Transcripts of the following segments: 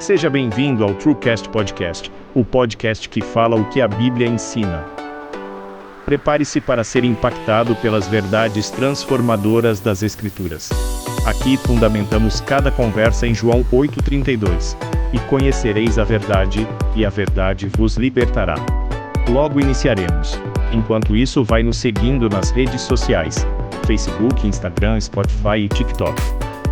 Seja bem-vindo ao TrueCast Podcast, o podcast que fala o que a Bíblia ensina. Prepare-se para ser impactado pelas verdades transformadoras das Escrituras. Aqui fundamentamos cada conversa em João 8,32. E conhecereis a verdade, e a verdade vos libertará. Logo iniciaremos. Enquanto isso, vai nos seguindo nas redes sociais: Facebook, Instagram, Spotify e TikTok.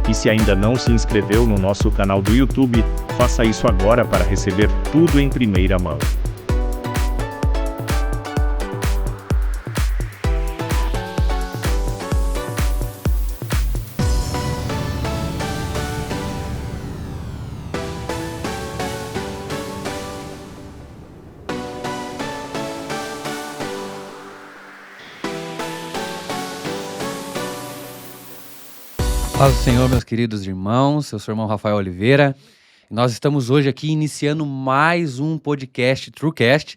E se ainda não se inscreveu no nosso canal do YouTube, faça isso agora para receber tudo em primeira mão. Paz do Senhor, meus queridos irmãos, eu sou o irmão Rafael Oliveira. Nós estamos hoje aqui iniciando mais um podcast TrueCast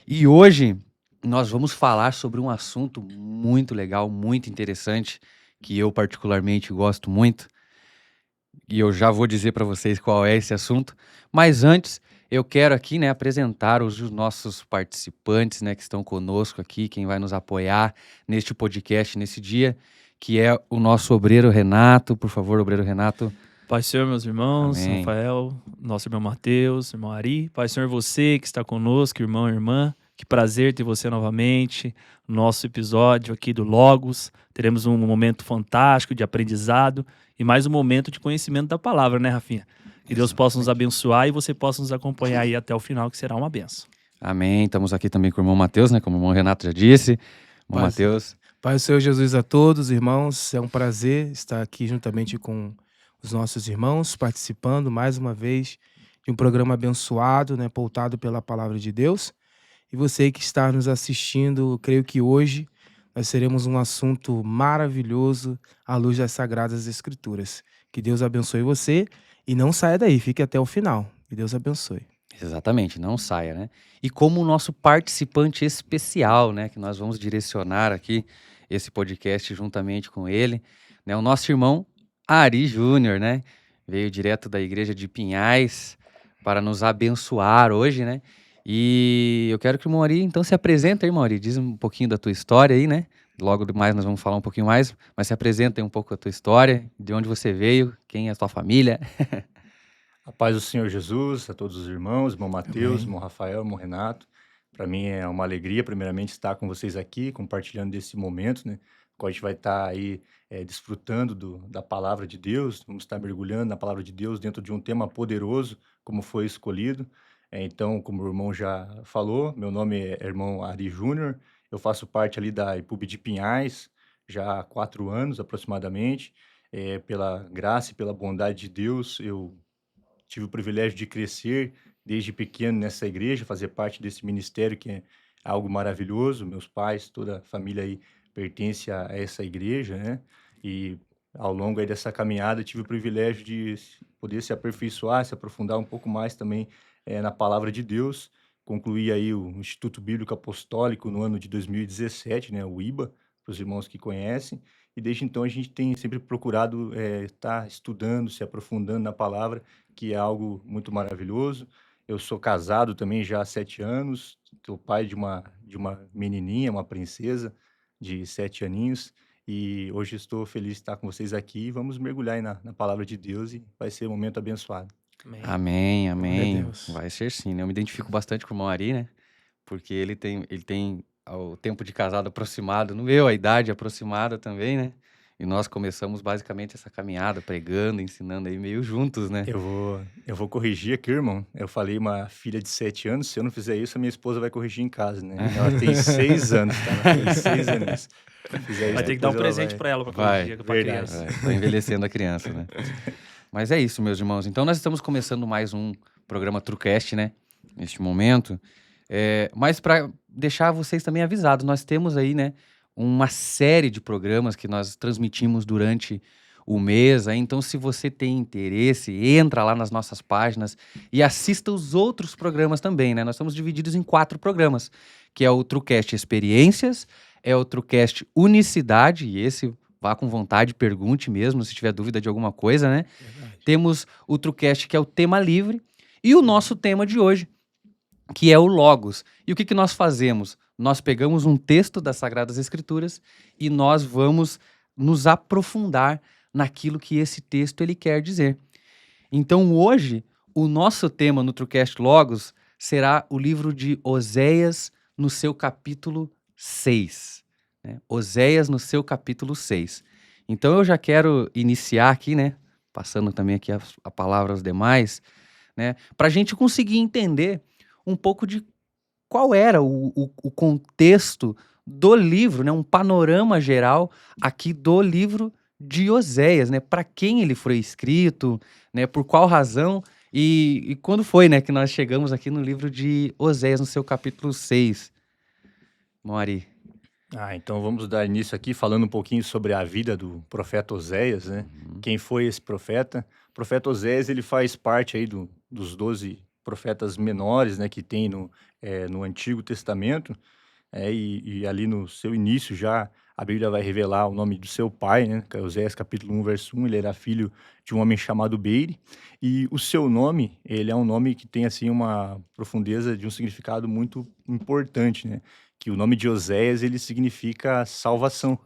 e hoje nós vamos falar sobre um assunto muito legal, muito interessante, que eu particularmente gosto muito, e eu já vou dizer para vocês qual é esse assunto, mas antes eu quero aqui, apresentar os nossos participantes, que estão conosco aqui, quem vai nos apoiar neste podcast, nesse dia, que é o nosso obreiro Renato. Por favor, obreiro Renato. Pai do Senhor, meus irmãos, Amém. Rafael, nosso irmão Mateus, irmão Ari. Pai do Senhor, você que está conosco, irmão e irmã, que prazer ter você novamente no nosso episódio aqui do Logos. Teremos um momento fantástico de aprendizado e mais um momento de conhecimento da palavra, né, Rafinha? Que Deus possa nos abençoar e você possa nos acompanhar aí até o final, que será uma benção. Amém. Estamos aqui também com o irmão Mateus, como o irmão Renato já disse. Irmão Mateus. Pai do Senhor Jesus a todos, irmãos, é um prazer estar aqui juntamente com os nossos irmãos, participando mais uma vez de um programa abençoado, pautado pela palavra de Deus. E você que está nos assistindo, creio que hoje nós teremos um assunto maravilhoso à luz das Sagradas Escrituras. Que Deus abençoe você e não saia daí, fique até o final. Que Deus abençoe. Exatamente, não saia, E como o nosso participante especial, que nós vamos direcionar aqui esse podcast juntamente com ele, o nosso irmão Ari Júnior, veio direto da igreja de Pinhais para nos abençoar hoje, E eu quero que o irmão Ari, então, se apresente aí, irmão Ari, diz um pouquinho da tua história aí, Logo mais nós vamos falar um pouquinho mais, mas se apresenta aí um pouco da tua história, de onde você veio, quem é a tua família. A paz do Senhor Jesus, a todos os irmãos, irmão Mateus, Amém. irmão Rafael, irmão Renato. Para mim é uma alegria, primeiramente, estar com vocês aqui, compartilhando desse momento, qual a gente vai estar aí desfrutando da palavra de Deus, vamos estar mergulhando na palavra de Deus dentro de um tema poderoso, como foi escolhido. Então, como o irmão já falou, meu nome é irmão Ari Júnior, eu faço parte ali da IPUB de Pinhais, já há 4 anos aproximadamente. Pela graça e pela bondade de Deus, eu tive o privilégio de crescer desde pequeno nessa igreja, fazer parte desse ministério que é algo maravilhoso. Meus pais, toda a família aí pertence a essa igreja, E ao longo aí dessa caminhada tive o privilégio de poder se aperfeiçoar, se aprofundar um pouco mais também na palavra de Deus. Concluí aí o Instituto Bíblico Apostólico no ano de 2017, o IBA, para os irmãos que conhecem. E desde então a gente tem sempre procurado estar estudando, se aprofundando na palavra, que é algo muito maravilhoso. Eu sou casado também já há 7 anos, sou pai de uma menininha, uma princesa de 7 aninhos, e hoje estou feliz de estar com vocês aqui. Vamos mergulhar aí na palavra de Deus e vai ser um momento abençoado. Amém, Glória a amém. Deus. Vai ser sim, Eu me identifico bastante com o irmão Ari, Porque ele tem o tempo de casado aproximado, a idade aproximada também, E nós começamos basicamente essa caminhada, pregando, ensinando aí meio juntos, Eu vou corrigir aqui, irmão. Eu falei uma filha de 7 anos, se eu não fizer isso, a minha esposa vai corrigir em casa, Ela tem 6 anos, tá? Ela tem 6 anos. Se fizer Vai isso, ter que dar um depois ela presente vai- para ela, para Vai, corrigir, para verdade. criança. Tá envelhecendo a criança, Mas é isso, meus irmãos. Então nós estamos começando mais um programa TrueCast, Neste momento. Mas para deixar vocês também avisados, nós temos aí, uma série de programas que nós transmitimos durante o mês. Então, se você tem interesse, entra lá nas nossas páginas e assista os outros programas também, Nós estamos divididos em 4 programas, que é o TrueCast Experiências, é o TrueCast Unicidade, e esse vá com vontade, pergunte mesmo, se tiver dúvida de alguma coisa, Verdade. temos o TrueCast, que é o tema livre, e o nosso tema de hoje, que é o Logos. E o que nós fazemos? Nós pegamos um texto das Sagradas Escrituras e nós vamos nos aprofundar naquilo que esse texto ele quer dizer. Então hoje, o nosso tema no TrueCast Logos será o livro de Oséias no seu capítulo 6. Né? Oséias no seu capítulo 6. Então eu já quero iniciar aqui, né? Passando também aqui a palavra aos demais, né? Para a gente conseguir entender um pouco de qual era o contexto do livro, né? Um panorama geral aqui do livro de Oséias, né? Para quem ele foi escrito, né? Por qual razão e quando foi, né? Que nós chegamos aqui no livro de Oséias, no seu capítulo 6. Moari. Então vamos dar início aqui falando um pouquinho sobre a vida do profeta Oséias, né? Quem foi esse profeta? O profeta Oséias, ele faz parte aí dos 12 profetas menores, né? Que tem no Antigo Testamento. E ali no seu início já a Bíblia vai revelar o nome do seu pai, né? Oséias capítulo 1, verso 1, ele era filho de um homem chamado Beire, e o seu nome, ele é um nome que tem assim uma profundeza de um significado muito importante, né? Que o nome de Oséias, ele significa salvação,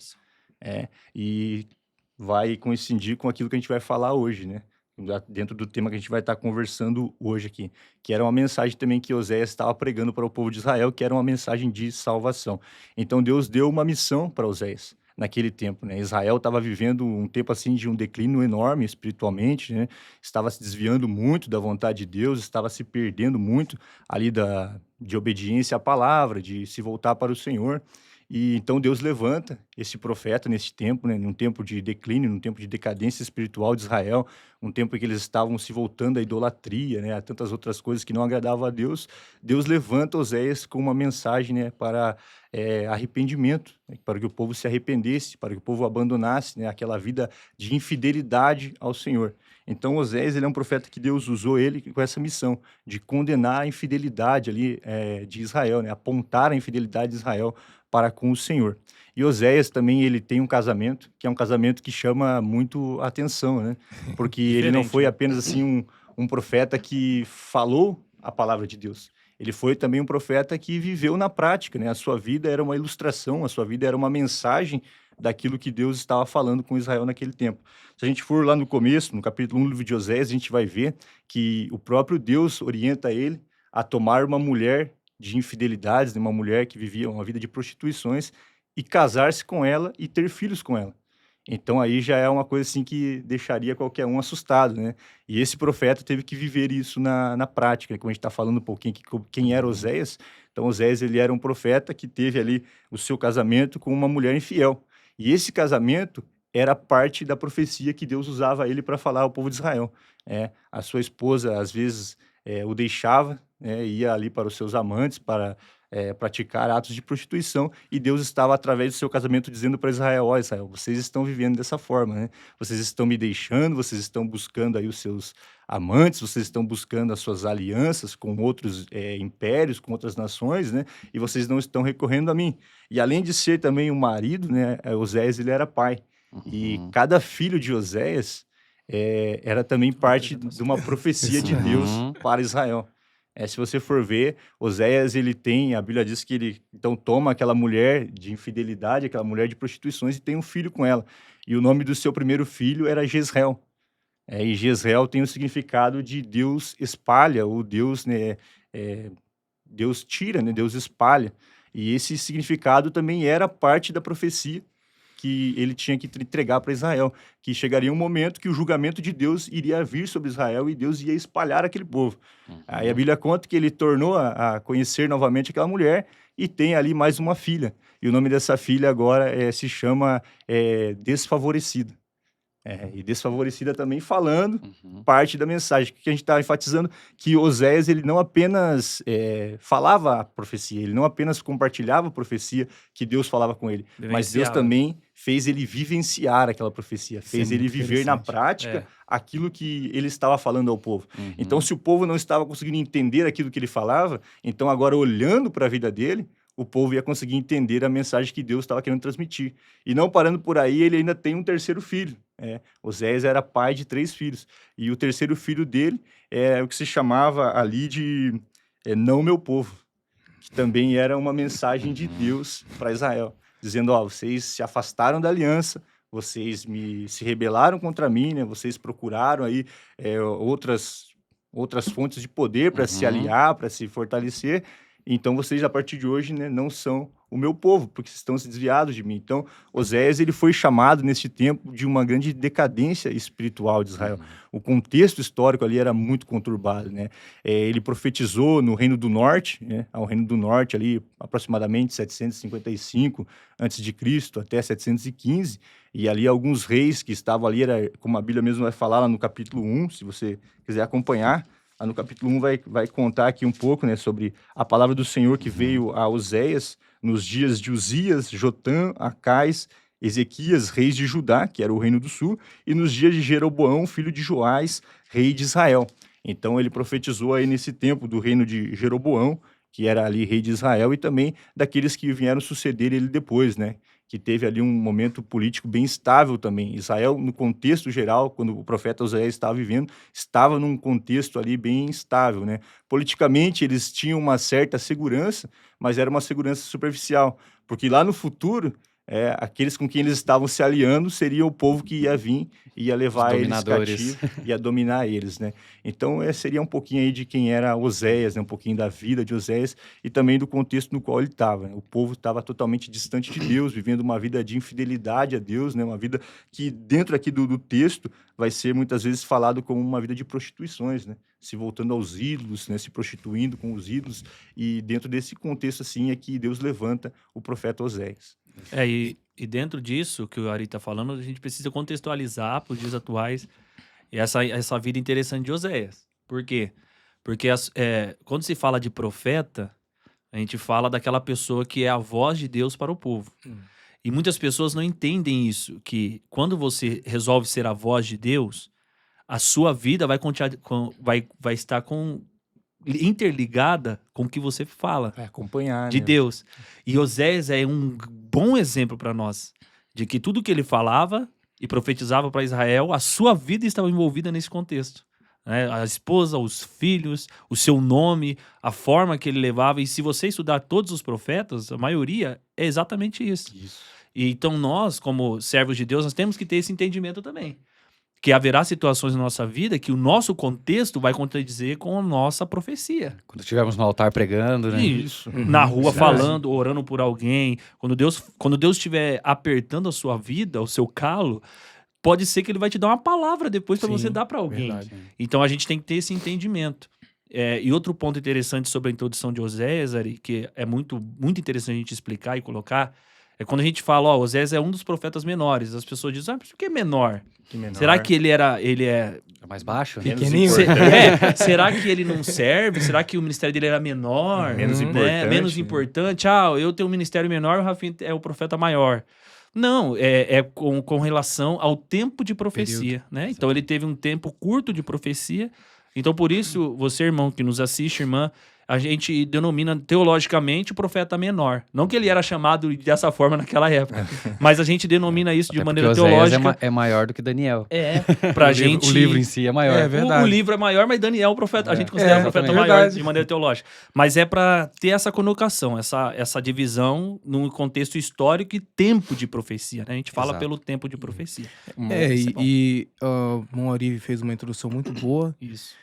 e vai coincidir com aquilo que a gente vai falar hoje, né? Dentro do tema que a gente vai estar conversando hoje aqui, que era uma mensagem também que Oséias estava pregando para o povo de Israel, que era uma mensagem de salvação. Então Deus deu uma missão para Oséias naquele tempo, né? Israel estava vivendo um tempo assim de um declínio enorme espiritualmente, né? Estava se desviando muito da vontade de Deus, estava se perdendo muito ali de obediência à palavra, de se voltar para o Senhor. E então Deus levanta esse profeta nesse tempo, né, num tempo de declínio, num tempo de decadência espiritual de Israel, um tempo em que eles estavam se voltando à idolatria, né, a tantas outras coisas que não agradavam a Deus. Deus levanta Oséias com uma mensagem, né, para arrependimento, né, para que o povo se arrependesse, para que o povo abandonasse, né, aquela vida de infidelidade ao Senhor. Então Oséias, ele é um profeta que Deus usou ele com essa missão de condenar a infidelidade ali de Israel, né, apontar a infidelidade de Israel para com o Senhor. E Oséias também, ele tem um casamento, que é um casamento que chama muito atenção, né? Porque ele não foi apenas assim um profeta que falou a palavra de Deus. Ele foi também um profeta que viveu na prática, né? A sua vida era uma ilustração, a sua vida era uma mensagem daquilo que Deus estava falando com Israel naquele tempo. Se a gente for lá no começo, no capítulo 1 do livro de Oséias, a gente vai ver que o próprio Deus orienta ele a tomar uma mulher de infidelidades, de uma mulher que vivia uma vida de prostituições, e casar-se com ela e ter filhos com ela. Então aí já é uma coisa assim que deixaria qualquer um assustado, né? E esse profeta teve que viver isso na prática, né? Como a gente está falando um pouquinho aqui, quem era Oséias. Então Oséias, ele era um profeta que teve ali o seu casamento com uma mulher infiel. E esse casamento era parte da profecia que Deus usava ele para falar ao povo de Israel. A sua esposa, às vezes, o deixava, ia ali para os seus amantes para praticar atos de prostituição, e Deus estava, através do seu casamento, dizendo para Israel: ó, Israel, vocês estão vivendo dessa forma, né? Vocês estão me deixando, vocês estão buscando aí os seus amantes, vocês estão buscando as suas alianças com outros impérios, com outras nações, né? E vocês não estão recorrendo a mim. E além de ser também um marido, né, Oséias, ele era pai. E cada filho de Oséias era também parte de uma profecia de Deus para Israel. Se você for ver, Oséias, a Bíblia diz que ele então toma aquela mulher de infidelidade, aquela mulher de prostituições, e tem um filho com ela. E o nome do seu primeiro filho era Jezreel. E Jezreel tem o significado de Deus espalha, ou Deus, né, Deus tira, né, Deus espalha. E esse significado também era parte da profecia que ele tinha que entregar para Israel, que chegaria um momento que o julgamento de Deus iria vir sobre Israel e Deus ia espalhar aquele povo. Aí a Bíblia conta que ele tornou a conhecer novamente aquela mulher e tem ali mais uma filha. E o nome dessa filha agora se chama Desfavorecida. E desfavorecida também falando parte da mensagem que a gente está enfatizando, que Oséias, ele não apenas falava a profecia, ele não apenas compartilhava a profecia que Deus falava com ele, mas Deus também fez ele vivenciar aquela profecia, fez ele viver na prática aquilo que ele estava falando ao povo. Então, se o povo não estava conseguindo entender aquilo que ele falava, então agora olhando para a vida dele, o povo ia conseguir entender a mensagem que Deus estava querendo transmitir. E não parando por aí, ele ainda tem um terceiro filho. Oséias era pai de 3 filhos. E o terceiro filho dele é o que se chamava ali de não meu povo, que também era uma mensagem de Deus para Israel, dizendo, vocês se afastaram da aliança, vocês se rebelaram contra mim, né? Vocês procuraram aí outras fontes de poder para se aliar, para se fortalecer. Então, vocês, a partir de hoje, né, não são o meu povo, porque estão se desviados de mim. Então, Oséias, ele foi chamado, nesse tempo, de uma grande decadência espiritual de Israel. O contexto histórico ali era muito conturbado, né? Ele profetizou no Reino do Norte, né? Ao Reino do Norte, ali, aproximadamente 755 a.C. até 715, e ali alguns reis que estavam ali, era, como a Bíblia mesmo vai falar lá no capítulo 1, se você quiser acompanhar, lá no capítulo 1 vai contar aqui um pouco, né, sobre a palavra do Senhor que veio a Oséias nos dias de Uzias, Jotã, Acais, Ezequias, reis de Judá, que era o reino do sul, e nos dias de Jeroboão, filho de Joás, rei de Israel. Então ele profetizou aí nesse tempo do reino de Jeroboão, que era ali rei de Israel, e também daqueles que vieram suceder ele depois, né? Que teve ali um momento político bem estável também. Israel, no contexto geral, quando o profeta Oséias estava vivendo, estava num contexto ali bem estável, né? Politicamente, eles tinham uma certa segurança, mas era uma segurança superficial, porque lá no futuro, aqueles com quem eles estavam se aliando seria o povo que ia vir e ia levar eles cativos, ia dominar eles, né? Então, seria um pouquinho aí de quem era Oséias, né? Um pouquinho da vida de Oséias e também do contexto no qual ele estava, né? O povo estava totalmente distante de Deus, vivendo uma vida de infidelidade a Deus, né? Uma vida que, dentro aqui do texto, vai ser muitas vezes falado como uma vida de prostituições, né? Se voltando aos ídolos, né? Se prostituindo com os ídolos, e dentro desse contexto, assim, é que Deus levanta o profeta Oséias. E dentro disso que o Ari está falando, a gente precisa contextualizar para os dias atuais essa vida interessante de Oséias. Por quê? Porque quando se fala de profeta, a gente fala daquela pessoa que é a voz de Deus para o povo. E muitas pessoas não entendem isso, que quando você resolve ser a voz de Deus, a sua vida vai estar interligada com o que você fala. Vai acompanhar, de né? Deus. E Oséias é um bom exemplo para nós de que tudo que ele falava e profetizava para Israel, a sua vida estava envolvida nesse contexto. Né? A esposa, os filhos, o seu nome, a forma que ele levava. E se você estudar todos os profetas, a maioria é exatamente isso. E então nós, como servos de Deus, nós temos que ter esse entendimento também. Que haverá situações na nossa vida que o nosso contexto vai contradizer com a nossa profecia. Quando estivermos no altar pregando, né? Isso. Na rua falando, orando por alguém. Quando Deus estiver apertando a sua vida, o seu calo, pode ser que ele vai te dar uma palavra depois para você dar para alguém. Verdade. Então a gente tem que ter esse entendimento. E outro ponto interessante sobre a introdução de Oséias, Ari, que é muito, muito interessante a gente explicar e colocar, é quando a gente fala, Oséias é um dos profetas menores. As pessoas dizem, por que é menor? Será que ele é mais baixo? Pequenininho. Será que ele não serve? Será que o ministério dele era menor? Menos importante? Eu tenho um ministério menor, o Rafinha é o profeta maior. Não, com relação ao tempo de profecia, né? Então ele teve um tempo curto de profecia. Então por isso, você, irmão, que nos assiste, irmã, a gente denomina teologicamente o profeta menor. Não que ele era chamado dessa forma naquela época, mas a gente denomina isso de maneira teológica. É maior do que Daniel. Pra gente. O livro em si é maior. É verdade. O livro é maior, mas Daniel é o profeta. A gente considera o profeta maior de maneira teológica. Mas é para ter essa conotação, essa divisão num contexto histórico e tempo de profecia. Né? A gente fala pelo tempo de profecia. O Mauri fez uma introdução muito boa. Isso.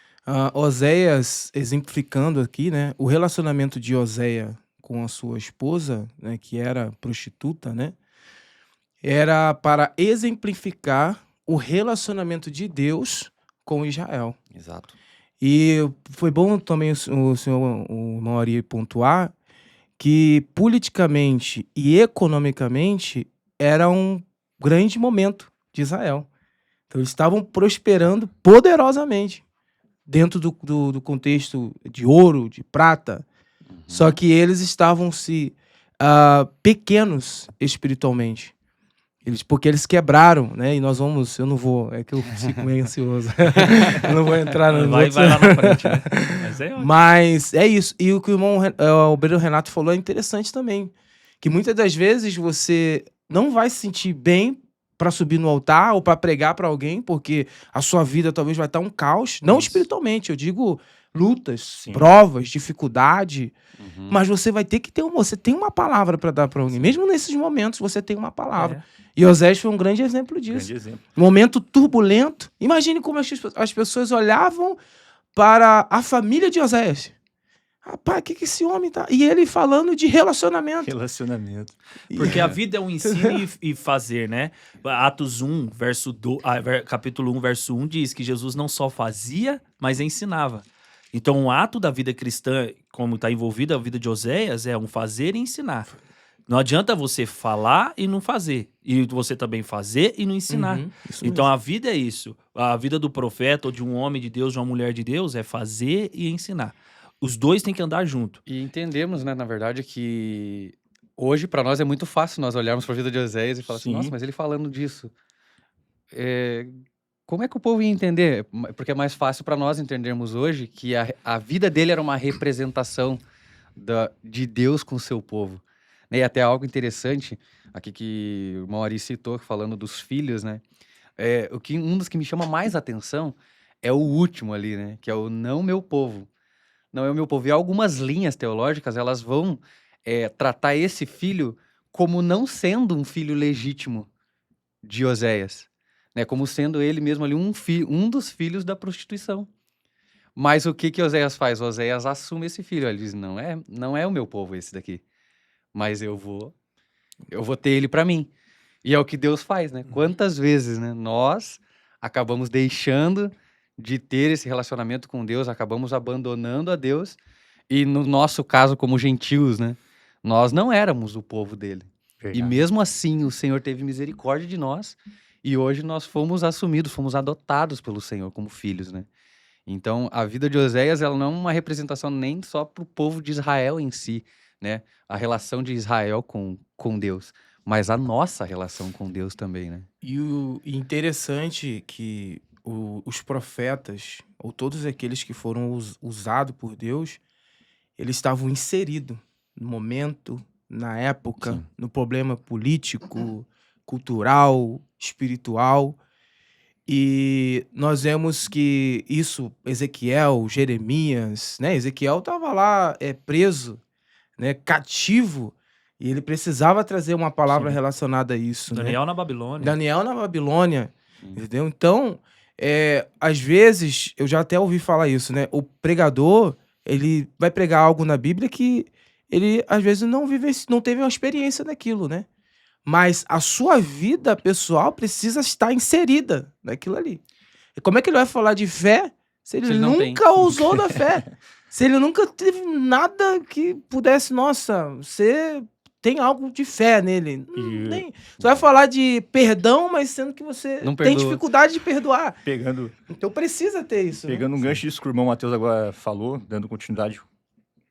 Oséias, exemplificando aqui, né, o relacionamento de Oséias com a sua esposa, né, que era prostituta, né, era para exemplificar o relacionamento de Deus com Israel. Exato. E foi bom também o Mauri pontuar que politicamente e economicamente era um grande momento de Israel. Então eles estavam prosperando poderosamente dentro do contexto de ouro, de prata. Só que eles estavam pequenos espiritualmente. Porque eles quebraram, né? E nós vamos, eu não vou, é que eu fico meio ansioso. Eu não vou entrar no Vai lá na frente, né? Mas é ótimo. Mas é isso. E o que o irmão o obreiro Renato falou é interessante também. Que muitas das vezes você não vai se sentir bem para subir no altar ou para pregar para alguém, porque a sua vida talvez vai estar um caos. Não Isso. espiritualmente, eu digo lutas, Sim. provas, dificuldade. Uhum. Mas você vai ter que ter você tem uma palavra para dar para alguém. Mesmo nesses momentos você tem uma palavra. É. E Osés foi um grande exemplo disso. Grande exemplo. Momento turbulento. Imagine como as pessoas olhavam para a família de Oséias. Rapaz, o que esse homem tá... E ele falando de relacionamento. Relacionamento. Porque a vida é um ensino e fazer, né? Atos 1, capítulo 1, verso 1 diz que Jesus não só fazia, mas ensinava. Então, o ato da vida cristã, como está envolvida a vida de Oséias, é um fazer e ensinar. Não adianta você falar e não fazer. E você também fazer e não ensinar. Uhum, isso Então, mesmo. a vida é isso. A vida do profeta ou de um homem de Deus, de uma mulher de Deus, é fazer e ensinar. Os dois têm que andar junto. E entendemos, né, na verdade, que hoje para nós é muito fácil nós olharmos para a vida de Oséias e falar assim, Sim. nossa, mas ele falando disso, como é que o povo ia entender? Porque é mais fácil para nós entendermos hoje que a vida dele era uma representação de Deus com o seu povo. Né? E até algo interessante, aqui que o irmão Ari citou, falando dos filhos, né? Um dos que me chama mais atenção é o último ali, né? Que é o não meu povo. Não é o meu povo. E algumas linhas teológicas, elas vão tratar esse filho como não sendo um filho legítimo de Oséias. Né? Como sendo ele mesmo ali um dos filhos da prostituição. Mas o que Oséias faz? Oséias assume esse filho. Ele diz, não é o meu povo esse daqui. Mas eu vou ter ele para mim. E é o que Deus faz, né? Quantas vezes, né? Nós acabamos deixando de ter esse relacionamento com Deus, acabamos abandonando a Deus, e no nosso caso, como gentios, né? Nós não éramos o povo dele. Verdade. E mesmo assim, o Senhor teve misericórdia de nós, e hoje nós fomos assumidos, fomos adotados pelo Senhor como filhos, né? Então, a vida de Oséias, ela não é uma representação nem só para o povo de Israel em si, né? A relação de Israel com Deus, mas a nossa relação com Deus também, né? E o interessante que os profetas, ou todos aqueles que foram usados por Deus, eles estavam inseridos no momento, na época, Sim. no problema político, cultural, espiritual. E nós vemos que isso, Ezequiel, Jeremias, né? Ezequiel estava lá preso, né? Cativo, e ele precisava trazer uma palavra Sim. relacionada a isso, né? Daniel na Babilônia. Daniel na Babilônia, Sim. entendeu? Então, às vezes, eu já até ouvi falar isso, né? O pregador, ele vai pregar algo na Bíblia que ele, às vezes, não teve uma experiência daquilo, né? Mas a sua vida pessoal precisa estar inserida naquilo ali. E como é que ele vai falar de fé se ele Se ele não tem. nunca ousou da fé? Se ele nunca teve nada que pudesse, nossa, você tem algo de fé nele. E- Você vai falar de perdão, mas sendo que você Não tem perdoa. dificuldade de perdoar. Pegando, Então precisa ter isso. né? pegando um gancho disso que o irmão Matheus agora falou, dando continuidade,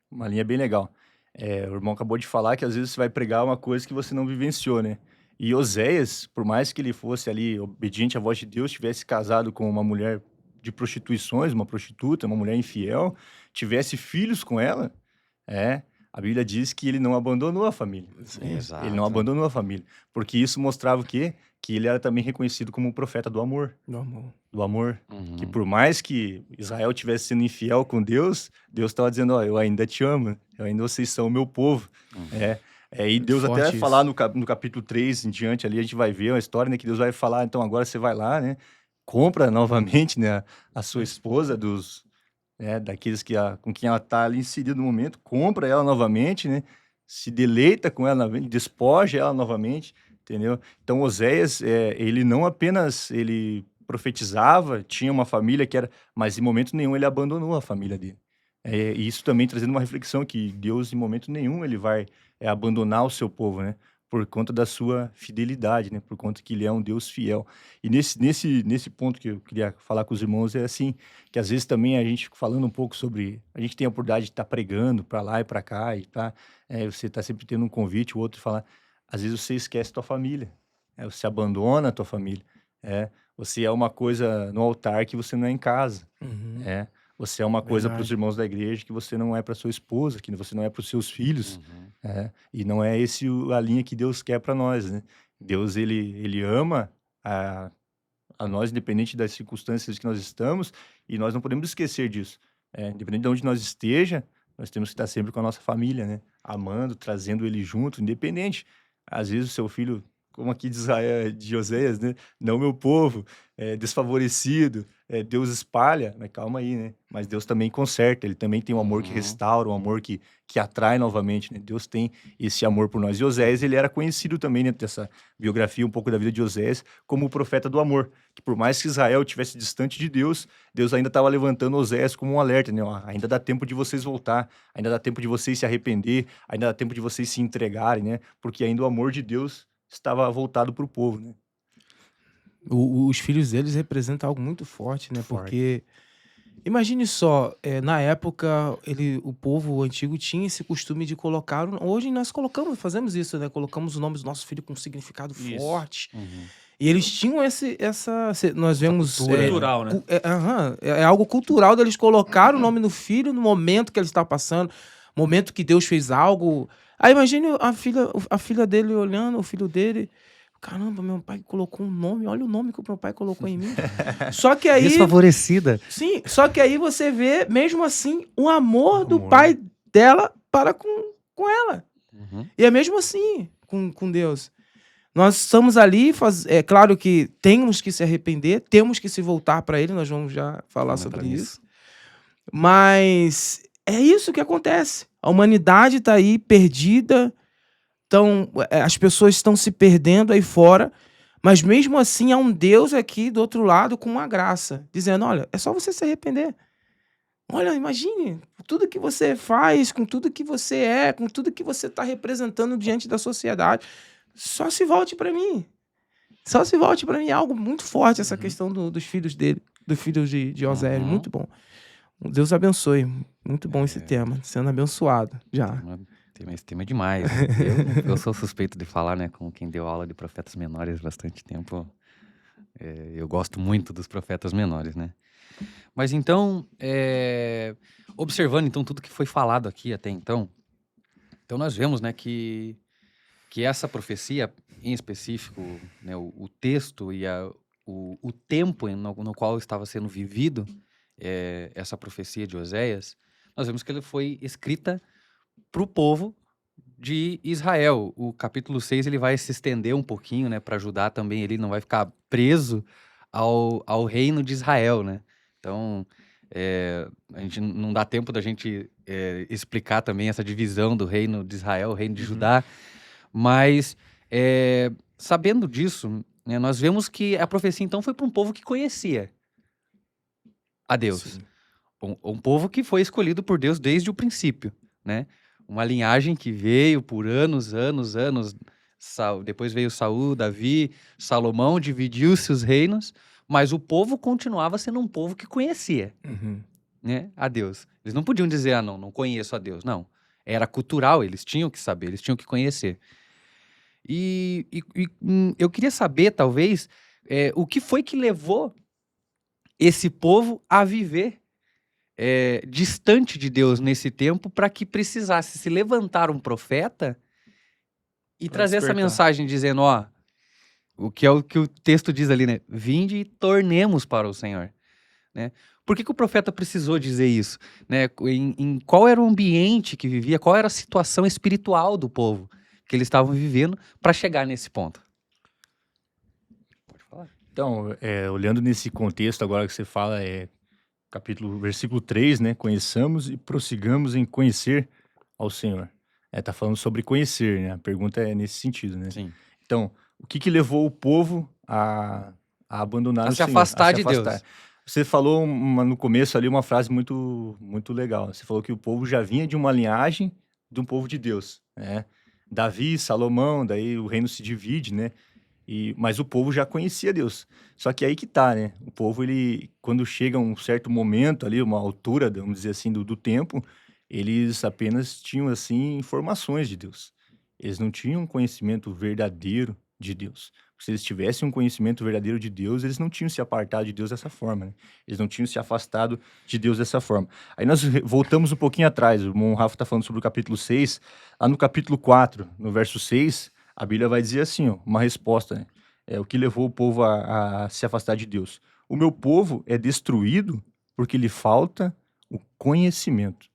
uma linha bem legal. O irmão acabou de falar que às vezes você vai pregar uma coisa que você não vivenciou, né? E Oséias, por mais que ele fosse ali obediente à voz de Deus, tivesse casado com uma mulher de prostituições, uma prostituta, uma mulher infiel, tivesse filhos com ela, a Bíblia diz que ele não abandonou a família. Exato. Ele não abandonou a família. Porque isso mostrava o quê? Que ele era também reconhecido como o profeta do amor. Meu amor. Do amor. Uhum. Que por mais que Israel tivesse sendo infiel com Deus, Deus estava dizendo, ó, eu ainda te amo, vocês são o meu povo. Uhum. E Deus Forte até isso. falar no capítulo 3 em diante ali, a gente vai ver uma história, né, que Deus vai falar, então agora você vai lá, né, compra novamente, né, a sua esposa daqueles com quem ela está ali inserida no momento, compra ela novamente, né, se deleita com ela novamente, despoja ela novamente, entendeu? Então Oséias, ele não apenas ele profetizava, tinha uma família mas em momento nenhum ele abandonou a família dele. E isso também trazendo uma reflexão que Deus em momento nenhum ele vai abandonar o seu povo, né? Por conta da sua fidelidade, né? Por conta que ele é um Deus fiel. E nesse ponto que eu queria falar com os irmãos é assim, que às vezes também a gente falando um pouco sobre, a gente tem a oportunidade de estar pregando para lá e para cá e tá, você está sempre tendo um convite, o outro fala, às vezes você esquece tua família. você abandona a tua família, você é uma coisa no altar que você não é em casa, Uhum. você é uma coisa para os Verdade. irmãos da igreja que você não é para sua esposa, que você não é para os seus filhos, Uhum. e não é esse a linha que Deus quer para nós, né? Deus, ele ama a nós, independente das circunstâncias que nós estamos, e nós não podemos esquecer disso. Independente de onde nós esteja, nós temos que estar sempre com a nossa família, né? Amando, trazendo ele junto, independente. Às vezes o seu filho, como aqui de Israel, de Oséias, né? Não meu povo, desfavorecido, Deus espalha, mas calma aí, né? Mas Deus também conserta, ele também tem um amor que Uhum. restaura, um amor que atrai novamente, né? Deus tem esse amor por nós. E Oséias, ele era conhecido também dentro dessa biografia, um pouco da vida de Oséias, como o profeta do amor, que por mais que Israel estivesse distante de Deus, Deus ainda estava levantando Oséias como um alerta, né? Ó, ainda dá tempo de vocês voltar, ainda dá tempo de vocês se arrepender, ainda dá tempo de vocês se entregarem, né? Porque ainda o amor de Deus estava voltado para o povo, né? Os filhos deles representam algo muito forte, né? Muito forte. Porque imagine só, na época o povo antigo tinha esse costume de colocar. Hoje nós fazemos isso, né? Colocamos o nome dos nossos filhos com um significado Isso. forte. Uhum. E eles tinham nós vemos cultura, Cultural, né? é algo cultural deles colocar o nome do filho no momento que ele está passando, momento que Deus fez algo. Aí imagine a filha dele olhando, o filho dele. Caramba, meu pai colocou um nome, olha o nome que o meu pai colocou em mim. Só que aí, Desfavorecida. sim, só que aí você vê, mesmo assim, o amor do Amor. pai dela para com ela. Uhum. E é mesmo assim com Deus. Nós estamos ali, é claro que temos que se arrepender, temos que se voltar para Ele, nós vamos já falar Vamos sobre entrar isso. Mas é isso que acontece. A humanidade está aí perdida, as pessoas estão se perdendo aí fora, mas mesmo assim há um Deus aqui do outro lado com uma graça, dizendo, olha, é só você se arrepender. Olha, imagine, com tudo que você faz, com tudo que você é, com tudo que você está representando diante da sociedade, só se volte para mim. Só se volte para mim. É algo muito forte essa questão dos filhos dele, dos filhos de Oséias. Uhum. Muito bom. Deus abençoe. Muito bom esse tema, sendo abençoado já. Esse tema é demais. Eu sou suspeito de falar, né? Com quem deu aula de profetas menores bastante tempo. Eu gosto muito dos profetas menores, né? Mas então, observando então tudo que foi falado aqui até então nós vemos, né, que essa profecia em específico, né, o texto e o tempo no qual estava sendo vivido essa profecia de Oséias, nós vemos que ele foi escrita para o povo de Israel. O capítulo 6 ele vai se estender um pouquinho, né, para ajudar também, ele não vai ficar preso ao reino de Israel, né? Então, a gente não dá tempo da gente explicar também essa divisão do reino de Israel, o reino de Judá, mas sabendo disso, né, nós vemos que a profecia então foi para um povo que conhecia a Deus. Sim. Um povo que foi escolhido por Deus desde o princípio, né? Uma linhagem que veio por anos. Depois veio Saul, Davi, Salomão, dividiu-se os reinos, mas o povo continuava sendo um povo que conhecia, Uhum. né, a Deus. Eles não podiam dizer, não conheço a Deus. Não. Era cultural, eles tinham que saber, eles tinham que conhecer. E eu queria saber, talvez, o que foi que levou esse povo a viver distante de Deus nesse tempo para que precisasse se levantar um profeta e Pra trazer essa despertar. mensagem dizendo, o que o texto diz ali, né? Vinde e tornemos para o Senhor, né? Por que o profeta precisou dizer isso? Né? Em qual era o ambiente que vivia, qual era a situação espiritual do povo que eles estavam vivendo para chegar nesse ponto? Pode falar. Então, olhando nesse contexto agora que você fala, versículo 3, né? Conheçamos e prossigamos em conhecer ao Senhor. Tá falando sobre conhecer, né? A pergunta é nesse sentido, né? Sim. Então, o que levou o povo a abandonar A o se Senhor? afastar de Deus. Você falou no começo ali uma frase muito, muito legal. Você falou que o povo já vinha de uma linhagem de um povo de Deus, né? Davi, Salomão, daí o reino se divide, né? Mas o povo já conhecia Deus. Só que aí que tá, né? O povo, quando chega um certo momento ali, uma altura, vamos dizer assim, do tempo, eles apenas tinham, assim, informações de Deus. Eles não tinham um conhecimento verdadeiro de Deus. Se eles tivessem um conhecimento verdadeiro de Deus, eles não tinham se apartado de Deus dessa forma, né? Eles não tinham se afastado de Deus dessa forma. Aí nós voltamos um pouquinho atrás, o irmão Rafa está falando sobre o capítulo 6, lá no capítulo 4, no verso 6, a Bíblia vai dizer assim, ó, uma resposta, né? O que levou o povo a se afastar de Deus. O meu povo é destruído porque lhe falta o conhecimento.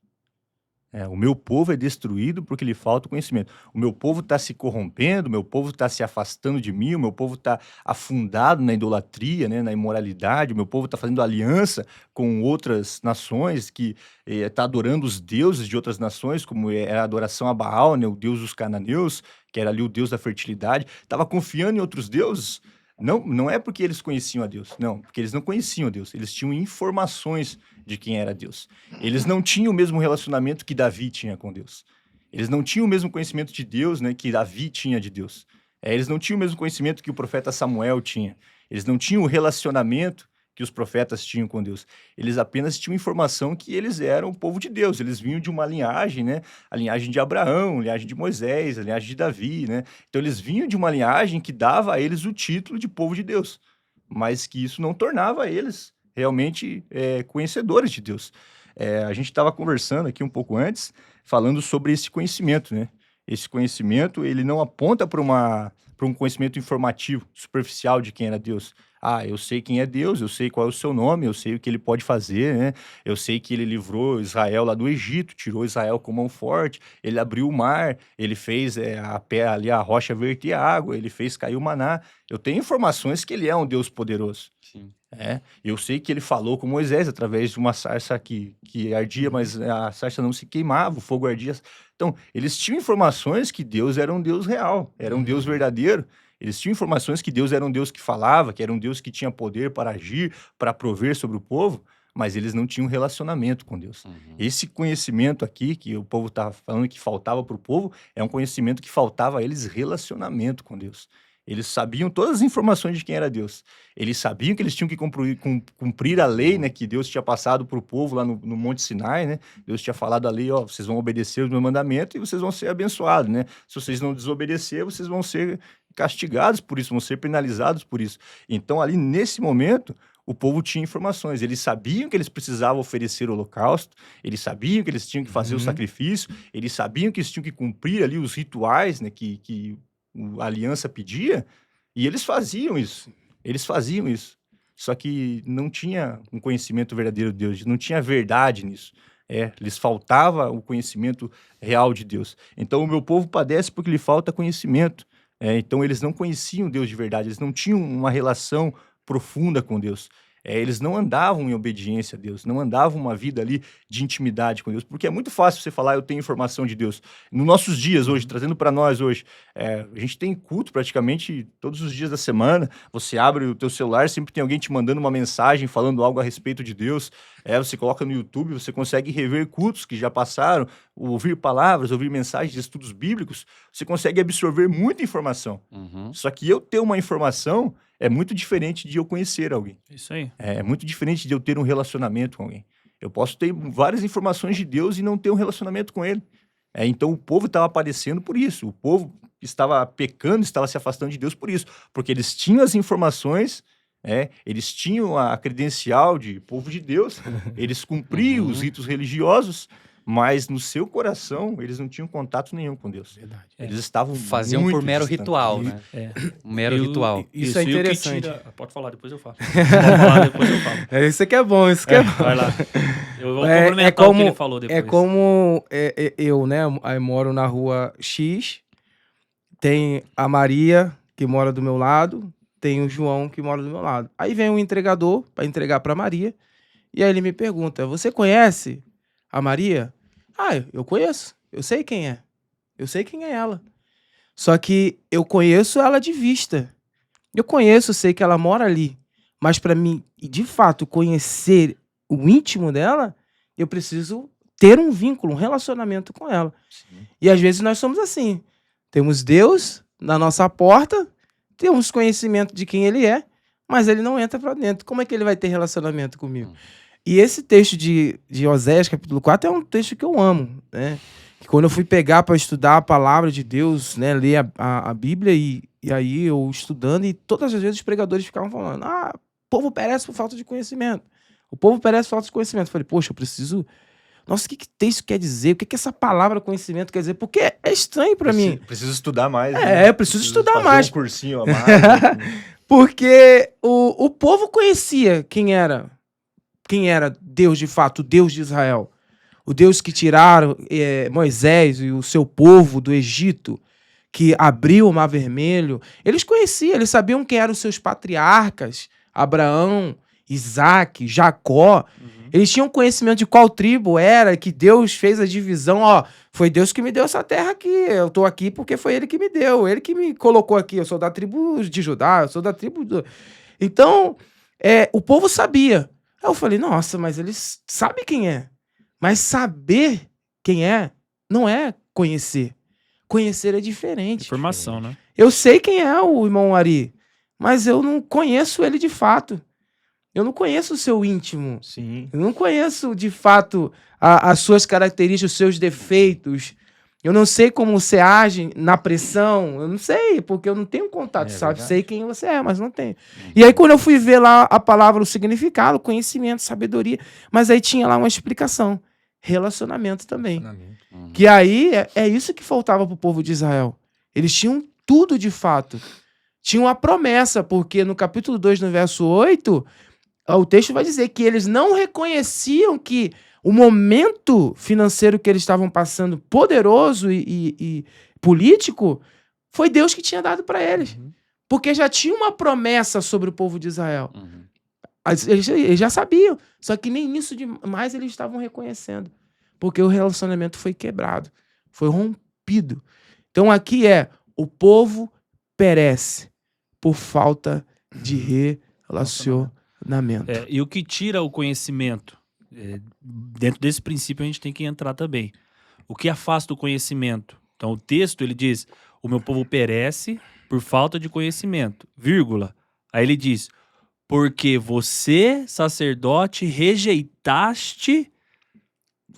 O meu povo é destruído porque lhe falta o conhecimento. O meu povo está se corrompendo, o meu povo está se afastando de mim, o meu povo está afundado na idolatria, né, na imoralidade, o meu povo está fazendo aliança com outras nações, que está adorando os deuses de outras nações, como é a adoração a Baal, né, o deus dos cananeus, que era ali o deus da fertilidade, estava confiando em outros deuses. Não é porque eles conheciam a Deus, não, porque eles não conheciam a Deus, eles tinham informações de quem era Deus. Eles não tinham o mesmo relacionamento que Davi tinha com Deus. Eles não tinham o mesmo conhecimento de Deus, né, que Davi tinha de Deus. Eles não tinham o mesmo conhecimento que o profeta Samuel tinha. Eles não tinham o relacionamento que os profetas tinham com Deus. Eles apenas tinham informação que eles eram o povo de Deus. Eles vinham de uma linhagem, né? A linhagem de Abraão, a linhagem de Moisés, a linhagem de Davi, né? Então eles vinham de uma linhagem que dava a eles o título de povo de Deus, mas que isso não tornava eles realmente conhecedores de Deus. A gente estava conversando aqui um pouco antes, falando sobre esse conhecimento, né? Esse conhecimento, ele não aponta para um conhecimento informativo, superficial de quem era Deus. Eu sei quem é Deus, eu sei qual é o seu nome, eu sei o que ele pode fazer, né? Eu sei que ele livrou Israel lá do Egito, tirou Israel com mão forte, ele abriu o mar, ele fez a rocha verter água, ele fez cair o maná. Eu tenho informações que ele é um Deus poderoso. Sim. Eu sei que ele falou com Moisés através de uma sarça que ardia, mas a sarça não se queimava, o fogo ardia. Então, eles tinham informações que Deus era um Deus real, era um Deus verdadeiro. Eles tinham informações que Deus era um Deus que falava, que era um Deus que tinha poder para agir, para prover sobre o povo, mas eles não tinham relacionamento com Deus. Esse conhecimento aqui, que o povo está falando que faltava para o povo, é um conhecimento que faltava a eles relacionamento com Deus. Eles sabiam todas as informações de quem era Deus. Eles sabiam que eles tinham que cumprir a lei, né, que Deus tinha passado para o povo lá no Monte Sinai, né? Deus tinha falado a lei, vocês vão obedecer os meus mandamentos e vocês vão ser abençoados, né? Se vocês não desobedecer, vocês vão ser castigados por isso, vão ser penalizados por isso. Então, ali nesse momento, o povo tinha informações. Eles sabiam que eles precisavam oferecer o holocausto, eles sabiam que eles tinham que fazer o sacrifício, eles sabiam que eles tinham que cumprir ali os rituais, né, que a aliança pedia, e eles faziam isso. Eles faziam isso. Só que não tinha um conhecimento verdadeiro de Deus, não tinha verdade nisso. Lhes faltava o conhecimento real de Deus. Então, o meu povo padece porque lhe falta conhecimento. Então, eles não conheciam Deus de verdade, eles não tinham uma relação profunda com Deus. Eles não andavam em obediência a Deus, não andavam uma vida ali de intimidade com Deus, porque é muito fácil você falar, eu tenho informação de Deus. Nos nossos dias hoje, trazendo para nós hoje, a gente tem culto praticamente todos os dias da semana, você abre o teu celular, sempre tem alguém te mandando uma mensagem, falando algo a respeito de Deus, você coloca no YouTube, você consegue rever cultos que já passaram, ouvir palavras, ouvir mensagens de estudos bíblicos, você consegue absorver muita informação. Só que eu ter uma informação é muito diferente de eu conhecer alguém. Isso aí. É muito diferente de eu ter um relacionamento com alguém. Eu posso ter várias informações de Deus e não ter um relacionamento com ele. Então o povo estava padecendo por isso. O povo estava pecando, estava se afastando de Deus por isso. Porque eles tinham as informações, eles tinham a credencial de povo de Deus, eles cumpriam os ritos religiosos, mas no seu coração eles não tinham contato nenhum com Deus. Verdade. Eles estavam Faziam muito por mero distantes. ritual, né? Um mero ritual. Isso é e o que interessante. Pode falar, depois eu falo. Pode falar, depois eu falo. Isso que é bom, isso que é bom. Vai lá. Eu vou complementar o que ele falou depois. É como eu, né? Aí moro na rua X, tem a Maria, que mora do meu lado, tem o João, que mora do meu lado. Aí vem um entregador para entregar para Maria, e aí ele me pergunta, você conhece a Maria? Eu conheço, eu sei quem é. Eu sei quem é ela. Só que eu conheço ela de vista. Eu conheço, sei que ela mora ali. Mas para mim, de fato, conhecer o íntimo dela, eu preciso ter um vínculo, um relacionamento com ela. Sim. E às vezes nós somos assim. Temos Deus na nossa porta, temos conhecimento de quem ele é, mas ele não entra para dentro. Como é que ele vai ter relacionamento comigo? E esse texto de Oséias, capítulo 4, é um texto que eu amo, né? Que quando eu fui pegar para estudar a palavra de Deus, né, ler a Bíblia, e E aí eu estudando, e todas as vezes os pregadores ficavam falando: o povo perece por falta de conhecimento. O povo perece por falta de conhecimento. Eu falei, poxa, eu preciso... Nossa, o que isso quer dizer? O que essa palavra conhecimento quer dizer? Porque é estranho para mim. Preciso estudar mais. Eu preciso estudar fazer mais. um cursinho a mais. Né? Porque o povo conhecia quem era Deus de fato, o Deus de Israel. O Deus que tiraram Moisés e o seu povo do Egito, que abriu o Mar Vermelho. Eles conheciam, eles sabiam quem eram os seus patriarcas, Abraão, Isaac, Jacó. Eles tinham conhecimento de qual tribo era, que Deus fez a divisão. Foi Deus que me deu essa terra aqui. Eu tô aqui porque foi Ele que me deu. Ele que me colocou aqui. Eu sou da tribo de Judá, eu sou da tribo do... Então, o povo sabia. Aí eu falei, nossa, mas eles sabem quem é. Mas saber quem é não é conhecer. Conhecer é diferente. Informação, né? Eu sei quem é o irmão Ari, mas eu não conheço ele de fato. Eu não conheço o seu íntimo. Sim. Eu não conheço, de fato, as suas características, os seus defeitos. Eu não sei como você age na pressão. Eu não sei, porque eu não tenho contato, sabe? Verdade. Sei quem você é, mas não tenho. E aí, quando eu fui ver lá a palavra, o significado, conhecimento, sabedoria, mas aí tinha lá uma explicação. Relacionamento também. Que aí é isso que faltava pro povo de Israel. Eles tinham tudo de fato. Tinham a promessa, porque no capítulo 2, no verso 8... o texto vai dizer que eles não reconheciam que o momento financeiro que eles estavam passando, poderoso e político, foi Deus que tinha dado para eles. Porque já tinha uma promessa sobre o povo de Israel. Eles já sabiam. Só que nem isso demais eles estavam reconhecendo. Porque o relacionamento foi quebrado. Foi rompido. Então aqui o povo perece por falta de relacionamento. E o que tira o conhecimento? Dentro desse princípio a gente tem que entrar também. O que afasta o conhecimento? Então o texto ele diz, o meu povo perece por falta de conhecimento, vírgula. Aí ele diz, porque você, sacerdote, rejeitaste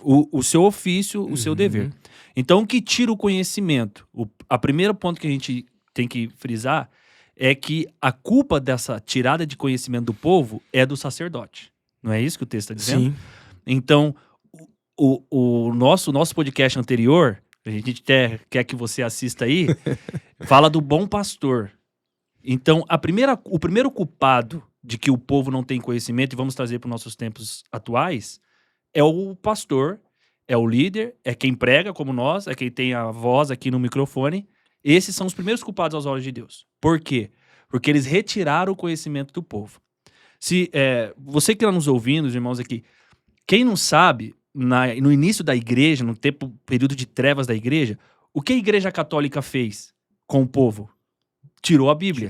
o seu ofício, o seu dever. Então o que tira o conhecimento? A primeiro ponto que a gente tem que frisar é que a culpa dessa tirada de conhecimento do povo é do sacerdote. Não é isso que o texto está dizendo? Sim. Então, o nosso podcast anterior, a gente até quer que você assista aí, fala do bom pastor. Então, o primeiro culpado de que o povo não tem conhecimento, e vamos trazer para os nossos tempos atuais, é o pastor, é o líder, é quem prega como nós, é quem tem a voz aqui no microfone. Esses são os primeiros culpados aos olhos de Deus. Por quê? Porque eles retiraram o conhecimento do povo. Se você que está nos ouvindo, os irmãos aqui, quem não sabe, no início da igreja, no período de trevas da igreja, o que a igreja católica fez com o povo? Tirou a Bíblia.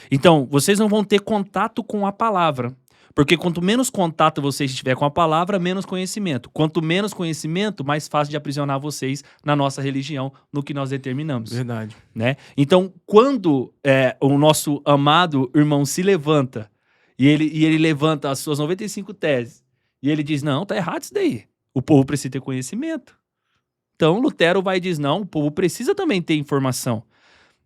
Então, vocês não vão ter contato com a palavra. Porque quanto menos contato vocês tiver com a palavra, menos conhecimento. Quanto menos conhecimento, mais fácil de aprisionar vocês na nossa religião, no que nós determinamos. Verdade. Né? Então, quando o nosso amado irmão se levanta, e ele levanta as suas 95 teses, e ele diz, não, tá errado isso daí. O povo precisa ter conhecimento. Então, Lutero vai e diz, não, o povo precisa também ter informação.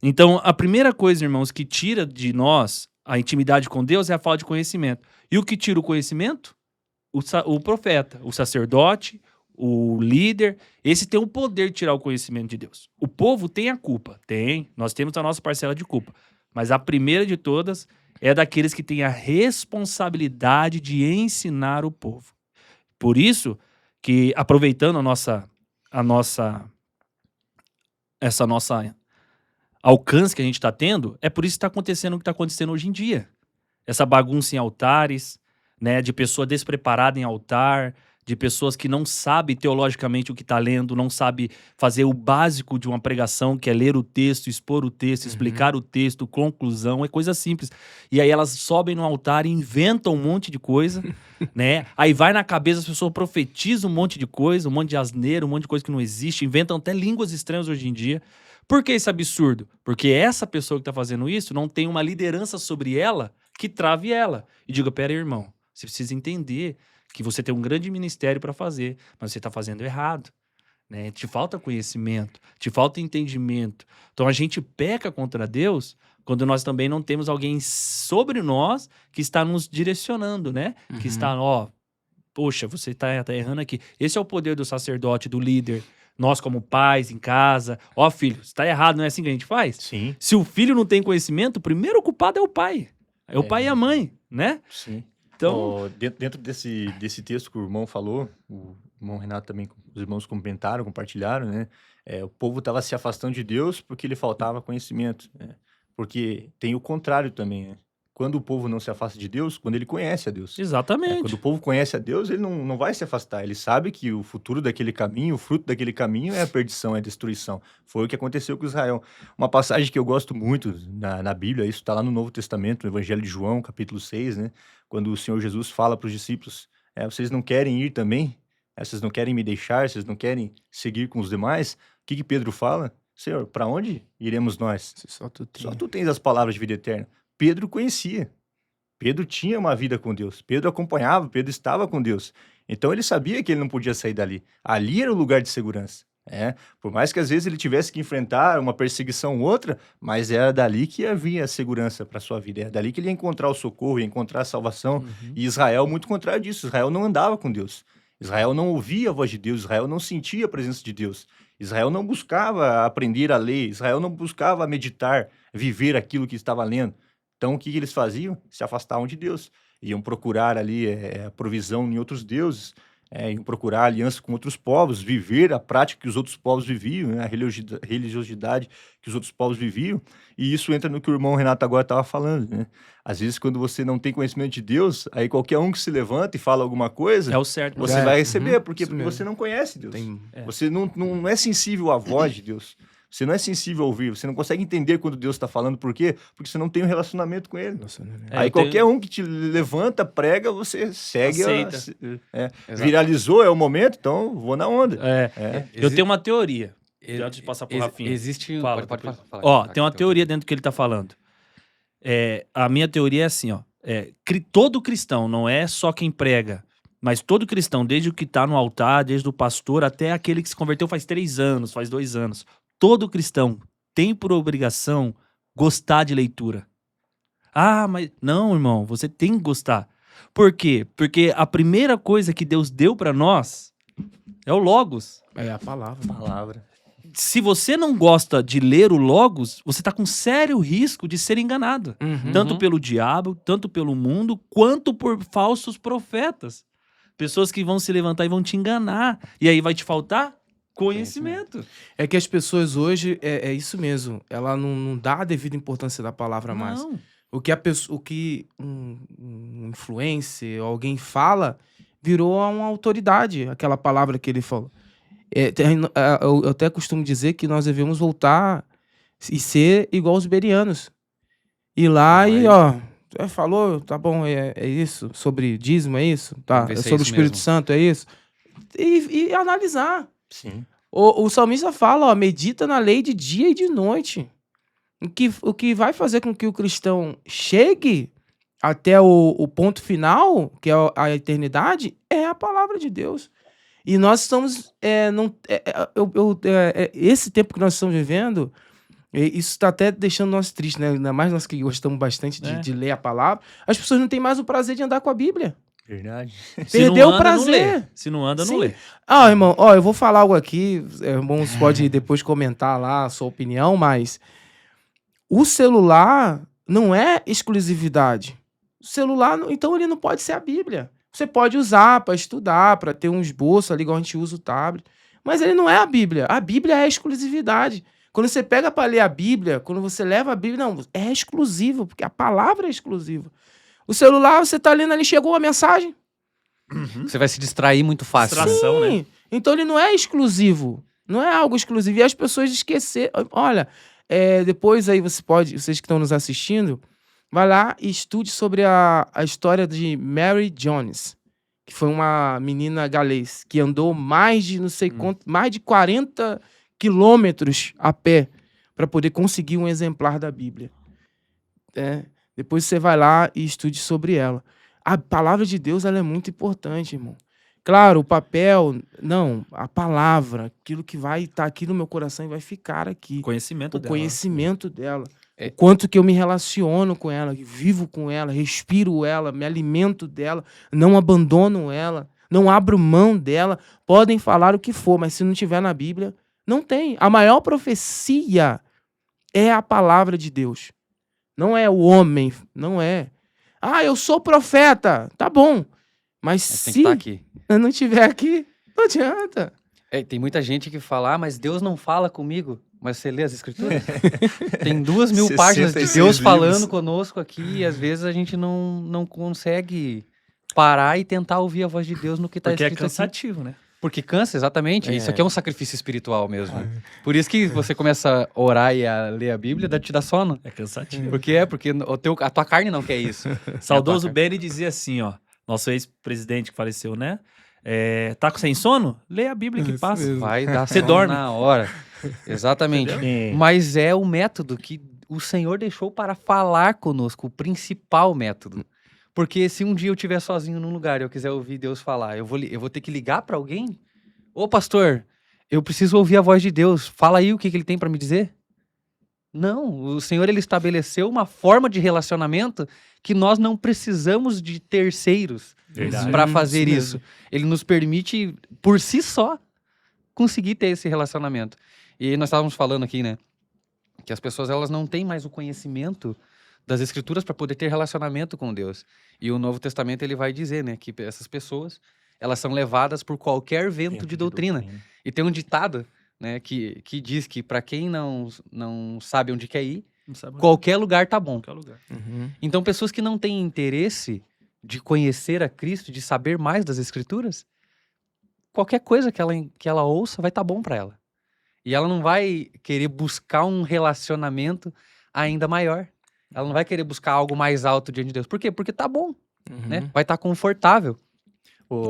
Então, a primeira coisa, irmãos, que tira de nós a intimidade com Deus é a falta de conhecimento. E o que tira o conhecimento? O profeta, o sacerdote, o líder. Esse tem o poder de tirar o conhecimento de Deus. O povo tem a culpa. Tem. Nós temos a nossa parcela de culpa. Mas a primeira de todas é daqueles que têm a responsabilidade de ensinar o povo. Por isso que, aproveitando essa nossa alcance que a gente está tendo, é por isso que está acontecendo o que está acontecendo hoje em dia. Essa bagunça em altares, né, de pessoa despreparada em altar, de pessoas que não sabem teologicamente o que está lendo, não sabem fazer o básico de uma pregação, que é ler o texto, expor o texto, explicar o texto, conclusão, é coisa simples. E aí elas sobem no altar e inventam um monte de coisa, né? Aí vai na cabeça, as pessoas profetizam um monte de coisa, um monte de asneira, um monte de coisa que não existe, inventam até línguas estranhas hoje em dia. Por que esse absurdo? Porque essa pessoa que está fazendo isso não tem uma liderança sobre ela que trave ela. E diga, pera aí, irmão, você precisa entender que você tem um grande ministério para fazer, mas você está fazendo errado. né? Te falta conhecimento, te falta entendimento. Então a gente peca contra Deus quando nós também não temos alguém sobre nós que está nos direcionando, né? Que está, ó, poxa, você tá errando aqui. Esse é o poder do sacerdote, do líder. Nós como pais em casa, ó filho, você tá errado, não é assim que a gente faz? Sim, Se o filho não tem conhecimento, o primeiro culpado é o pai. É o pai e a mãe, né? sim. Então, Ó, dentro desse texto que o irmão falou, o irmão Renato também, os irmãos comentaram, compartilharam, né? O povo estava se afastando de Deus porque lhe faltava conhecimento, né? Porque tem o contrário também, né? Quando o povo não se afasta de Deus, quando ele conhece a Deus. Quando exatamente. o povo conhece a Deus, ele não vai se afastar. Ele sabe que o futuro daquele caminho, o fruto daquele caminho é a perdição, é a destruição. Foi o que aconteceu com Israel. Uma passagem que eu gosto muito na Bíblia, isso está lá no Novo Testamento, no Evangelho de João, capítulo 6, né? Quando o Senhor Jesus fala para os discípulos, vocês não querem ir também? Vocês não querem me deixar? Vocês não querem seguir com os demais? O que Pedro fala? Senhor, para onde iremos nós? Só tu tem. Só tu tens as palavras de vida eterna. Pedro conhecia. Pedro tinha uma vida com Deus. Pedro acompanhava, Pedro estava com Deus. Então ele sabia que ele não podia sair dali. Ali era o lugar de segurança. Por mais que às vezes ele tivesse que enfrentar uma perseguição ou outra, mas era dali que havia a segurança para sua vida. Era dali que ele ia encontrar o socorro, ia encontrar a salvação. E Israel, muito contrário disso. Israel não andava com Deus. Israel não ouvia a voz de Deus. Israel não sentia a presença de Deus. Israel não buscava aprender a lei. Israel não buscava meditar, viver aquilo que estava lendo. Então, o que eles faziam? Se afastavam de Deus. Iam procurar ali a provisão em outros deuses, iam procurar aliança com outros povos, viver a prática que os outros povos viviam, né? A religiosidade que os outros povos viviam. E isso entra no que o irmão Renato agora estava falando, né? Às vezes, quando você não tem conhecimento de Deus, aí qualquer um que se levanta e fala alguma coisa, É o certo. você É, vai receber. uhum, Por quê? isso Porque mesmo. você não conhece Deus. Tem- Você não é sensível à voz de Deus. Você não é sensível a ouvir, você não consegue entender quando Deus está falando. Por quê? Porque você não tem um relacionamento com Ele. Nossa, né? É, Aí eu qualquer tenho- um que te levanta, prega, você segue. Aceita. Exato. Viralizou, é o momento, então vou na onda. Eu tenho uma teoria. Antes de passar pro Rafinha. Existe... Fala, pode depois. falar. Ó, tem uma teoria dentro do que ele tá falando. A minha teoria é assim, ó. Todo cristão, não é só quem prega, mas todo cristão, desde o que tá no altar, desde o pastor até aquele que se converteu faz 3 anos, faz 2 anos. Todo cristão tem por obrigação gostar de leitura. Ah, mas não, irmão, você tem que gostar. Por quê? Porque a primeira coisa que Deus deu pra nós é o Logos. É a palavra. Palavra. Se você não gosta de ler o Logos, você tá com sério risco de ser enganado. Uhum. Tanto pelo diabo, tanto pelo mundo, quanto por falsos profetas. Pessoas que vão se levantar e vão te enganar. E aí vai te faltar conhecimento. É que as pessoas hoje, é isso mesmo, ela não dá a devida importância da palavra mais. Não. O que um influencer, alguém fala, virou uma autoridade, aquela palavra que ele falou. Eu até costumo dizer que nós devemos voltar e ser igual os berianos. Ir lá e, ó, falou, tá bom, é isso, sobre dízimo, é isso? Tá, Vamos ver se é sobre o isso Espírito mesmo. Santo, é isso? E analisar. Sim. O salmista fala, ó, medita na lei de dia e de noite. O que vai fazer com que o cristão chegue até o ponto final, que é a eternidade, é a palavra de Deus. E nós estamos... esse tempo que nós estamos vivendo, isso está até deixando nós tristes, né? Ainda mais nós que gostamos bastante de ler a palavra. As pessoas não têm mais o prazer de andar com a Bíblia. Verdade. Se não Perdeu o anda, não prazer. lê. Se não anda, não Sim. lê. Ah, irmão, ó, eu vou falar algo aqui, irmãos, pode depois comentar lá a sua opinião, mas o celular não é exclusividade. O celular, então, ele não pode ser a Bíblia. Você pode usar para estudar, para ter um esboço ali, igual a gente usa o tablet, mas ele não é a Bíblia. A Bíblia é a exclusividade. Quando você pega para ler a Bíblia, quando você leva a Bíblia, não, é exclusivo, porque a palavra é exclusiva. O celular, você tá lendo ali, chegou a mensagem. Você vai se distrair muito fácil. né? Distração, né? Sim. Então ele não é exclusivo. Não é algo exclusivo. E as pessoas esqueceram. Olha, depois aí vocês que estão nos assistindo, vai lá e estude sobre a história de Mary Jones, que foi uma menina galês que andou mais de não sei quanto, mais de 40 quilômetros a pé para poder conseguir um exemplar da Bíblia. Depois você vai lá e estude sobre ela. A palavra de Deus, ela é muito importante, irmão. Claro, o papel, não, a palavra, aquilo que vai estar aqui no meu coração e vai ficar aqui. Conhecimento O dela. conhecimento dela. É. O quanto que eu me relaciono com ela, vivo com ela, respiro ela, me alimento dela, não abandono ela, não abro mão dela. Podem falar o que for, mas se não tiver na Bíblia, não tem. A maior profecia é a palavra de Deus. Não é o homem, não é. Ah, eu sou profeta. Tá bom. Mas Mas tem que se estar aqui. eu não estiver aqui, não adianta. Tem muita gente que fala, mas Deus não fala comigo. Mas você lê as escrituras? Tem 2.000 páginas de 66 Deus falando livros. conosco aqui e às vezes a gente não consegue parar e tentar ouvir a voz de Deus no que está Porque é escrito aqui. cansativo, né? Porque cansa, exatamente. Isso É. aqui é um sacrifício espiritual mesmo. Por isso que você começa a orar e a ler a Bíblia, te dá sono. É cansativo. Porque a tua carne não quer isso. Saudoso É a tua Benny dizia assim, ó. Nosso ex-presidente que faleceu, né? Tá sem sono? Lê a Bíblia que Isso passa. mesmo. Vai dar Você sono dorme. na hora. Exatamente. É. Mas é o método que o Senhor deixou para falar conosco, o principal método. Porque se um dia eu estiver sozinho num lugar e eu quiser ouvir Deus falar, eu vou ter que ligar para alguém? Ô pastor, eu preciso ouvir a voz de Deus. Fala aí o que ele tem para me dizer. Não, o Senhor ele estabeleceu uma forma de relacionamento que nós não precisamos de terceiros Verdade. para fazer isso isso. Ele nos permite, por si só, conseguir ter esse relacionamento. E nós estávamos falando aqui, né, que as pessoas elas não têm mais o conhecimento das escrituras para poder ter relacionamento com Deus. E o Novo Testamento ele vai dizer, né, que essas pessoas elas são levadas por qualquer vento de doutrina. E tem um ditado, né, que diz que para quem não sabe onde quer ir, Não sabe onde qualquer lugar tá bom. qualquer lugar. Uhum. Então, pessoas que não têm interesse de conhecer a Cristo, de saber mais das Escrituras, qualquer coisa que ela ouça vai estar bom para ela. E ela não vai querer buscar um relacionamento ainda maior. Ela não vai querer buscar algo mais alto diante de Deus. Por quê? Porque tá bom, né? Vai estar confortável.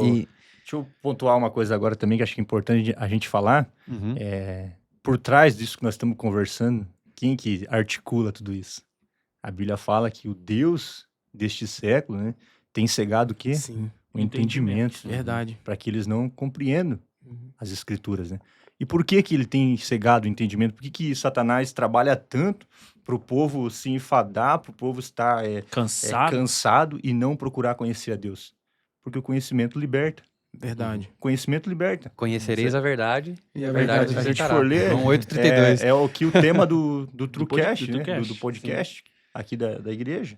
E... Deixa eu pontuar uma coisa agora também que acho que é importante a gente falar. Uhum. Por trás disso que nós estamos conversando, quem que articula tudo isso? A Bíblia fala que o Deus deste século, né, tem cegado o quê? Sim, O entendimento. verdade. Para que eles não compreendam Uhum. as escrituras, né? E por que que ele tem cegado o entendimento? Por que que Satanás trabalha tanto para o povo se enfadar, para o povo estar cansado e não procurar conhecer a Deus? Porque o conhecimento liberta. Verdade. Conhecimento liberta. Conhecereis a verdade. E A verdade Se a vos gente libertará. for ler, João 8,32. é o que o tema do TrueCast, do né? TrueCast, Do podcast aqui da igreja.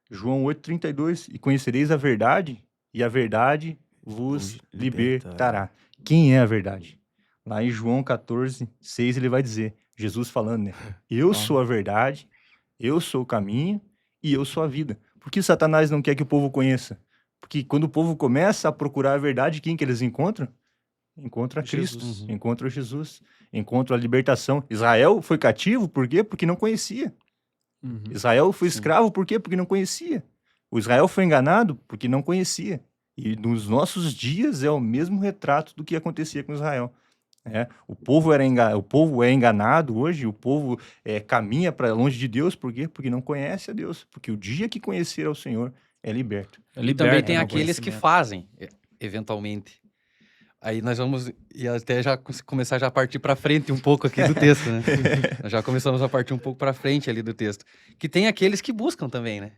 João 8,32. E conhecereis a verdade, e a verdade vos Vos libertará. Quem é a verdade? Lá em João 14,6 ele vai dizer, Jesus falando, né? Eu sou a verdade, eu sou o caminho e eu sou a vida. Por que Satanás não quer que o povo conheça? Porque quando o povo começa a procurar a verdade, quem que eles encontram? Encontra Cristo, Jesus. encontra Jesus, encontra a libertação. Israel foi cativo, por quê? Porque não conhecia. Uhum. Israel foi escravo, por quê? Porque não conhecia. O Israel foi enganado porque não conhecia. E nos nossos dias é o mesmo retrato do que acontecia com Israel. O povo é enganado hoje, o povo caminha para longe de Deus, por quê? Porque não conhece a Deus. Porque o dia que conhecer ao Senhor é liberto. E também tem no aqueles que conhecimento. fazem, eventualmente. Aí nós vamos e até já começar já a partir para frente um pouco aqui do texto, né? Nós já começamos a partir um pouco para frente ali do texto. Que tem aqueles que buscam também, né?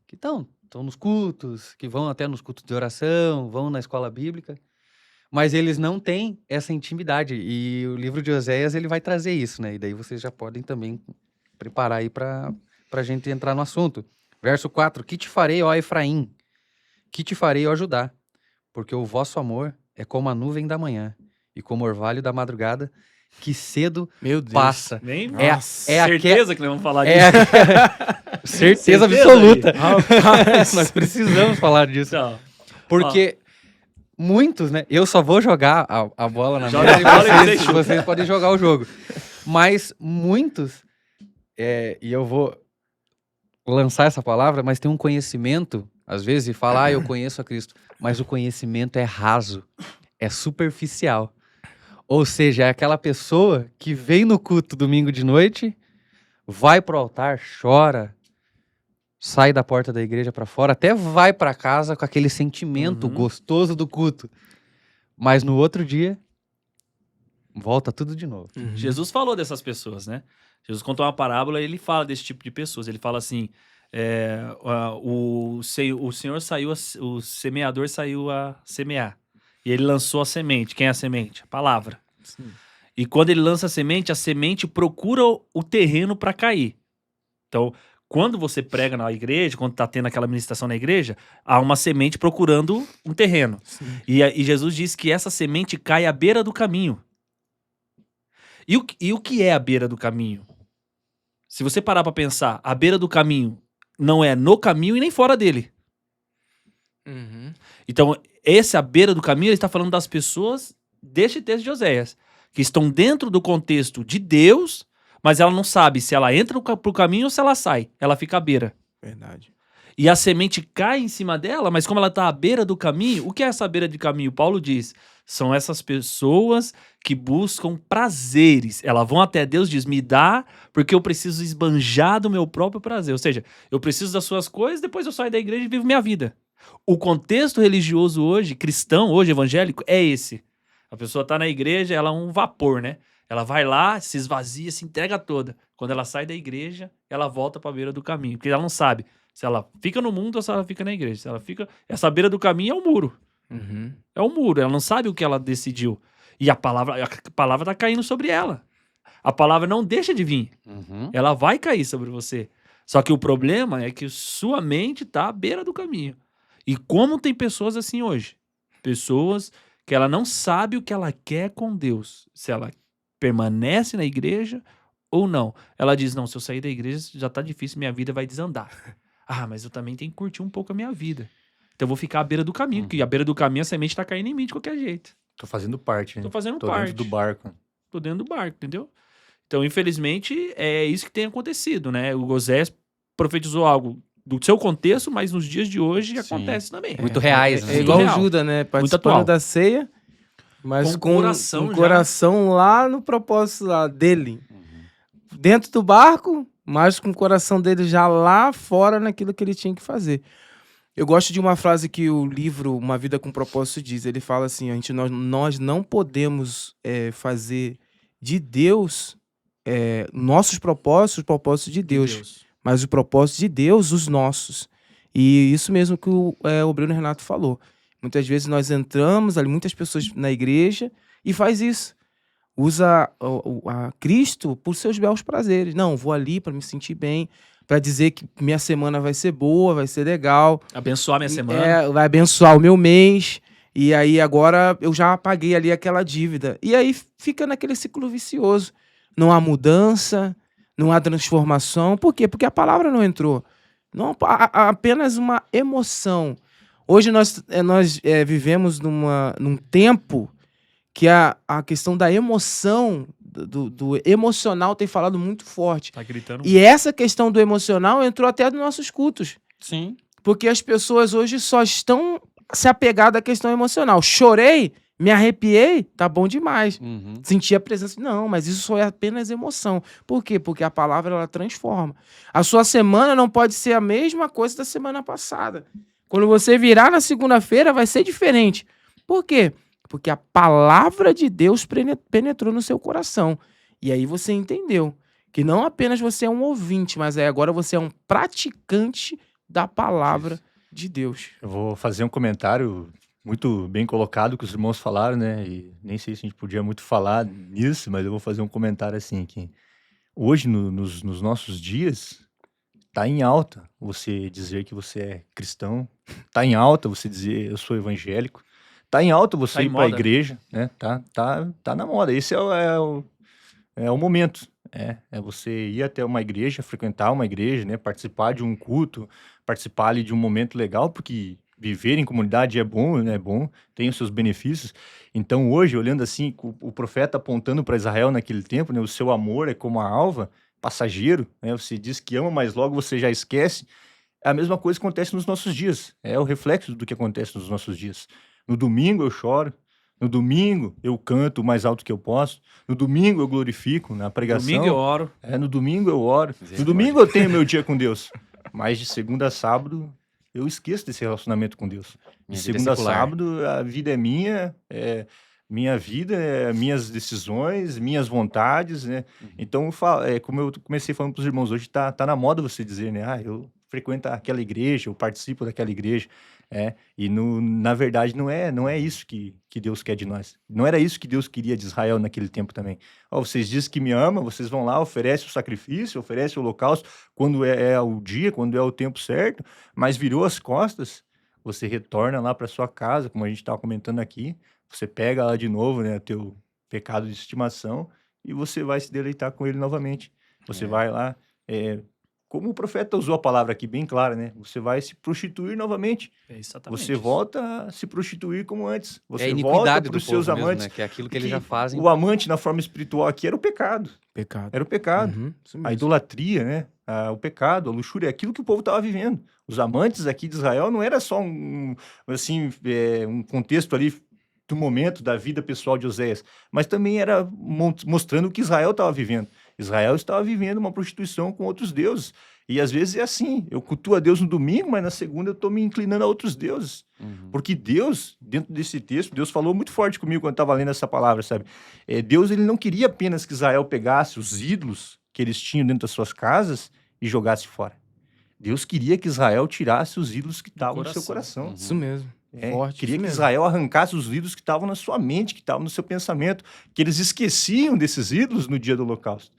Que estão nos cultos, que vão até nos cultos de oração, vão na escola bíblica, mas eles não têm essa intimidade. E o livro de Oséias, ele vai trazer isso, né? E daí vocês já podem também preparar aí para a gente entrar no assunto. Verso 4, que te farei, ó Efraim? Que te farei, ó Judá? Porque o vosso amor é como a nuvem da manhã e como o orvalho da madrugada, que cedo Meu Deus. passa. Nem É, Nossa. é certeza que nós vamos falar É disso. certeza Certeza, absoluta. Rapaz. Nós precisamos falar disso. Então, Porque muitos, né? Eu só vou jogar a bola na Joga mesa a bola e e deixa. vocês podem jogar o jogo. Mas muitos, e eu vou lançar essa palavra, mas tem um conhecimento, às vezes, e falar, eu conheço a Cristo. Mas o conhecimento é raso, é superficial. Ou seja, é aquela pessoa que vem no culto domingo de noite, vai pro altar, chora, sai da porta da igreja pra fora, até vai pra casa com aquele sentimento gostoso do culto. Mas no outro dia, volta tudo de novo. Jesus falou dessas pessoas, né? Jesus contou uma parábola e ele fala desse tipo de pessoas. Ele fala assim, o Senhor saiu, o semeador saiu a semear. E ele lançou a semente. Quem é a semente? A palavra. Sim. E quando ele lança a semente procura o terreno para cair. Então, quando você prega na igreja, quando está tendo aquela ministração na igreja, há uma semente procurando um terreno. E Jesus diz que essa semente cai à beira do caminho. E o que é a beira do caminho? Se você parar para pensar, a beira do caminho não é no caminho e nem fora dele. Então, essa beira do caminho, ele está falando das pessoas deste texto de Oséias, que estão dentro do contexto de Deus, mas ela não sabe se ela entra pro caminho ou se ela sai. Ela fica à beira. Verdade. E a semente cai em cima dela, mas como ela está à beira do caminho, o que é essa beira de caminho? Paulo diz, são essas pessoas que buscam prazeres. Elas vão até Deus e diz, me dá, porque eu preciso esbanjar do meu próprio prazer. Ou seja, eu preciso das suas coisas, depois eu saio da igreja e vivo minha vida. O contexto religioso hoje, cristão, hoje evangélico, é esse. A pessoa está na igreja, ela é um vapor, né? Ela vai lá, se esvazia, se entrega toda. Quando ela sai da igreja, ela volta para a beira do caminho. Porque ela não sabe se ela fica no mundo ou se ela fica na igreja. Se ela fica... Essa beira do caminho é um muro. É um muro. Ela não sabe o que ela decidiu. E a palavra tá caindo sobre ela. A palavra não deixa de vir. Ela vai cair sobre você. Só que o problema é que sua mente tá à beira do caminho. E como tem pessoas assim hoje? Pessoas que ela não sabe o que ela quer com Deus. Se ela permanece na igreja ou não. Ela diz, não, se eu sair da igreja já tá difícil, minha vida vai desandar. Mas eu também tenho que curtir um pouco a minha vida. Então eu vou ficar à beira do caminho, porque à beira do caminho a semente tá caindo em mim de qualquer jeito. Tô fazendo parte, né? Tô fazendo Tô parte. dentro do barco. Tô dentro do barco, entendeu? Então, infelizmente, é isso que tem acontecido, né? O Oséias profetizou algo do seu contexto, mas nos dias de hoje acontece também. Muito reais, né? É igual o Real. Judas, né? atual. Participando da ceia, mas Com coração com já. coração lá no propósito lá dele. Dentro do barco, mas com o coração dele já lá fora naquilo que ele tinha que fazer. Eu gosto de uma frase que o livro Uma Vida com Propósito diz. Ele fala assim, nós não podemos fazer de Deus nossos propósitos, os propósitos de Deus, mas os propósitos de Deus, os nossos. E isso mesmo que o Breno Renato falou. Muitas vezes nós entramos ali, muitas pessoas na igreja, e faz isso. Usa a Cristo por seus belos prazeres. Não, vou ali para me sentir bem, para dizer que minha semana vai ser boa, vai ser legal. Abençoar minha semana. Vai abençoar o meu mês. E aí agora eu já paguei ali aquela dívida. E aí fica naquele ciclo vicioso. Não há mudança, não há transformação. Por quê? Porque a palavra não entrou. Não, há apenas uma emoção. Hoje nós vivemos num tempo que a questão da emoção, do emocional tem falado muito forte. Tá gritando. E essa questão do emocional entrou até nos nossos cultos. Sim. Porque as pessoas hoje só estão se apegadas à questão emocional. Chorei, me arrepiei, tá bom demais. Senti a presença. Não, mas isso só é apenas emoção. Por quê? Porque a palavra, ela transforma. A sua semana não pode ser a mesma coisa da semana passada. Quando você virar na segunda-feira, vai ser diferente. Por quê? Porque a palavra de Deus penetrou no seu coração. E aí você entendeu que não apenas você é um ouvinte, mas agora você é um praticante da palavra de Deus. Eu vou fazer um comentário muito bem colocado que os irmãos falaram, né? E nem sei se a gente podia muito falar nisso, mas eu vou fazer um comentário assim que hoje, nos nossos dias, tá em alta você dizer que você é cristão, tá em alta você dizer eu sou evangélico, tá em alta você ir para a igreja, né? Tá na moda. Esse é o momento. É você ir até uma igreja, frequentar uma igreja, né? Participar de um culto, participar ali de um momento legal, porque viver em comunidade é bom, né? É bom, tem os seus benefícios. Então hoje, olhando assim, o profeta apontando para Israel naquele tempo, né? O seu amor é como a alva, passageiro, né? Você diz que ama, mas logo você já esquece. É a mesma coisa que acontece nos nossos dias. É o reflexo do que acontece nos nossos dias. No domingo eu choro, no domingo eu canto o mais alto que eu posso, no domingo eu glorifico na pregação. No domingo eu oro. No domingo eu oro. No domingo eu tenho meu dia com Deus. mas de segunda a sábado eu esqueço desse relacionamento com Deus. De Minha vida é segunda a secular. sábado a vida é minha vida, minhas decisões, minhas vontades, né? Uhum. Então, como eu comecei falando para os irmãos, hoje tá na moda você dizer, né? Eu frequento aquela igreja, eu participo daquela igreja. E na verdade não é isso que Deus quer de nós. Não era isso que Deus queria de Israel naquele tempo também. Vocês dizem que me amam, vocês vão lá, oferecem o sacrifício, oferecem o holocausto quando é o dia, quando é o tempo certo, mas virou as costas, você retorna lá para sua casa, como a gente estava comentando aqui, você pega lá de novo, né, teu pecado de estimação e você vai se deleitar com ele novamente. Você vai lá, como o profeta usou a palavra aqui bem clara, né? Você vai se prostituir novamente. É exatamente Você isso. volta a se prostituir como antes. É a Você volta iniquidade para do os seus povo mesmo, amantes. né? Que é aquilo que eles Que já fazem. O amante na forma espiritual aqui era o pecado. Pecado. Era o pecado. Uhum, isso A mesmo. idolatria, né? O pecado, a luxúria, é aquilo que o povo estava vivendo. Os amantes aqui de Israel não era só um contexto ali do momento da vida pessoal de Oséias, mas também era mostrando o que Israel estava vivendo. Israel estava vivendo uma prostituição com outros deuses. E às vezes é assim, eu cultuo a Deus no domingo, mas na segunda eu estou me inclinando a outros deuses. Uhum. Porque Deus, dentro desse texto, Deus falou muito forte comigo quando eu estava lendo essa palavra, sabe? Deus, ele não queria apenas que Israel pegasse os ídolos que eles tinham dentro das suas casas e jogasse fora. Deus queria que Israel tirasse os ídolos que estavam no seu coração. Uhum. Isso mesmo. Forte. Queria isso que mesmo. Israel arrancasse os ídolos que estavam na sua mente, que estavam no seu pensamento, que eles esqueciam desses ídolos no dia do holocausto,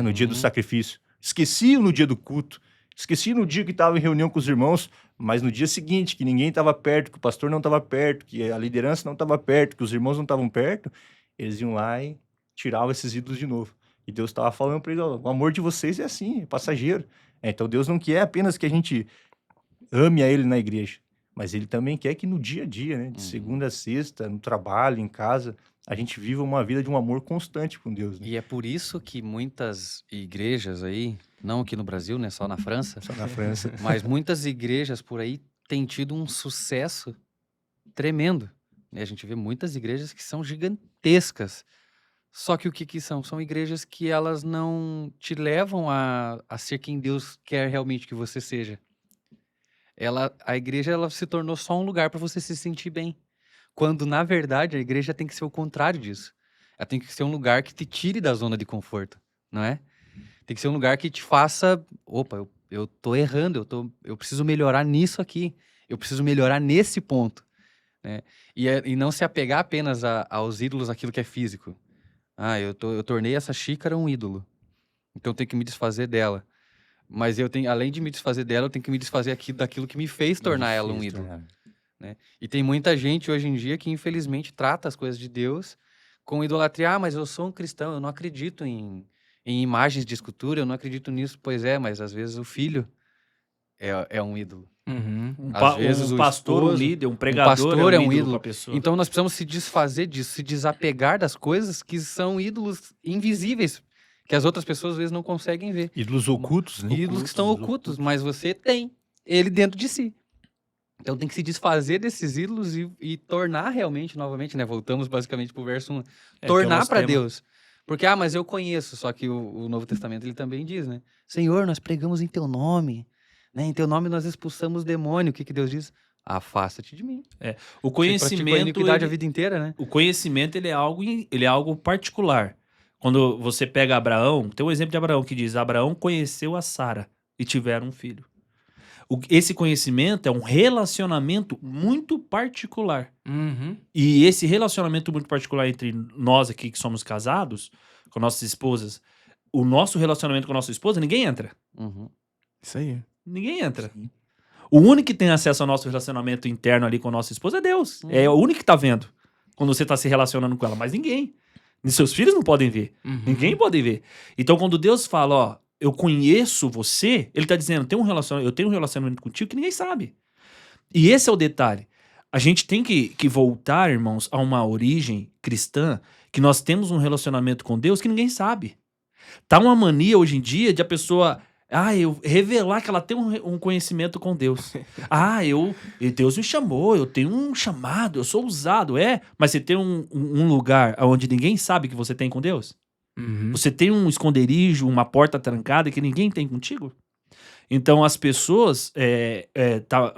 no dia do sacrifício. Esqueciam no dia do culto. Esqueciam no dia que estavam em reunião com os irmãos, mas no dia seguinte, que ninguém estava perto, que o pastor não estava perto, que a liderança não estava perto, que os irmãos não estavam perto, eles iam lá e tiravam esses ídolos de novo. E Deus estava falando para eles, o amor de vocês é assim, é passageiro. Então Deus não quer apenas que a gente ame a Ele na igreja, mas Ele também quer que no dia a dia, né, de segunda a sexta, no trabalho, em casa, a gente viva uma vida de um amor constante com Deus. Né? E é por isso que muitas igrejas aí, não aqui no Brasil, né, só na França, Só na França. mas muitas igrejas por aí têm tido um sucesso tremendo. E a gente vê muitas igrejas que são gigantescas. Só que o que são? São igrejas que elas não te levam a ser quem Deus quer realmente que você seja. A igreja ela se tornou só um lugar para você se sentir bem. Quando, na verdade, a igreja tem que ser o contrário disso. Ela tem que ser um lugar que te tire da zona de conforto, não é? Tem que ser um lugar que te faça... Opa, eu tô errando, eu preciso melhorar nisso aqui. Eu preciso melhorar nesse ponto. Né? E não se apegar apenas aos ídolos, aquilo que é físico. Eu tornei essa xícara um ídolo. Então eu tenho que me desfazer dela. Mas além de me desfazer dela, eu tenho que me desfazer daquilo que me fez tornar ela um ídolo. Né? E tem muita gente hoje em dia que infelizmente trata as coisas de Deus com idolatria. Mas eu sou um cristão, eu não acredito em imagens de escultura, eu não acredito nisso. Pois é, mas às vezes o filho é um ídolo. Uhum. Às vezes Um o pastor, esposo, um líder, um pregador pastor é um pra ídolo. pessoa. Então nós precisamos se desfazer disso, se desapegar das coisas que são ídolos invisíveis, que as outras pessoas às vezes não conseguem ver. Ídolos ocultos, né? Ídolos que estão ocultos, mas você tem ele dentro de si. Então tem que se desfazer desses ídolos e tornar realmente, novamente, né? Voltamos basicamente pro verso 1. que é o Tornar nosso para tema. Deus. Porque, mas eu conheço, só que o Novo Testamento ele também diz, né? Senhor, nós pregamos em teu nome, né? Em teu nome nós expulsamos o demônio. O que Deus diz? Afasta-te de mim. O Você praticou a conhecimento, iniquidade a vida inteira, né? o conhecimento ele é algo particular. Quando você pega Abraão, tem um exemplo de Abraão que diz: Abraão conheceu a Sara e tiveram um filho. Esse conhecimento é um relacionamento muito particular. Uhum. E esse relacionamento muito particular entre nós aqui que somos casados, com nossas esposas, o nosso relacionamento com a nossa esposa, ninguém entra. Uhum. Isso aí. Ninguém entra. O único que tem acesso ao nosso relacionamento interno ali com a nossa esposa é Deus. É o único que tá vendo quando você tá se relacionando com ela, mas ninguém. E seus filhos não podem ver. Uhum. Ninguém pode ver. Então, quando Deus fala, ó, eu conheço você, ele tá dizendo, eu tenho um relacionamento contigo que ninguém sabe. E esse é o detalhe. A gente tem que voltar, irmãos, a uma origem cristã, que nós temos um relacionamento com Deus que ninguém sabe. Tá uma mania hoje em dia de a pessoa... eu revelar que ela tem um conhecimento com Deus. Deus me chamou, eu tenho um chamado, eu sou usado. Mas você tem um lugar onde ninguém sabe que você tem com Deus? Uhum. Você tem um esconderijo, uma porta trancada que ninguém tem contigo? Então, as pessoas,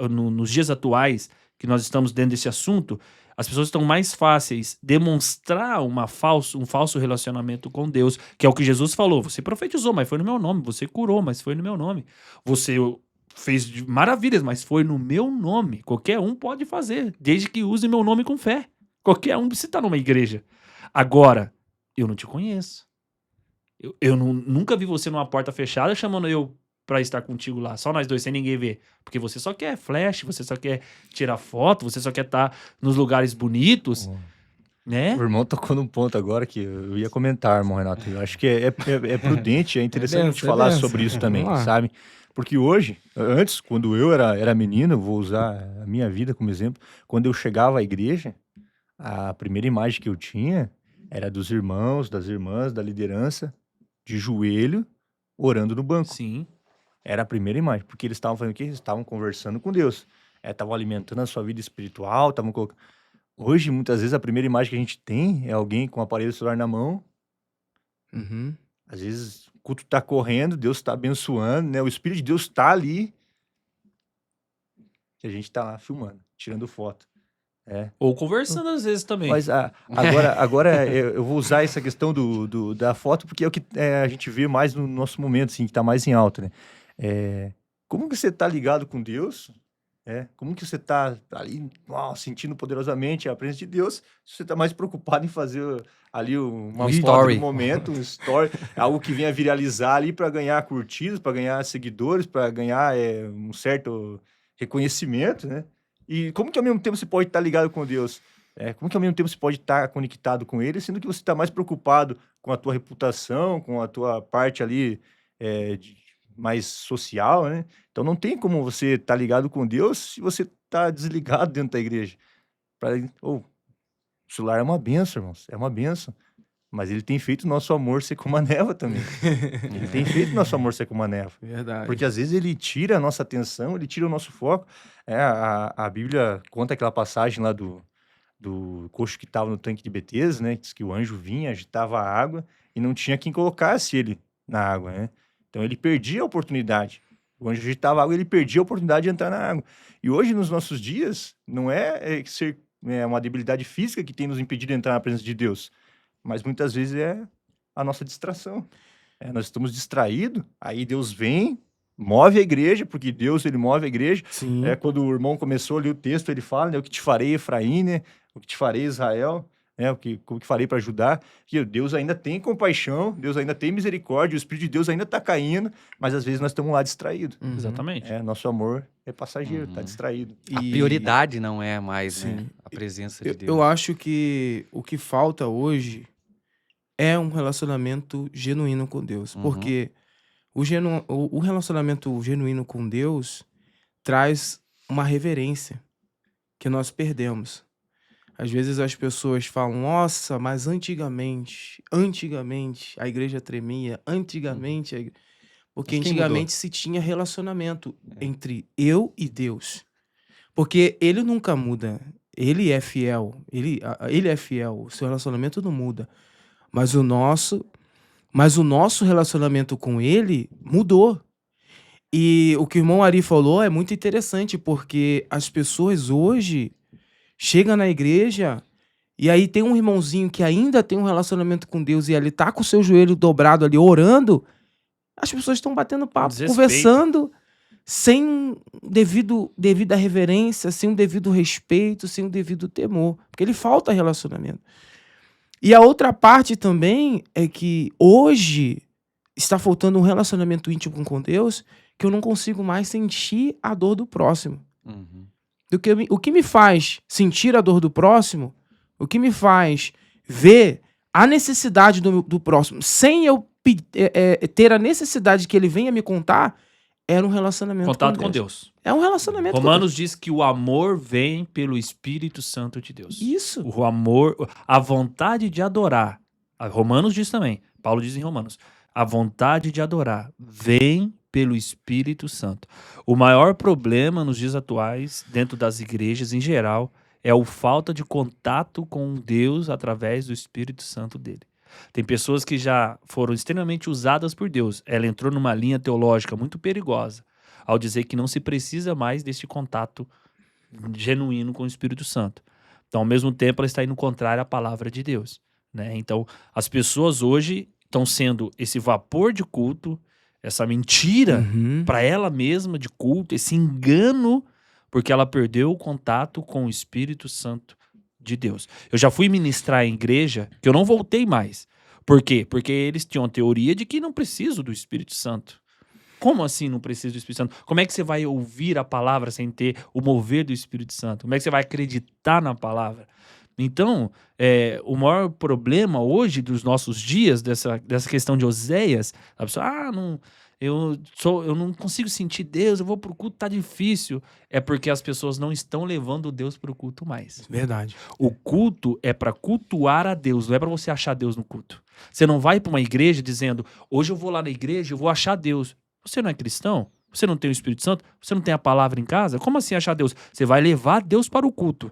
nos dias atuais, que nós estamos dentro desse assunto, as pessoas estão mais fáceis demonstrar um falso relacionamento com Deus, que é o que Jesus falou. Você profetizou, mas foi no meu nome. Você curou, mas foi no meu nome. Você fez maravilhas, mas foi no meu nome. Qualquer um pode fazer, desde que use meu nome com fé. Qualquer um precisa estar numa igreja. Agora, eu não te conheço. Eu nunca vi você numa porta fechada chamando eu pra estar contigo lá, só nós dois, sem ninguém ver. Porque você só quer flash, você só quer tirar foto, você só quer estar nos lugares bonitos, né? O irmão tocou num ponto agora que eu ia comentar, irmão Renato. Eu acho que é prudente, é interessante a gente falar sobre isso também, Vamos lá. sabe? Porque hoje, antes, quando eu era menino, eu vou usar a minha vida como exemplo, quando eu chegava à igreja, a primeira imagem que eu tinha era dos irmãos, das irmãs, da liderança, de joelho, orando no banco. Sim. Era a primeira imagem, porque eles estavam fazendo o quê? Eles estavam conversando com Deus. Estavam alimentando a sua vida espiritual, estavam colocando... Hoje, muitas vezes, a primeira imagem que a gente tem é alguém com o aparelho celular na mão. Uhum. Às vezes, o culto está correndo, Deus está abençoando, né? O Espírito de Deus está ali. E a gente está lá filmando, tirando foto. Ou conversando às vezes também. Mas agora eu vou usar essa questão da foto, porque é o que a gente vê mais no nosso momento, assim, que está mais em alta, né? Como que você está ligado com Deus? Como que você está ali, sentindo poderosamente a presença de Deus? Se você está mais preocupado em fazer ali uma Um foto story. do momento, um story, algo que venha viralizar ali para ganhar curtidas, para ganhar seguidores, para ganhar um certo reconhecimento, né? E como que ao mesmo tempo você pode estar ligado com Deus? Como que ao mesmo tempo você pode estar conectado com Ele, sendo que você está mais preocupado com a tua reputação, com a tua parte ali mais social, né? Então não tem como você estar ligado com Deus se você está desligado dentro da igreja. O celular é uma benção, irmãos, é uma benção. Mas ele tem feito o nosso amor ser como a névoa também. Ele tem feito o nosso amor ser como a névoa. Verdade. Porque às vezes ele tira a nossa atenção, ele tira o nosso foco. A Bíblia conta aquela passagem lá do coxo que estava no tanque de Betesda, né? Diz que o anjo vinha, agitava a água e não tinha quem colocasse ele na água, né? Então ele perdia a oportunidade. O anjo agitava a água e ele perdia a oportunidade de entrar na água. E hoje, nos nossos dias, não é ser uma debilidade física que tem nos impedido de entrar na presença de Deus, mas muitas vezes é a nossa distração. Nós estamos distraídos, aí Deus vem, move a igreja, porque Deus, ele move a igreja. Sim. Quando o irmão começou ali o texto, ele fala, né, o que te farei, Efraim, né, o que te farei, Israel, né, o que farei para ajudar. Que Deus ainda tem compaixão, Deus ainda tem misericórdia, o Espírito de Deus ainda está caindo, mas às vezes nós estamos lá distraídos. Uhum. Exatamente. Nosso amor é passageiro, está distraído. A prioridade não é mais, né, Sim. a presença de Deus. Eu acho que o que falta hoje é um relacionamento genuíno com Deus. Uhum. Porque o relacionamento genuíno com Deus traz uma reverência que nós perdemos. Às vezes as pessoas falam, nossa, mas antigamente a igreja tremia, antigamente... Porque Mas quem antigamente se tinha relacionamento entre eu e Deus. Porque ele nunca muda. Ele é fiel. Ele é fiel. O seu relacionamento não muda. Mas o nosso relacionamento com ele mudou. E o que o irmão Ari falou é muito interessante, porque as pessoas hoje chegam na igreja e aí tem um irmãozinho que ainda tem um relacionamento com Deus e ele tá com o seu joelho dobrado ali orando. As pessoas estão batendo papo, Desrespeito. conversando, sem devida reverência, sem um devido respeito, sem um devido temor. Porque ele falta relacionamento. E a outra parte também é que hoje está faltando um relacionamento íntimo com Deus, que eu não consigo mais sentir a dor do próximo. Uhum. O que me faz sentir a dor do próximo, o que me faz ver a necessidade do próximo, sem eu ter a necessidade que ele venha me contar, era um relacionamento Contato com com Deus. Deus. É um relacionamento Romanos diz que o amor vem pelo Espírito Santo de Deus. com Deus. Isso. O amor, a vontade de adorar. Romanos diz também, Paulo diz em Romanos, a vontade de adorar vem pelo Espírito Santo. O maior problema nos dias atuais, dentro das igrejas em geral, é a falta de contato com Deus através do Espírito Santo dele. Tem pessoas que já foram extremamente usadas por Deus. Ela entrou numa linha teológica muito perigosa, ao dizer que não se precisa mais deste contato genuíno com o Espírito Santo. Então, ao mesmo tempo, ela está indo contrário à palavra de Deus, né? Então, as pessoas hoje estão sendo esse vapor de culto, essa mentira Uhum. para ela mesma de culto, esse engano, porque ela perdeu o contato com o Espírito Santo de Deus. Eu já fui ministrar em igreja, que eu não voltei mais. Por quê? Porque eles tinham a teoria de que não preciso do Espírito Santo. Como assim não precisa do Espírito Santo? Como é que você vai ouvir a palavra sem ter o mover do Espírito Santo? Como é que você vai acreditar na palavra? Então, o maior problema hoje dos nossos dias, dessa questão de Oséias, a pessoa, eu não consigo sentir Deus, eu vou pro culto, tá difícil. É porque as pessoas não estão levando Deus pro culto mais. Verdade. O culto é para cultuar a Deus, não é para você achar Deus no culto. Você não vai para uma igreja dizendo, hoje eu vou lá na igreja, eu vou achar Deus. Você não é cristão? Você não tem o Espírito Santo? Você não tem a palavra em casa? Como assim achar Deus? Você vai levar Deus para o culto.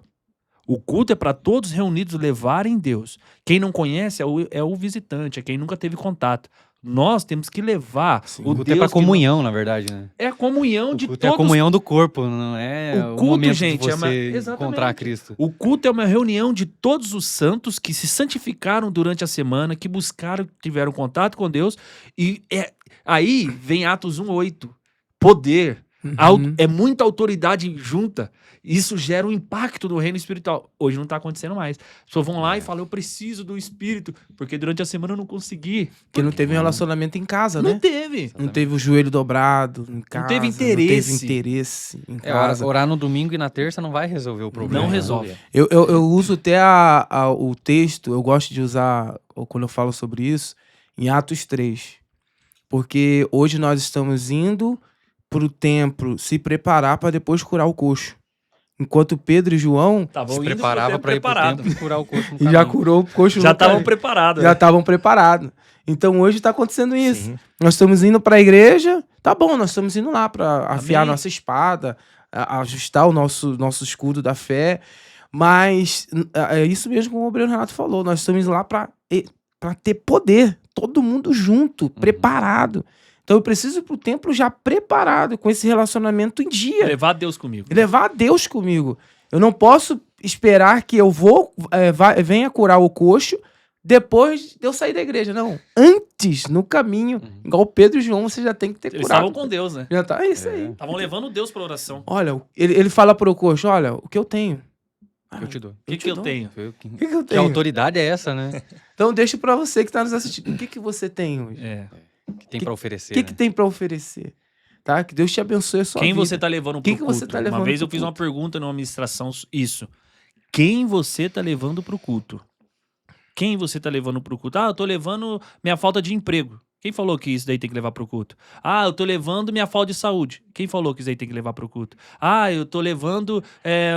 O culto é para todos reunidos levarem Deus. Quem não conhece é o visitante, é quem nunca teve contato. Nós temos que levar Sim. o O culto Deus é pra que comunhão, na verdade, né? é a comunhão de O culto é a todos. comunhão do corpo, não é O o culto, momento gente, de é uma- você exatamente. encontrar Cristo. O culto é uma reunião de todos os santos que se santificaram durante a semana, que buscaram, tiveram contato com Deus. E aí vem Atos 1:8. Poder. Uhum. É muita autoridade junta. Isso gera um impacto no reino espiritual. Hoje não está acontecendo mais. As pessoas vão lá e falam, eu preciso do Espírito, porque durante a semana eu não consegui. Porque não teve um relacionamento em casa, Não né? teve. Não teve o joelho dobrado em casa. teve Não interesse. teve interesse em É, casa. orar no domingo e na terça não vai resolver o problema. Não né? resolve. Eu uso até o texto, eu gosto de usar, quando eu falo sobre isso, em Atos 3. Porque hoje nós estamos indo para o templo se preparar para depois curar o coxo. Enquanto Pedro e João Estavam Se indo pro preparava tempo pra ir pro preparado. templo e curar o coxo no já caminho. curou o coxo. Já no estavam caminho. preparados. Já né? estavam preparados. Então hoje está acontecendo isso. Sim. Nós estamos indo para a igreja, tá bom, nós estamos indo lá para afiar Amém. nossa espada, ajustar o nosso escudo da fé, mas é isso mesmo como o Obreiro Renato falou, nós estamos lá para ter poder, todo mundo junto, preparado. Então eu preciso ir pro templo já preparado, com esse relacionamento em dia. Levar Deus comigo. E levar Deus comigo. Eu não posso esperar que eu venha curar o coxo depois de eu sair da igreja. Não. Antes, no caminho, igual Pedro e João, você já tem que ter Eles curado. estavam com Deus, né? Já tá, é isso aí. Estavam levando Deus pra oração. Olha, ele fala pro coxo, olha, o que eu tenho? Eu te dou. O que eu dou. tenho? O que eu Que tenho? autoridade é essa, né? Então deixa pra você que tá nos assistindo. O que você tem hoje? Que tem pra oferecer. O que né? tem pra oferecer? Tá? Que Deus te abençoe a sua Quem vida. você tá levando pro Quem que culto? você tá levando Uma vez pro eu fiz uma culto? pergunta numa ministração, isso. Quem você tá levando pro culto? Quem você tá levando pro culto? Ah, eu tô levando minha falta de emprego. Quem falou que isso daí tem que levar pro culto? Ah, eu tô levando minha falta de saúde. Quem falou que isso daí tem que levar pro culto? Ah, eu tô levando,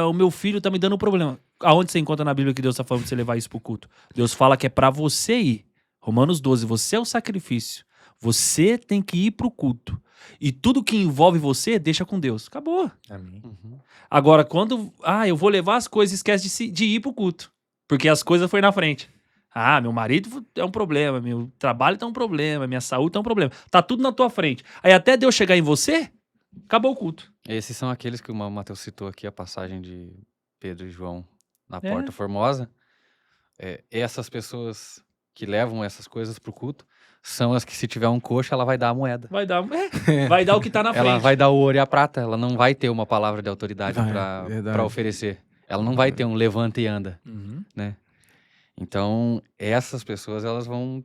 o meu filho tá me dando um problema. Aonde você encontra na Bíblia que Deus tá falando pra você levar isso pro culto? Deus fala que é pra você ir. Romanos 12, você é o sacrifício. Você tem que ir pro culto. E tudo que envolve você, deixa com Deus. Acabou. Amém. Agora, quando... eu vou levar as coisas, esquece de ir pro culto. Porque as coisas foi na frente. Ah, meu marido é um problema, meu trabalho tá um problema, minha saúde tá um problema. Tá tudo na tua frente. Aí até Deus chegar em você, acabou o culto. Esses são aqueles que o Mateus citou aqui, a passagem de Pedro e João na É. Porta Formosa. Essas pessoas que levam essas coisas pro culto são as que, se tiver um coxo, ela vai dar a moeda. Vai dar o que tá na frente. Ela vai dar o ouro e a prata. Ela não vai ter uma palavra de autoridade verdade. pra oferecer. Ela não vai ter um levanta e anda, Uhum. né? Então, essas pessoas, elas vão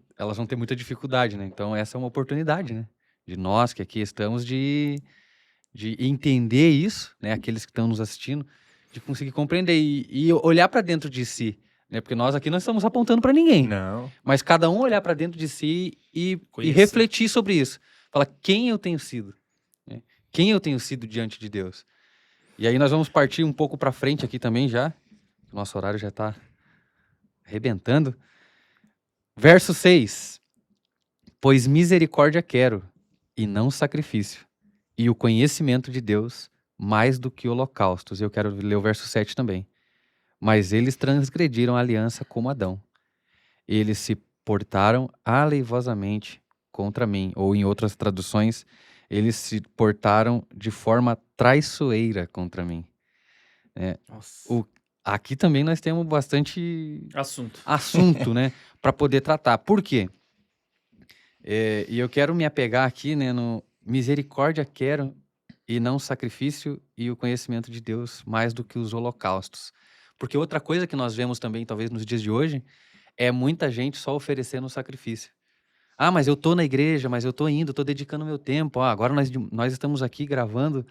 ter muita dificuldade, né? Então, essa é uma oportunidade, né? De nós que aqui estamos de entender isso, né? Aqueles que estão nos assistindo, de conseguir compreender e olhar para dentro de si, né? Porque nós aqui não estamos apontando para ninguém, Não. mas cada um olhar para dentro de si e Conhecer. refletir sobre isso. Falar quem eu tenho sido, né? Quem eu tenho sido diante de Deus. E aí nós vamos partir um pouco para frente aqui também já. Nosso horário já está arrebentando. Verso 6. Pois misericórdia quero, e não sacrifício, e o conhecimento de Deus mais do que holocaustos. Eu quero ler o verso 7 também. Mas eles transgrediram a aliança como Adão. Eles se portaram aleivosamente contra mim. Ou em outras traduções, eles se portaram de forma traiçoeira contra mim. Nossa. Aqui também nós temos bastante Assunto. assunto, né, para poder tratar. Por quê? E eu quero me apegar aqui, né, no misericórdia quero e não sacrifício e o conhecimento de Deus mais do que os holocaustos. Porque outra coisa que nós vemos também, talvez nos dias de hoje, é muita gente só oferecendo sacrifício. Ah, mas eu tô na igreja, mas eu tô indo, tô dedicando meu tempo. Ah, agora nós estamos aqui gravando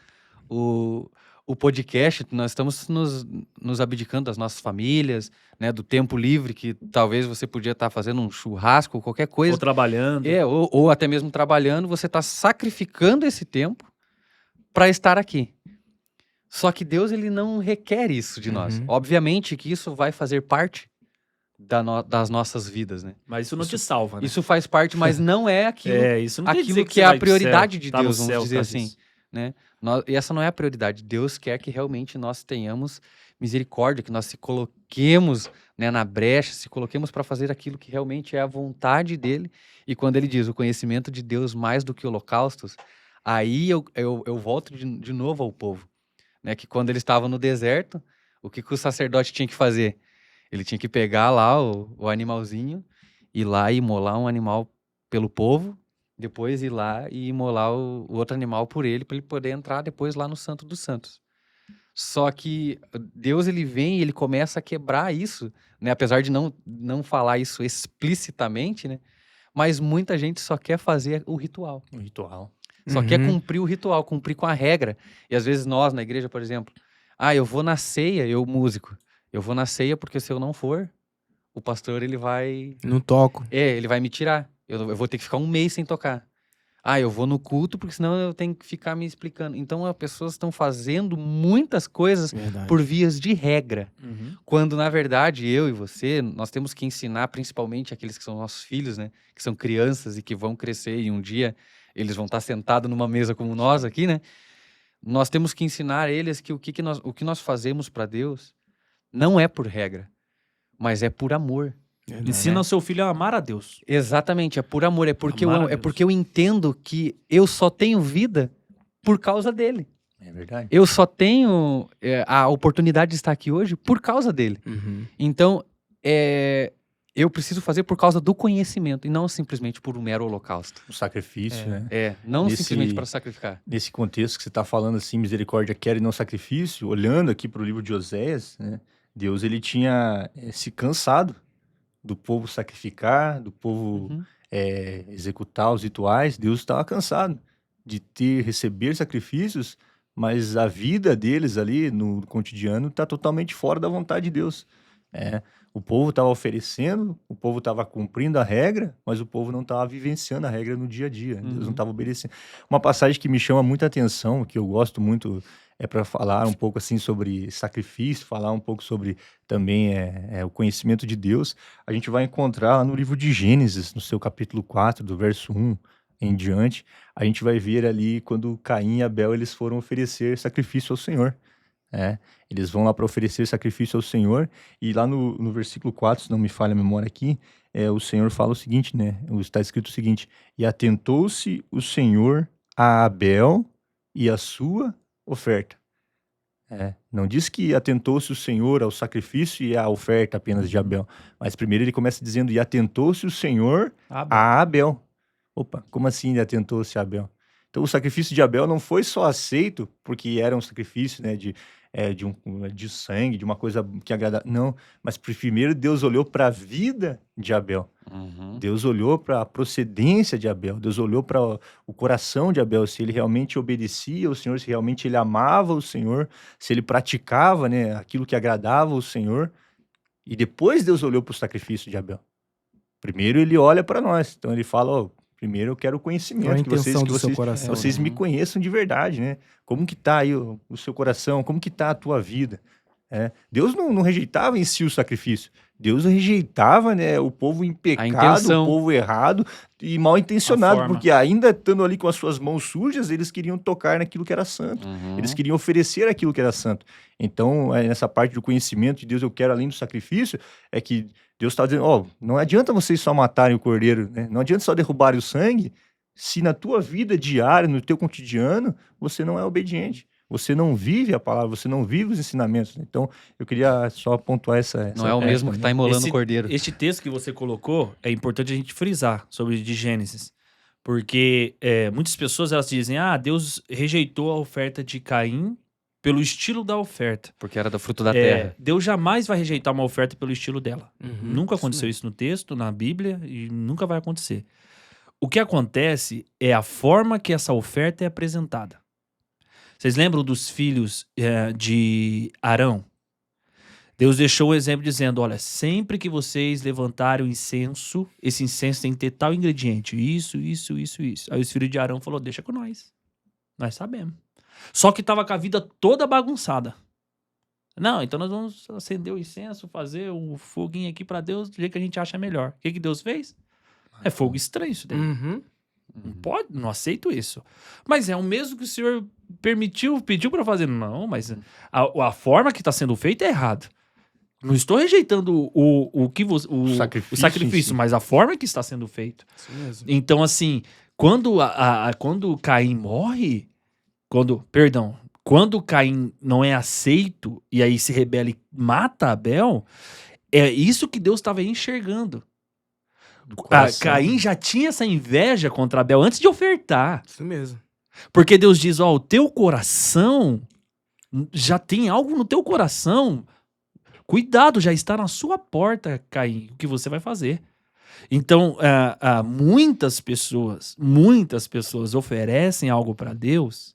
o podcast, nós estamos nos abdicando das nossas famílias, né, do tempo livre que talvez você podia estar fazendo um churrasco ou qualquer coisa. Ou trabalhando. Ou até mesmo trabalhando, você está sacrificando esse tempo para estar aqui. Só que Deus, ele não requer isso de nós. Uhum. Obviamente que isso vai fazer parte das nossas vidas, né? Mas isso não te salva, né? Isso faz parte, mas não é aquilo, Isso não quer dizer aquilo que que você é a vai pro céu, prioridade de tá no Deus, vamos céu dizer por assim, causa disso. né? E essa não é a prioridade. Deus quer que realmente nós tenhamos misericórdia, que nós se coloquemos, né, na brecha, se coloquemos para fazer aquilo que realmente é a vontade dele. E quando ele diz o conhecimento de Deus mais do que holocaustos, aí eu volto de novo ao povo, né? Que quando ele estava no deserto, o que o sacerdote tinha que fazer? Ele tinha que pegar lá o animalzinho, ir lá e imolar um animal pelo povo, depois ir lá e imolar o outro animal por ele, para ele poder entrar depois lá no Santo dos Santos. Só que Deus, ele vem e ele começa a quebrar isso, né? Apesar de não falar isso explicitamente, né? Mas muita gente só quer fazer o ritual. Um ritual. Só quer Uhum. cumprir o ritual, cumprir com a regra. E às vezes nós, na igreja, por exemplo, eu vou na ceia, eu músico, eu vou na ceia porque se eu não for, o pastor, ele vai... Não toco. ele vai me tirar. Eu vou ter que ficar um mês sem tocar. Eu vou no culto porque senão eu tenho que ficar me explicando. Então as pessoas estão fazendo muitas coisas Verdade. por vias de regra. Uhum. Quando, na verdade, eu e você, nós temos que ensinar, principalmente aqueles que são nossos filhos, né? Que são crianças e que vão crescer e um dia eles vão estar sentados numa mesa como nós aqui, né? Nós temos que ensinar eles que o que nós fazemos para Deus não é por regra, mas é por amor. Verdade. Ensina o seu filho a amar a Deus. Exatamente, é por amor. É porque, Amar a é Deus. porque eu entendo que eu só tenho vida por causa dele. É verdade. Eu só tenho a oportunidade de estar aqui hoje por causa dele. Uhum. Então, eu preciso fazer por causa do conhecimento e não simplesmente por um mero holocausto. O sacrifício, né? Não Nesse- simplesmente para sacrificar. Nesse contexto que você está falando assim, misericórdia quer e não sacrifício, olhando aqui para o livro de Oséias, né? Deus, ele tinha se cansado do povo sacrificar, do povo Uhum. executar os rituais. Deus estava cansado de receber sacrifícios, mas a vida deles ali no cotidiano está totalmente fora da vontade de Deus. O povo estava oferecendo, o povo estava cumprindo a regra, mas o povo não estava vivenciando a regra no dia a dia. Deus não Uhum. estava obedecendo. Uma passagem que me chama muita atenção, que eu gosto muito, é para falar um pouco assim sobre sacrifício, falar um pouco sobre também o conhecimento de Deus. A gente vai encontrar lá no livro de Gênesis, no seu capítulo 4, do verso 1 em diante, a gente vai ver ali quando Caim e Abel eles foram oferecer sacrifício ao Senhor. Eles vão lá para oferecer sacrifício ao Senhor, e lá no versículo 4, se não me falha a memória aqui, o Senhor fala o seguinte, né? Está escrito o seguinte: e atentou-se o Senhor a Abel e a sua oferta. Não diz que atentou-se o Senhor ao sacrifício e à oferta apenas de Abel, mas primeiro ele começa dizendo, e atentou-se o Senhor a Abel. Opa, como assim ele atentou-se a Abel? Então o sacrifício de Abel não foi só aceito porque era um sacrifício, né, de sangue, de uma coisa que agrada. Não, mas primeiro Deus olhou para a vida de Abel. Uhum. Deus olhou para a procedência de Abel. Deus olhou para o coração de Abel, se ele realmente obedecia ao Senhor, se realmente ele amava o Senhor, se ele praticava, né, aquilo que agradava ao Senhor. E depois Deus olhou para o sacrifício de Abel. Primeiro ele olha para nós. Então ele fala, primeiro eu quero o Qual a conhecimento, que intenção vocês, do seu coração? vocês né? me conheçam de verdade, né? Como que tá aí o seu coração? Como que tá a tua vida? Deus não rejeitava em si o sacrifício. Deus rejeitava, né, o povo em pecado, intenção. o povo errado e mal intencionado, A forma. porque ainda estando ali com as suas mãos sujas, eles queriam tocar naquilo que era santo. Uhum. Eles queriam oferecer aquilo que era santo. Então, nessa parte do conhecimento de Deus, eu quero além do sacrifício, é que Deus está dizendo, não adianta vocês só matarem o cordeiro, né? Não adianta só derrubarem o sangue, se na tua vida diária, no teu cotidiano, você não é obediente. Você não vive a palavra, você não vive os ensinamentos. Então, eu queria só pontuar essa Não é o mesmo que está imolando o cordeiro. Este texto que você colocou, é importante a gente frisar sobre de Gênesis. Porque muitas pessoas elas dizem, Deus rejeitou a oferta de Caim pelo estilo da oferta. Porque era do fruto da terra. Deus jamais vai rejeitar uma oferta pelo estilo dela. Nunca isso aconteceu isso no texto, na Bíblia, e nunca vai acontecer. O que acontece é a forma que essa oferta é apresentada. Vocês lembram dos filhos de Arão? Deus deixou o exemplo dizendo, olha, sempre que vocês levantarem o incenso, esse incenso tem que ter tal ingrediente, isso. Aí os filhos de Arão falaram, deixa com nós sabemos. Só que estava com a vida toda bagunçada. Não, então nós vamos acender o incenso, fazer um foguinho aqui para Deus do jeito que a gente acha melhor. O que Deus fez? É fogo estranho isso daí. Não pode, não aceito isso. Mas é o mesmo que o Senhor pediu para fazer. Não, mas a forma que está sendo feita é errada. Não estou rejeitando o sacrifício, mas a forma que está sendo feito. Isso mesmo. Então, assim, quando Caim morre, quando Caim não é aceito e aí se rebela e mata Abel, é isso que Deus estava enxergando. Caim já tinha essa inveja contra Abel antes de ofertar. Isso mesmo. Porque Deus diz, o teu coração, já tem algo no teu coração. Cuidado, já está na sua porta, Caim, o que você vai fazer. Então, muitas pessoas oferecem algo para Deus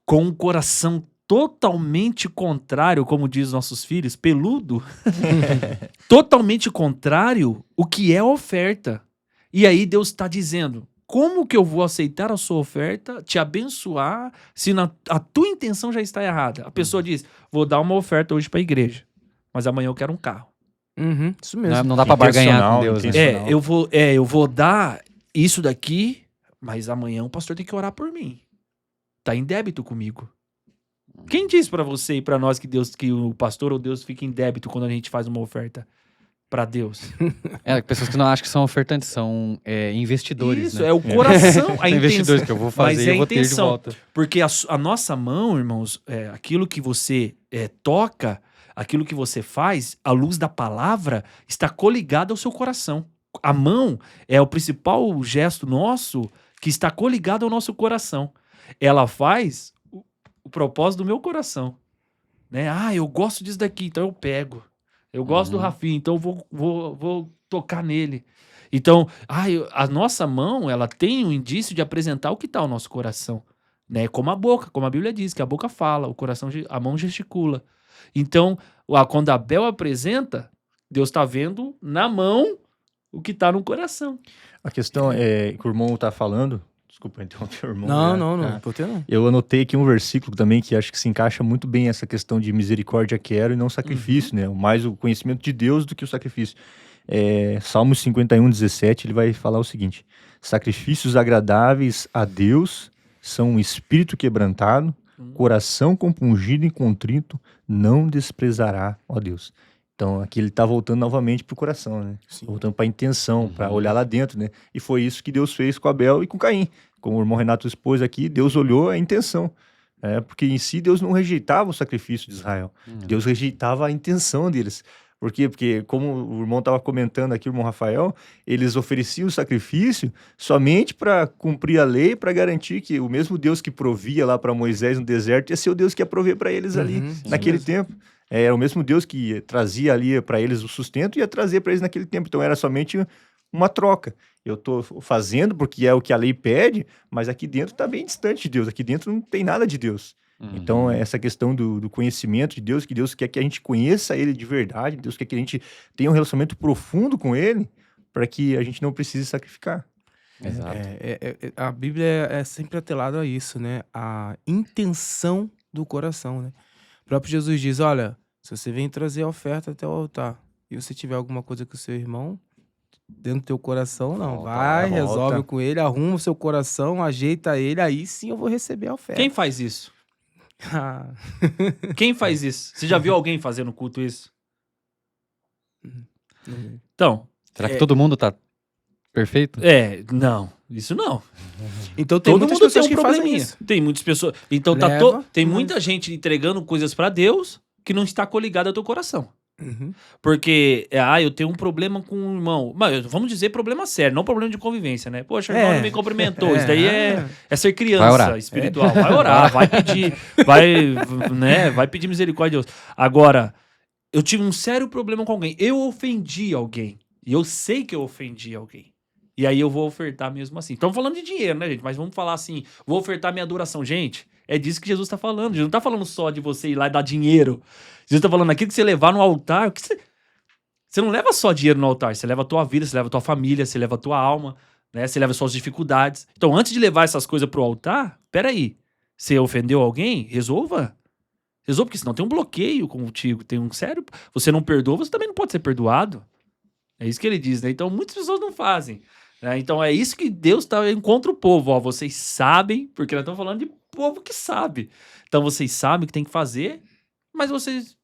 com um coração totalmente contrário, como diz nossos filhos, peludo, totalmente contrário o que é a oferta. E aí Deus está dizendo, como que eu vou aceitar a sua oferta, te abençoar, se a tua intenção já está errada? A pessoa diz, vou dar uma oferta hoje para a igreja, mas amanhã eu quero um carro. Isso mesmo. Não dá para barganhar com Deus. Né? Eu vou dar isso daqui, mas amanhã o pastor tem que orar por mim. Tá em débito comigo. Quem diz pra você e pra nós que o pastor ou Deus fica em débito quando a gente faz uma oferta pra Deus? Pessoas que não acham que são ofertantes, são investidores. Isso, né? é o coração, a investidores que eu vou fazer e eu vou ter de volta. Porque a nossa mão, irmãos, aquilo que você toca, aquilo que você faz, a luz da palavra está coligada ao seu coração. A mão é o principal gesto nosso que está coligado ao nosso coração. Ela faz o propósito do meu coração, né? Eu gosto disso daqui, então eu pego. Eu gosto do Rafinha, então eu vou tocar nele. Então, a nossa mão, ela tem um indício de apresentar o que está o nosso coração, né? Como a boca, como a Bíblia diz, que a boca fala, a mão gesticula. Então, quando Abel apresenta, Deus está vendo na mão o que está no coração. A questão é que o irmão está falando. Desculpa interromper o irmão. Não. Por que não? Eu anotei aqui um versículo também que acho que se encaixa muito bem essa questão de misericórdia quero e não sacrifício, né? Mais o conhecimento de Deus do que o sacrifício. Salmos 51:17, ele vai falar o seguinte: sacrifícios agradáveis a Deus são um espírito quebrantado, coração compungido e contrito, não desprezará, ó Deus. Então, aqui ele está voltando novamente para o coração, né? Sim. Voltando para a intenção, para olhar lá dentro, né? E foi isso que Deus fez com Abel e com Caim. Como o irmão Renato expôs aqui, Deus olhou a intenção. Porque em si Deus não rejeitava o sacrifício de Israel. Deus rejeitava a intenção deles. Por quê? Porque, como o irmão estava comentando aqui, o irmão Rafael, eles ofereciam o sacrifício somente para cumprir a lei, para garantir que o mesmo Deus que provia lá para Moisés no deserto ia ser o Deus que ia prover para eles ali, naquele tempo. Era o mesmo Deus que trazia ali para eles o sustento e ia trazer para eles naquele tempo. Então era somente uma troca. Eu estou fazendo porque é o que a lei pede, mas aqui dentro está bem distante de Deus. Aqui dentro não tem nada de Deus. Então, essa questão do conhecimento de Deus, que Deus quer que a gente conheça Ele de verdade, Deus quer que a gente tenha um relacionamento profundo com Ele, para que a gente não precise sacrificar. Exato. A Bíblia é sempre atrelada a isso, né? A intenção do coração, né? O próprio Jesus diz, olha, se você vem trazer a oferta até o altar e você tiver alguma coisa com o seu irmão, dentro do teu coração, não. Vai, resolve com ele, arruma o seu coração, ajeita ele, aí sim eu vou receber a oferta. Quem faz isso? Quem faz isso? Você já viu alguém fazendo culto isso? Então, será que todo mundo tá perfeito? Não, isso não. Então tem Todo muitas mundo tem pessoas um que fazem probleminha. isso. Tem muitas pessoas. Então Leva, tem mas- muita gente entregando coisas pra Deus que não está coligada ao teu coração. Uhum. Porque, eu tenho um problema com um irmão. Mas vamos dizer problema sério, não problema de convivência, né? Poxa, o irmão não me cumprimentou. Isso daí é ser Vai criança orar. espiritual. Vai orar, vai pedir, vai pedir misericórdia a Deus. Agora, eu tive um sério problema com alguém. Eu ofendi alguém. E eu sei que eu ofendi alguém. E aí eu vou ofertar mesmo assim. Estamos falando de dinheiro, né, gente? Mas vamos falar assim, vou ofertar minha adoração. Gente, é disso que Jesus está falando. Jesus não está falando só de você ir lá e dar dinheiro. Jesus está falando aquilo que você levar no altar. Você não leva só dinheiro no altar. Você leva a tua vida, você leva a tua família, você leva a tua alma, né? Você leva as suas dificuldades. Então, antes de levar essas coisas pro altar, peraí. Você ofendeu alguém? Resolva. Resolva, porque senão tem um bloqueio contigo. Tem um sério... Você não perdoa, você também não pode ser perdoado. É isso que ele diz, né? Então, muitas pessoas não fazem. Né? Então, é isso que Deus encontra o povo. Ó, vocês sabem, porque nós estamos falando de povo que sabe. Então, vocês sabem o que tem que fazer, mas vocês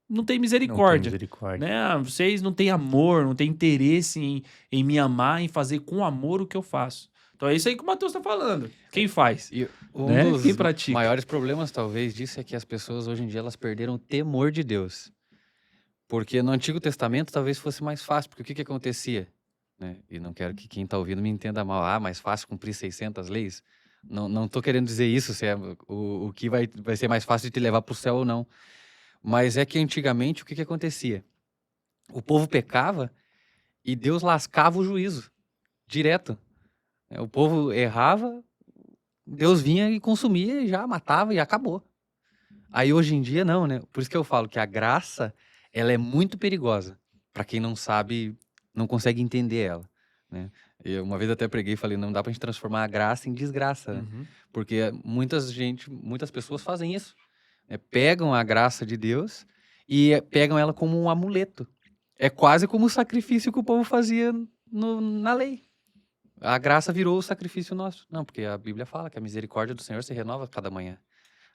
não têm Não tem misericórdia. misericórdia. Né? Vocês não têm amor, não têm interesse em me amar, em fazer com amor o que eu faço. Então, é isso aí que o Mateus está falando. Quem faz? E um Né? dos Quem pratica? maiores problemas, talvez, disso é que as pessoas hoje em dia elas perderam o temor de Deus. Porque no Antigo Testamento talvez fosse mais fácil, porque o que acontecia? Né? E não quero que quem está ouvindo me entenda mal. Mais fácil cumprir 600 leis? Não estou querendo dizer isso, se é o que vai ser mais fácil de te levar para o céu ou não. Mas é que antigamente o que acontecia? O povo pecava e Deus lascava o juízo, direto. O povo errava, Deus vinha e consumia e já matava e acabou. Aí hoje em dia não, né? Por isso que eu falo que a graça, ela é muito perigosa para quem não sabe, não consegue entender ela, né? Eu uma vez até preguei e falei, não dá pra gente transformar a graça em desgraça, né? Uhum. Porque muitas pessoas fazem isso, né? Pegam a graça de Deus e pegam ela como um amuleto. É quase como o sacrifício que o povo fazia na lei. A graça virou o sacrifício nosso. Não, porque a Bíblia fala que a misericórdia do Senhor se renova cada manhã.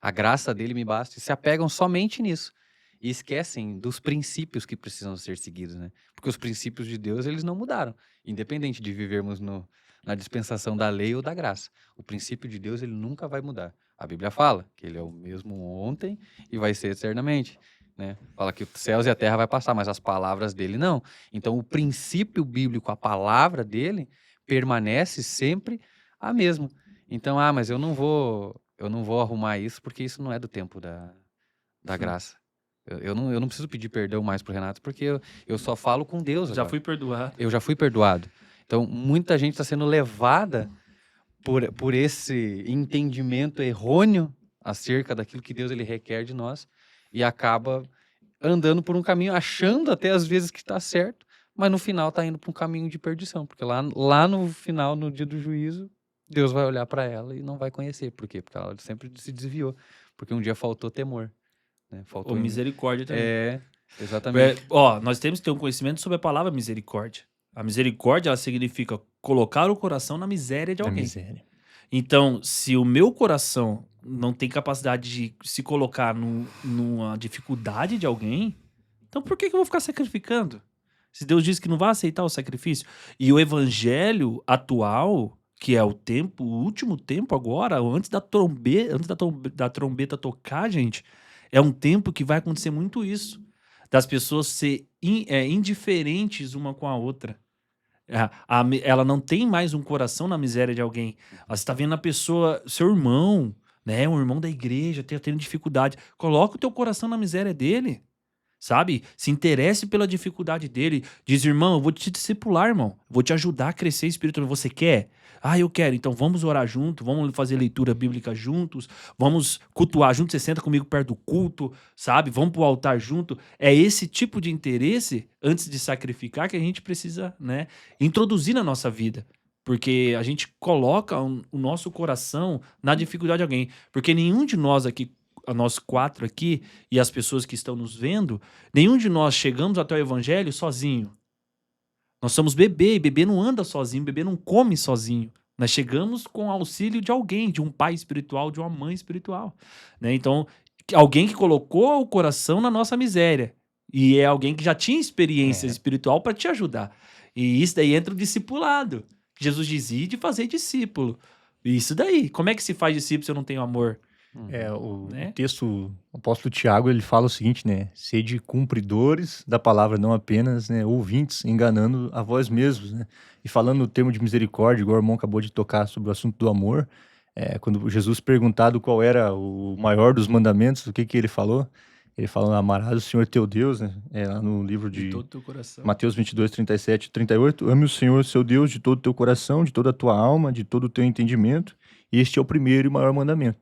A graça dele me basta. E se apegam somente nisso. E esquecem dos princípios que precisam ser seguidos, né? Porque os princípios de Deus, eles não mudaram. Independente de vivermos na dispensação da lei ou da graça. O princípio de Deus, ele nunca vai mudar. A Bíblia fala que ele é o mesmo ontem e vai ser eternamente, né? Fala que os céus e a terra vai passar, mas as palavras dele não. Então, o princípio bíblico, a palavra dele, permanece sempre a mesma. Então, mas eu não vou arrumar isso porque isso não é do tempo da graça. Eu não preciso pedir perdão mais pro Renato porque eu só falo com Deus Já agora. fui perdoado. Eu já fui perdoado. Então, muita gente está sendo levada por esse entendimento errôneo acerca daquilo que Deus ele requer de nós e acaba andando por um caminho, achando até às vezes que está certo, mas no final está indo para um caminho de perdição, porque lá no final, no dia do juízo, Deus vai olhar para ela e não vai conhecer. Por quê? Porque ela sempre se desviou, porque um dia faltou temor. Né? Faltou Ou misericórdia também. Exatamente. Nós temos que ter um conhecimento sobre a palavra misericórdia. A misericórdia, ela significa colocar o coração na miséria de Da alguém. miséria. Então, se o meu coração não tem capacidade de se colocar numa dificuldade de alguém, então por que eu vou ficar sacrificando? Se Deus diz que não vai aceitar o sacrifício. E o evangelho atual, que é o último tempo agora, antes da trombeta tocar, gente, é um tempo que vai acontecer muito isso. Das pessoas ser indiferentes uma com a outra. Ela não tem mais um coração na miséria de alguém. Você está vendo a pessoa, seu irmão, né? Um irmão da igreja, tendo dificuldade. Coloca o teu coração na miséria dele. Sabe? Se interesse pela dificuldade dele. Diz, irmão, eu vou te discipular, irmão. Vou te ajudar a crescer espiritualmente. Você quer? Eu quero. Então vamos orar junto, vamos fazer leitura bíblica juntos, vamos cultuar junto, você senta comigo perto do culto, sabe? Vamos pro altar junto. É esse tipo de interesse, antes de sacrificar, que a gente precisa, né, introduzir na nossa vida. Porque a gente coloca o nosso coração na dificuldade de alguém. Porque nenhum de nós aqui, nós 4 aqui, e as pessoas que estão nos vendo, nenhum de nós chegamos até o evangelho sozinho. Nós somos bebê, e bebê não anda sozinho, bebê não come sozinho. Nós chegamos com o auxílio de alguém, de um pai espiritual, de uma mãe espiritual. Né? Então, alguém que colocou o coração na nossa miséria. E é alguém que já tinha experiência espiritual para te ajudar. E isso daí entra o discipulado. Jesus dizia de fazer discípulo. Isso daí. Como é que se faz discípulo se eu não tenho amor? O Né? texto, o apóstolo Tiago, ele fala o seguinte, né? Sede cumpridores da palavra, não apenas, né, ouvintes, enganando a vós mesmos, né? E falando no termo de misericórdia, igual o irmão acabou de tocar sobre o assunto do amor, quando Jesus perguntado qual era o maior dos mandamentos, o que que ele falou? Ele falou, amarás o Senhor teu Deus, né? Lá no livro De de todo o teu coração. Mateus 22, 37 e 38, ame o Senhor, seu Deus, de todo o teu coração, de toda a tua alma, de todo o teu entendimento. Este é o primeiro e maior mandamento.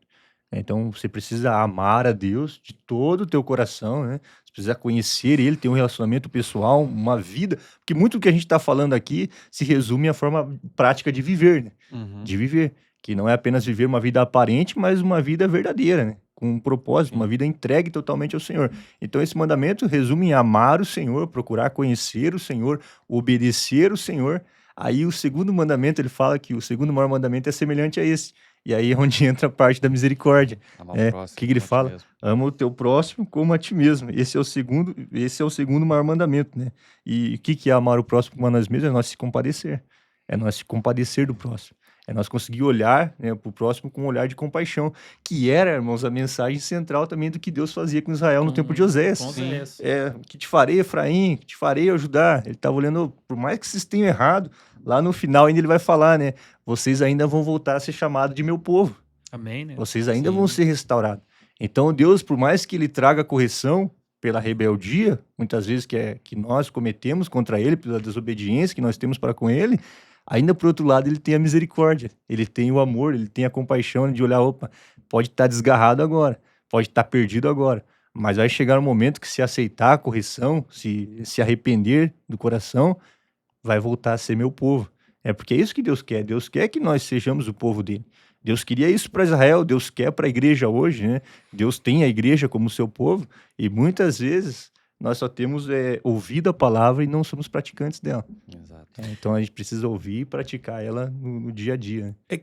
Então, você precisa amar a Deus de todo o teu coração, né? Você precisa conhecer Ele, ter um relacionamento pessoal, uma vida. Porque muito do que a gente está falando aqui se resume à forma prática de viver, né? Uhum. De viver. Que não é apenas viver uma vida aparente, mas uma vida verdadeira, né? Com um propósito, uma vida entregue totalmente ao Senhor. Então, esse mandamento resume em amar o Senhor, procurar conhecer o Senhor, obedecer o Senhor. Aí, o segundo mandamento, ele fala que o segundo maior mandamento é semelhante a esse. E aí é onde entra a parte da misericórdia. Amar o O próximo que ele como a ti fala? mesmo. Ama o teu próximo como a ti mesmo. Esse é o segundo maior mandamento, né? E o que é amar o próximo como a nós mesmos? É nós se compadecer. É nós se compadecer do próximo. É nós conseguir olhar, né, para o próximo com um olhar de compaixão, que era, irmãos, a mensagem central também do que Deus fazia com Israel no tempo de Osés. Com Osés. Que te farei, Efraim, que te farei ajudar. Ele estava olhando, por mais que vocês tenham errado, lá no final ainda ele vai falar, né? Vocês ainda vão voltar a ser chamados de meu povo. Amém, né? Vocês ainda Sim. vão ser restaurados. Então Deus, por mais que ele traga correção pela rebeldia, muitas vezes que nós cometemos contra ele, pela desobediência que nós temos para com ele, ainda por outro lado ele tem a misericórdia, ele tem o amor, ele tem a compaixão de olhar, opa, pode estar desgarrado agora, pode estar perdido agora, mas vai chegar um momento que se aceitar a correção, se arrepender do coração, vai voltar a ser meu povo. Porque é isso que Deus quer. Deus quer que nós sejamos o povo dele. Deus queria isso para Israel, Deus quer para a igreja hoje, né? Deus tem a igreja como seu povo e muitas vezes nós só temos ouvido a palavra e não somos praticantes dela. Exato. Então a gente precisa ouvir e praticar ela no dia a dia. Né?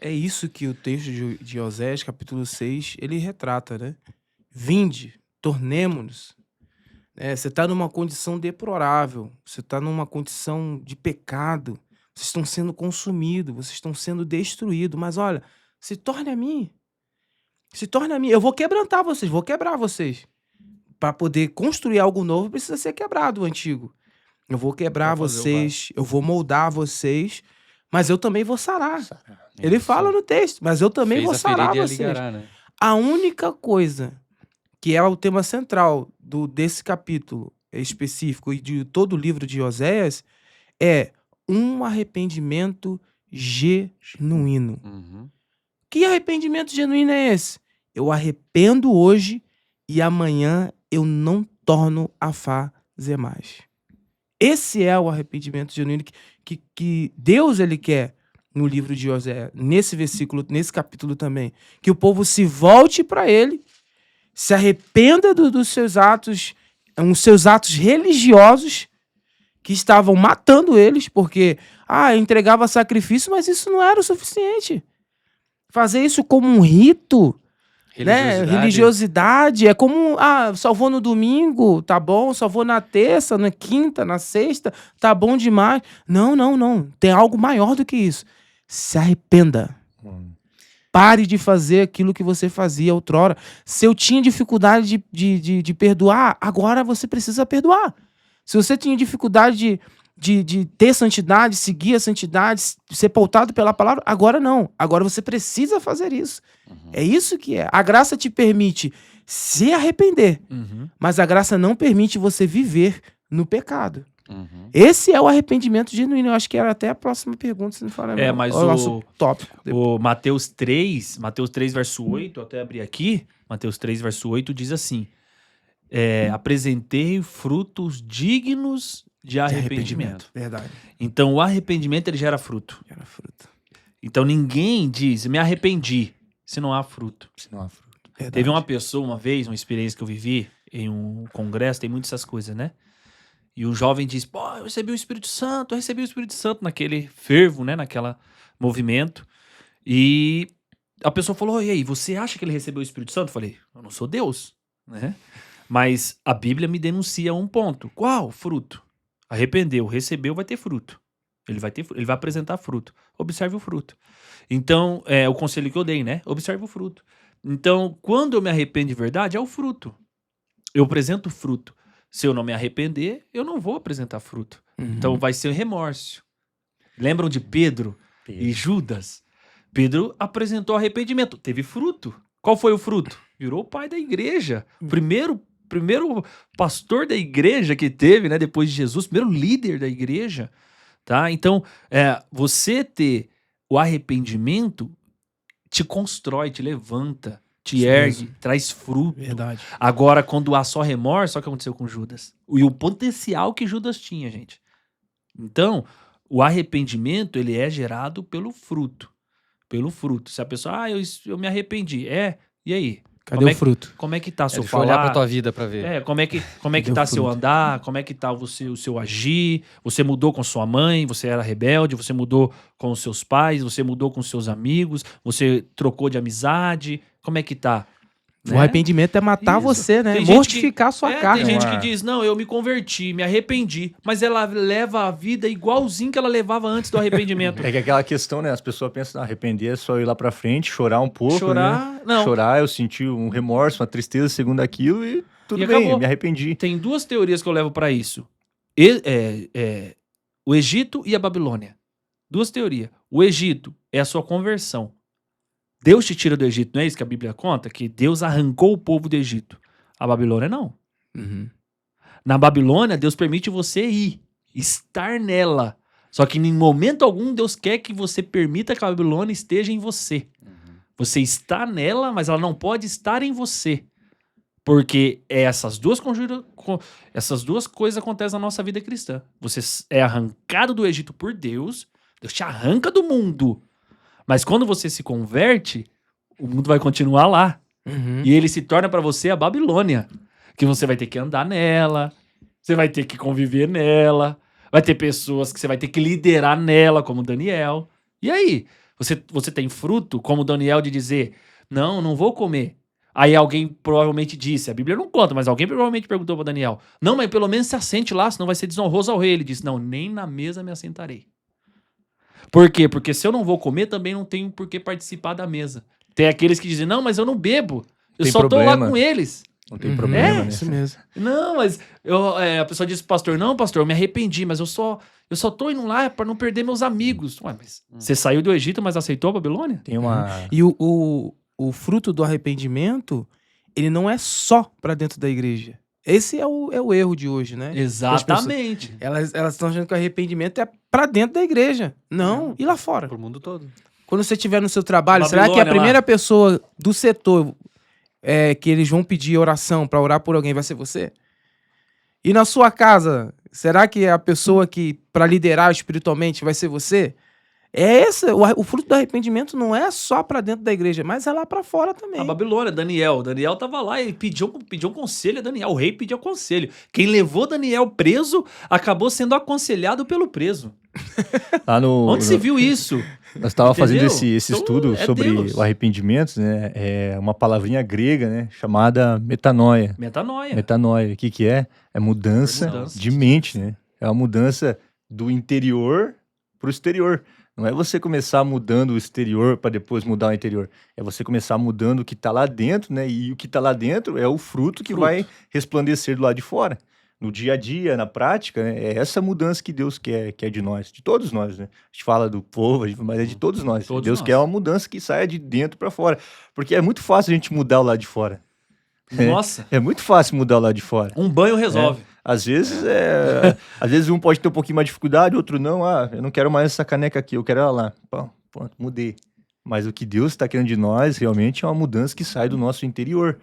É isso que o texto de Osés, capítulo 6, ele retrata, né? Vinde, tornemo-nos. Você está numa condição deplorável, você está numa condição de pecado, vocês estão sendo consumidos, vocês estão sendo destruídos, mas olha, se torne a mim, eu vou quebrantar vocês, vou quebrar vocês. Para poder construir algo novo, precisa ser quebrado o antigo. Eu vou quebrar Vai fazer o vocês, eu vou moldar vocês, mas eu também vou sarar. Ele Isso. fala no texto, mas eu também Fez vou a sarar ferida e vocês. aligará, né? A única coisa que é o tema central desse capítulo específico e de todo o livro de Oséias é um arrependimento genuíno. Uhum. Que arrependimento genuíno é esse? Eu arrependo hoje e amanhã eu não torno a fazer mais. Esse é o arrependimento genuíno que Deus ele quer no livro de Oséias, nesse versículo, nesse capítulo também. Que o povo se volte para ele, se arrependa dos seus atos, os seus atos religiosos que estavam matando eles, porque entregava sacrifício, mas isso não era o suficiente. Fazer isso como um rito, né? Religiosidade, é como, salvou no domingo, tá bom, salvou na terça, na quinta, na sexta, tá bom demais. Não, tem algo maior do que isso. Se arrependa. Pare de fazer aquilo que você fazia outrora. Se eu tinha dificuldade de perdoar, agora você precisa perdoar. Se você tinha dificuldade de ter santidade, seguir a santidade, ser pautado pela palavra, agora não. Agora você precisa fazer isso. É isso que é. A graça te permite se arrepender, mas a graça não permite você viver no pecado. Uhum. Esse é o arrependimento genuíno. Eu acho que era até a próxima pergunta, se não falar. Mas o nosso tópico. O Mateus 3, verso 8, eu até abri aqui, Mateus 3, verso 8, diz assim, apresentei frutos dignos de arrependimento. Verdade. Então, o arrependimento, ele gera fruto. Era fruta. Então, ninguém diz, me arrependi, se não há fruto. Se não há fruto. Verdade. Teve uma pessoa, uma vez, uma experiência que eu vivi em um congresso, tem muitas essas coisas, né? E um jovem diz, eu recebi o Espírito Santo, naquele fervo, né? Naquela movimento. E a pessoa falou, e aí, você acha que ele recebeu o Espírito Santo? Eu falei, eu não sou Deus, né? Mas a Bíblia me denuncia um ponto. Qual? Fruto. Arrependeu, recebeu, vai ter fruto. Ele vai apresentar fruto. Observe o fruto. Então, o conselho que eu dei, né? Observe o fruto. Então, quando eu me arrependo de verdade, é o fruto. Eu apresento fruto. Se eu não me arrepender, eu não vou apresentar fruto. Então, vai ser remorso. Lembram de Pedro e Judas? Pedro apresentou arrependimento. Teve fruto. Qual foi o fruto? Virou o pai da igreja. Primeiro pastor da igreja que teve, né? Depois de Jesus. Primeiro líder da igreja. Tá? Então, você ter o arrependimento te constrói, te levanta, te Isso ergue, mesmo. traz fruto. Verdade. Agora, quando há só remorso, olha o que aconteceu com Judas. E o potencial que Judas tinha, gente. Então, o arrependimento, ele é gerado pelo fruto. Pelo fruto. Se a pessoa, eu me arrependi. E aí? Cadê o fruto? Como é que tá seu Deixa eu olhar pra falar? tua vida pra ver. Como é que Deu tá seu fruto. andar? Como é que tá o seu agir? Você mudou com sua mãe? Você era rebelde? Você mudou com os seus pais? Você mudou com seus amigos? Você trocou de amizade? Como é que tá? O arrependimento é matar Isso. você, né? Tem gente Mortificar a sua carne. Tem gente que diz, não, eu me converti, me arrependi. Mas ela leva a vida igualzinho que ela levava antes do arrependimento. É que aquela questão, né? As pessoas pensam, arrepender é só ir lá pra frente, chorar um pouco, Chorar, né? não. Chorar, eu senti um remorso, uma tristeza segundo aquilo e tudo E bem, acabou. me arrependi. Tem duas teorias que eu levo pra isso. O Egito e a Babilônia. Duas teorias. O Egito é a sua conversão. Deus te tira do Egito, não é isso que a Bíblia conta? Que Deus arrancou o povo do Egito. A Babilônia não. Uhum. Na Babilônia, Deus permite você ir, estar nela. Só que em momento algum, Deus quer que você permita que a Babilônia esteja em você. Você está nela, mas ela não pode estar em você. Porque essas duas coisas acontecem na nossa vida cristã. Você é arrancado do Egito por Deus, Deus te arranca do mundo. Mas quando você se converte, o mundo vai continuar lá. Uhum. E ele se torna para você a Babilônia. Que você vai ter que andar nela, você vai ter que conviver nela, vai ter pessoas que você vai ter que liderar nela, como Daniel. E aí? Você tem fruto, como Daniel, de dizer, não vou comer. Aí alguém provavelmente disse, a Bíblia não conta, mas alguém provavelmente perguntou para Daniel, não, mas pelo menos se assente lá, senão vai ser desonroso ao rei. Ele disse, não, nem na mesa me assentarei. Por quê? Porque se eu não vou comer, também não tenho por que participar da mesa. Tem aqueles que dizem, não, mas eu não bebo. Eu Tem só tô lá problema. com eles. Não tem problema, né? Isso mesmo. Não, mas a pessoa disse pro pastor, não, pastor, eu me arrependi, mas eu só tô indo lá pra não perder meus amigos. Ué, mas você saiu do Egito, mas aceitou a Babilônia? Tem uma... E o fruto do arrependimento, ele não é só pra dentro da igreja. Esse é o erro de hoje, né? Exatamente. Elas estão achando que o arrependimento é pra dentro da igreja. Não, e lá fora? Pro mundo todo. Quando você estiver no seu trabalho, será que a Babilônia primeira lá. pessoa do setor que eles vão pedir oração pra orar por alguém vai ser você? E na sua casa, será que a pessoa que pra liderar espiritualmente vai ser você? O fruto do arrependimento não é só pra dentro da igreja, mas é lá pra fora também. A Babilônia, Daniel tava lá e pediu um conselho a Daniel. O rei pediu conselho. Quem levou Daniel preso acabou sendo aconselhado pelo preso. Lá no, Onde se viu isso? Nós estávamos fazendo Entendeu? esse Então, estudo é sobre Deus. o arrependimento, né? É uma palavrinha grega, né? Chamada metanoia. Metanoia. Metanoia, o que é? É mudança Mudança. de mente, né? É uma mudança do interior para o exterior. Não é você começar mudando o exterior para depois mudar o interior. É você começar mudando o que está lá dentro, né? E o que está lá dentro é o fruto que vai resplandecer do lado de fora. No dia a dia, na prática, né? É essa mudança que Deus quer de nós, de todos nós, né? A gente fala do povo, mas é de todos nós. Todos Deus nós. quer uma mudança que saia de dentro para fora. Porque é muito fácil a gente mudar o lado de fora. Nossa, É muito fácil mudar o lado de fora. um banho resolve. Às vezes às vezes um pode ter um pouquinho mais de dificuldade, outro não. Eu não quero mais essa caneca aqui, eu quero ela lá. Pronto, mudei. Mas o que Deus está querendo de nós realmente é uma mudança que sai do nosso interior.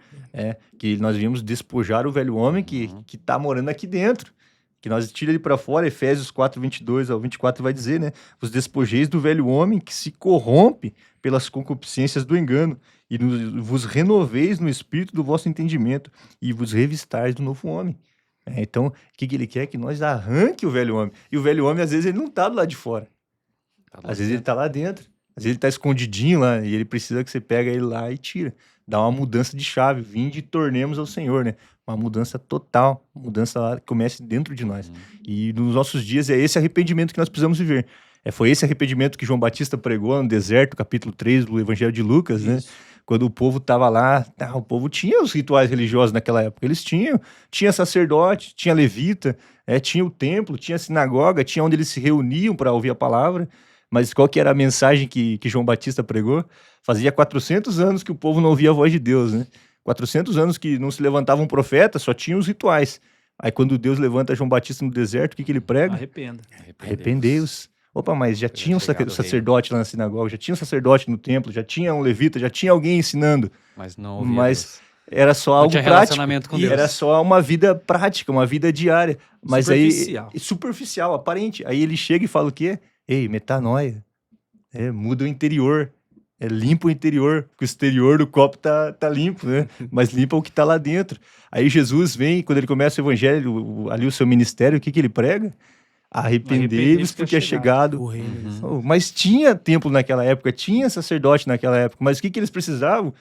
Que nós viemos despojar o velho homem que está morando aqui dentro. Que nós tira ele para fora. Efésios 4, 22 ao 24 vai dizer, né? Vos despojeis do velho homem que se corrompe pelas concupiscências do engano e vos renoveis no espírito do vosso entendimento e vos revistais do novo homem. Então, o que ele quer? Que nós arranque o velho homem. E o velho homem, às vezes, ele não está do lado de fora. Às vezes, ele está lá dentro. Às vezes, ele está escondidinho lá e ele precisa que você pega ele lá e tira. Dá uma mudança de chave. Vinde e tornemos ao Senhor, né? uma mudança total, uma mudança lá que comece dentro de nós. E nos nossos dias é esse arrependimento que nós precisamos viver. Foi esse arrependimento que João Batista pregou no deserto, capítulo 3 do Evangelho de Lucas, né? Quando o povo estava lá, o povo tinha os rituais religiosos naquela época. Eles tinha sacerdote, tinha levita, tinha o templo, tinha a sinagoga, tinha onde eles se reuniam para ouvir a palavra. Mas qual que era a mensagem que João Batista pregou? Fazia 400 anos que o povo não ouvia a voz de Deus, né? 400 anos que não se levantava um profeta, só tinha os rituais. Aí quando Deus levanta João Batista no deserto, o que ele prega? Arrependa. Arrependei-os. Opa, mas já tinha um chegado o sacerdote lá na sinagoga, já tinha um sacerdote no templo, já tinha um levita, já tinha alguém ensinando. Mas não ouvia Mas Deus. era só Não algo tinha prático. relacionamento com Deus. Era só uma vida prática, uma vida diária. Mas Superficial. aí, superficial, aparente. Aí ele chega e fala o quê? Ei, metanoia. Muda o interior. Limpa o interior, porque o exterior do copo tá limpo, né? Mas limpa o que tá lá dentro. Aí Jesus vem, quando ele começa o evangelho, ali o seu ministério, o que ele prega? Arrependei-vos porque é chegado. O reino. Mas tinha templo naquela época, tinha sacerdote naquela época, mas o que eles precisavam?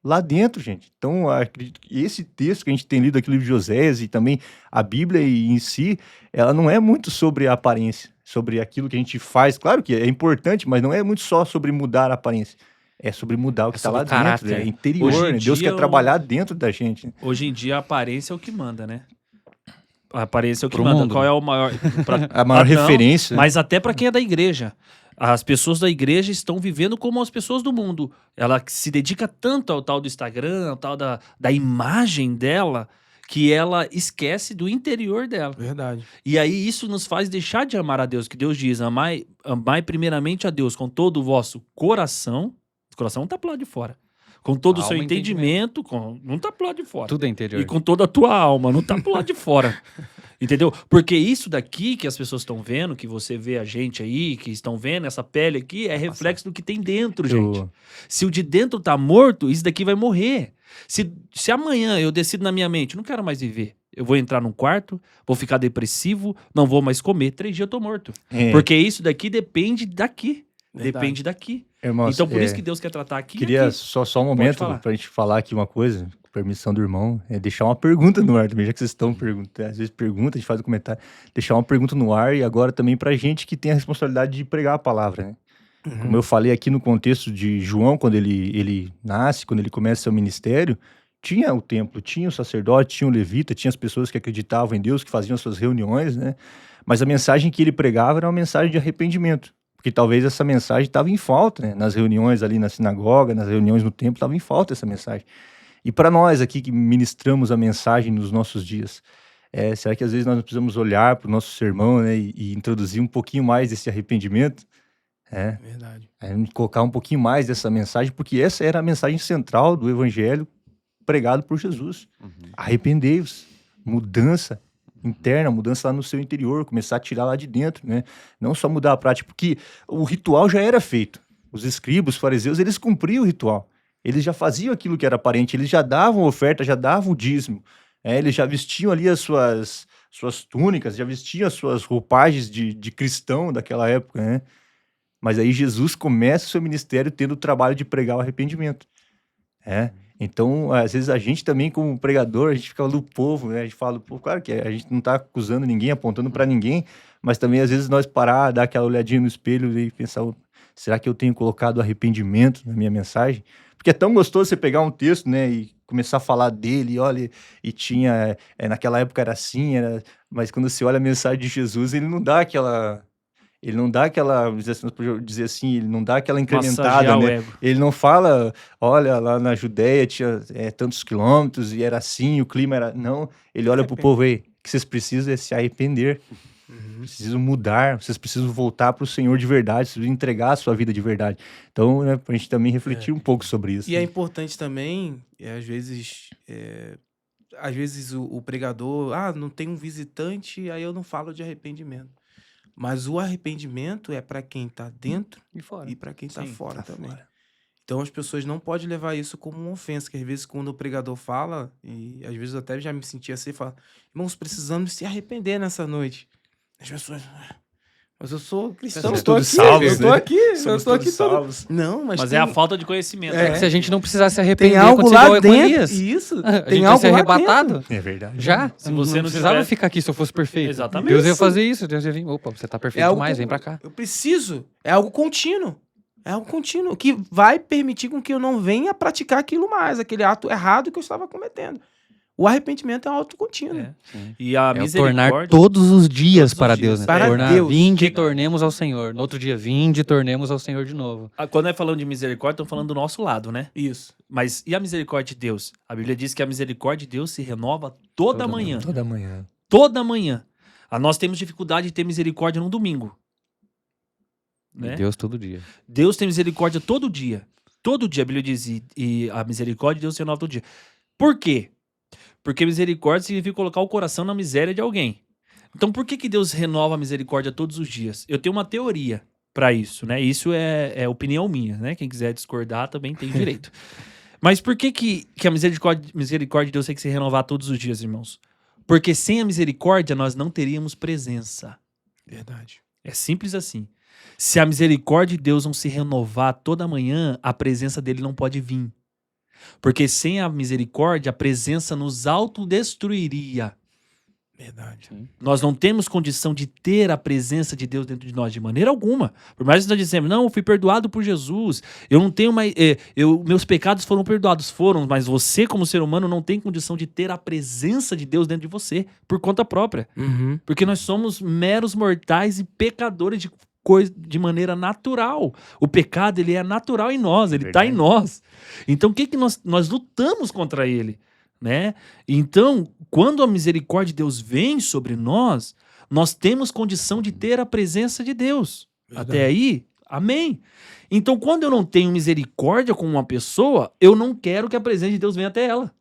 Lá dentro, gente. Então, acredito que esse texto que a gente tem lido aqui no livro de Oséias e também a Bíblia em si, ela não é muito sobre a aparência, sobre aquilo que a gente faz. Claro que é importante, mas não é muito só sobre mudar a aparência. É sobre mudar o que está lá sobre o dentro, caráter. é interior, Hoje em né? Deus dia, quer trabalhar dentro da gente. Né? Hoje em dia, a aparência é o que manda, né? A aparência é o que Pro manda. mundo. Qual é o maior... A maior Não, referência. Mas até para quem é da igreja. As pessoas da igreja estão vivendo como as pessoas do mundo. Ela se dedica tanto ao tal do Instagram, ao tal da imagem dela, que ela esquece do interior dela. Verdade. E aí isso nos faz deixar de amar a Deus, que Deus diz, amai primeiramente a Deus com todo o vosso coração. O coração não está pro lado de fora. Com todo o seu Alma e entendimento, não está pro lado de fora. Tudo é interior. E com toda a tua alma, não tá pro lado de fora. Entendeu? Porque isso daqui que as pessoas estão vendo, que você vê a gente aí, que estão vendo essa pele aqui, é reflexo do que tem dentro, gente. Se o de dentro tá morto, isso daqui vai morrer. Se amanhã eu decido na minha mente, não quero mais viver, eu vou entrar num quarto, vou ficar depressivo, não vou mais comer, 3 dias eu tô morto. Porque isso daqui depende daqui. Verdade. Depende daqui. Irmãos, Então por isso que Deus quer tratar aqui e queria aqui. só um momento falar. pra gente falar aqui uma coisa, com permissão do irmão, deixar uma pergunta no ar também, já que vocês estão perguntando, às vezes pergunta, a gente faz um comentário, deixar uma pergunta no ar e agora também pra gente que tem a responsabilidade de pregar a palavra, né? Como eu falei aqui no contexto de João, quando ele nasce, quando ele começa seu ministério, tinha o templo, tinha o sacerdote, tinha o levita, tinha as pessoas que acreditavam em Deus, que faziam suas reuniões, né? Mas a mensagem que ele pregava era uma mensagem de arrependimento. Porque talvez essa mensagem estava em falta, né? Nas reuniões ali na sinagoga, nas reuniões no templo, estava em falta essa mensagem. E para nós aqui que ministramos a mensagem nos nossos dias, será que às vezes nós não precisamos olhar para o nosso sermão, né? E introduzir um pouquinho mais desse arrependimento? Verdade. Colocar um pouquinho mais dessa mensagem, porque essa era a mensagem central do evangelho pregado por Jesus. Arrependei-vos, mudança interna, mudança lá no seu interior, começar a tirar lá de dentro, né? Não só mudar a prática, porque o ritual já era feito. Os escribas, os fariseus, eles cumpriam o ritual. Eles já faziam aquilo que era aparente, eles já davam oferta, já davam o dízimo. Eles já vestiam ali as suas túnicas, já vestiam as suas roupagens de cristão daquela época, né? Mas aí Jesus começa o seu ministério tendo o trabalho de pregar o arrependimento. Então, às vezes a gente também, como pregador, a gente fica do povo, né? A gente fala, pô, claro que a gente não tá acusando ninguém, apontando para ninguém, mas também às vezes nós parar, dar aquela olhadinha no espelho e pensar, será que eu tenho colocado arrependimento na minha mensagem? Porque é tão gostoso você pegar um texto, né, e começar a falar dele, olha, e tinha, naquela época era assim, mas quando você olha a mensagem de Jesus, ele não dá aquela, ele não dá aquela incrementada, Massagear o né? ego. Ele não fala, olha, lá na Judéia tinha tantos quilômetros e era assim, o clima era... Não, ele olha pro povo aí, o que vocês precisam é se arrepender. Precisam mudar, vocês precisam voltar para o Senhor de verdade, precisam entregar a sua vida de verdade. Então, né, pra gente também refletir um pouco sobre isso. E é né? importante também, às vezes o pregador, não tem um visitante, aí eu não falo de arrependimento. Mas o arrependimento é para quem está dentro E fora. e para quem está Sim, fora também. fora. Então as pessoas não podem levar isso como uma ofensa, que às vezes quando o pregador fala, e às vezes eu até já me sentia assim, fala, irmãos, precisamos se arrepender nessa noite. As pessoas, Mas eu sou cristão, Somos eu tô todos aqui, salvos, eu tô né? aqui, eu Somos tô aqui todos todo... salvos. Não, mas Mas tem, é a falta de conhecimento. É. né? Se a gente não precisasse se arrepender, tem algo acontecia lá igual com dentro, Elias. isso, A tem gente ia algo ser lá arrebatado. dentro. É verdade. Já? Se você não precisava tivesse- ficar aqui se eu fosse perfeito. Exatamente. Deus ia Isso. fazer isso. Deus ia vir. Opa, você tá É perfeito algo demais, que vem pra cá. eu preciso, é algo contínuo. É algo contínuo, que vai permitir com que eu não venha praticar aquilo mais, aquele ato errado que eu estava cometendo. O arrependimento é um ato contínuo. É. E a É o tornar misericórdia... todos os dias Todos os para dias. Deus, né? Para tornar, Deus. vinde e Que- tornemos ao Senhor. No outro dia, vinde e tornemos ao Senhor de novo. Quando é falando de misericórdia, estamos falando do nosso lado, né? Isso. Mas e a misericórdia de Deus? A Bíblia diz que a misericórdia de Deus se renova toda manhã. Toda manhã. Toda manhã. Nós temos dificuldade de ter misericórdia no domingo. Né? Deus todo dia. Deus tem misericórdia todo dia. Todo dia a Bíblia diz, e a misericórdia de Deus se renova todo dia. Por quê? Porque misericórdia significa colocar o coração na miséria de alguém. Então por que Deus renova a misericórdia todos os dias? Eu tenho uma teoria para isso, né? Isso é opinião minha, né? Quem quiser discordar também tem direito. Mas por que a misericórdia de Deus tem que se renovar todos os dias, irmãos? Porque sem a misericórdia nós não teríamos presença. Verdade. É simples assim. Se a misericórdia de Deus não se renovar toda manhã, a presença dele não pode vir. Porque sem a misericórdia, a presença nos autodestruiria. Verdade. Nós não temos condição de ter a presença de Deus dentro de nós de maneira alguma. Por mais que nós dizemos, não, eu fui perdoado por Jesus, eu não tenho mais, meus pecados foram perdoados, mas você como ser humano não tem condição de ter a presença de Deus dentro de você por conta própria. Uhum. Porque nós somos meros mortais e pecadores de maneira natural. O pecado, ele é natural em nós, ele está em nós. Então, o que nós lutamos contra ele? Né? Então, quando a misericórdia de Deus vem sobre nós, nós temos condição de ter a presença de Deus. Verdade. Até aí, amém. Então, quando eu não tenho misericórdia com uma pessoa, eu não quero que a presença de Deus venha até ela.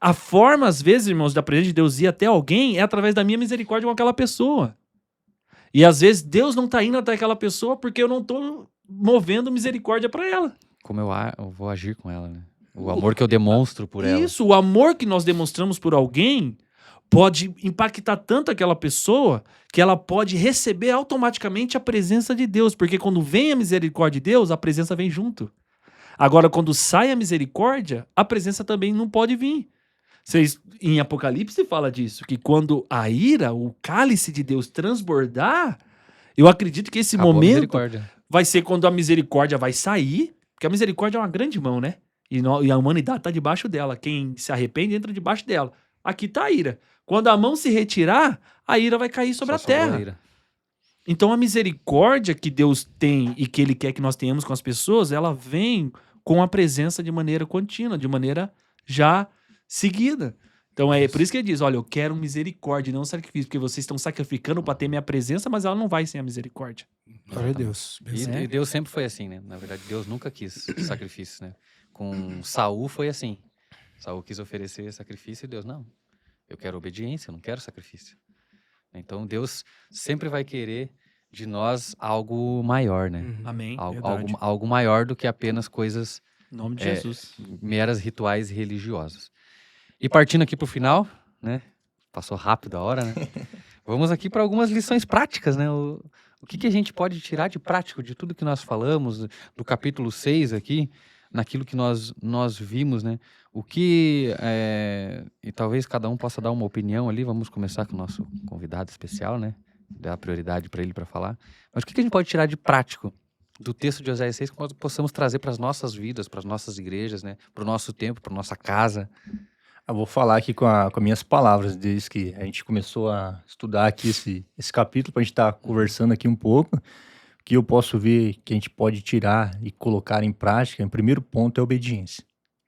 A forma, às vezes, irmãos, da presença de Deus ir até alguém é através da minha misericórdia com aquela pessoa. E às vezes Deus não está indo até aquela pessoa porque eu não estou movendo misericórdia para ela. Como eu vou agir com ela, né? O amor que eu demonstro por ela. Isso, o amor que nós demonstramos por alguém pode impactar tanto aquela pessoa que ela pode receber automaticamente a presença de Deus. Porque quando vem a misericórdia de Deus, a presença vem junto. Agora, quando sai a misericórdia, a presença também não pode vir. Em Apocalipse fala disso, que quando a ira, o cálice de Deus transbordar, eu acredito que esse Acabou a momento misericórdia. vai ser quando a misericórdia vai sair, porque a misericórdia é uma grande mão, né? E a humanidade está debaixo dela. Quem se arrepende entra debaixo dela. Aqui está a ira. Quando a mão se retirar, a ira vai cair sobre Só a sobrou terra. ira. Então a misericórdia que Deus tem e que Ele quer que nós tenhamos com as pessoas, ela vem com a presença de maneira contínua, de maneira já seguida. Então é por isso que ele diz, olha, eu quero misericórdia, não sacrifício, porque vocês estão sacrificando para ter minha presença, mas ela não vai sem a misericórdia. Glória a Deus. E Deus sempre foi assim, né? Na verdade, Deus nunca quis sacrifício, né? Com Saul foi assim. Saul quis oferecer sacrifício e Deus, não. Eu quero obediência, eu não quero sacrifício. Então Deus sempre vai querer de nós algo maior, né? Uhum. Amém. Algo maior do que apenas coisas Em nome de É, Jesus. meras rituais religiosos. E partindo aqui para o final, né? Passou rápido a hora, né? Vamos aqui para algumas lições práticas, né? O que a gente pode tirar de prático de tudo que nós falamos, do capítulo 6 aqui, naquilo que nós vimos, né? O que, e talvez cada um possa dar uma opinião ali, vamos começar com o nosso convidado especial, né? Dar prioridade para ele para falar. Mas o que a gente pode tirar de prático do texto de Oséias 6 que nós possamos trazer para as nossas vidas, para as nossas igrejas, né? Para o nosso tempo, para a nossa casa? Eu vou falar aqui com as minhas palavras, desde que a gente começou a estudar aqui esse capítulo, para a gente estar conversando aqui um pouco. O que eu posso ver que a gente pode tirar e colocar em prática, o primeiro ponto é obediência.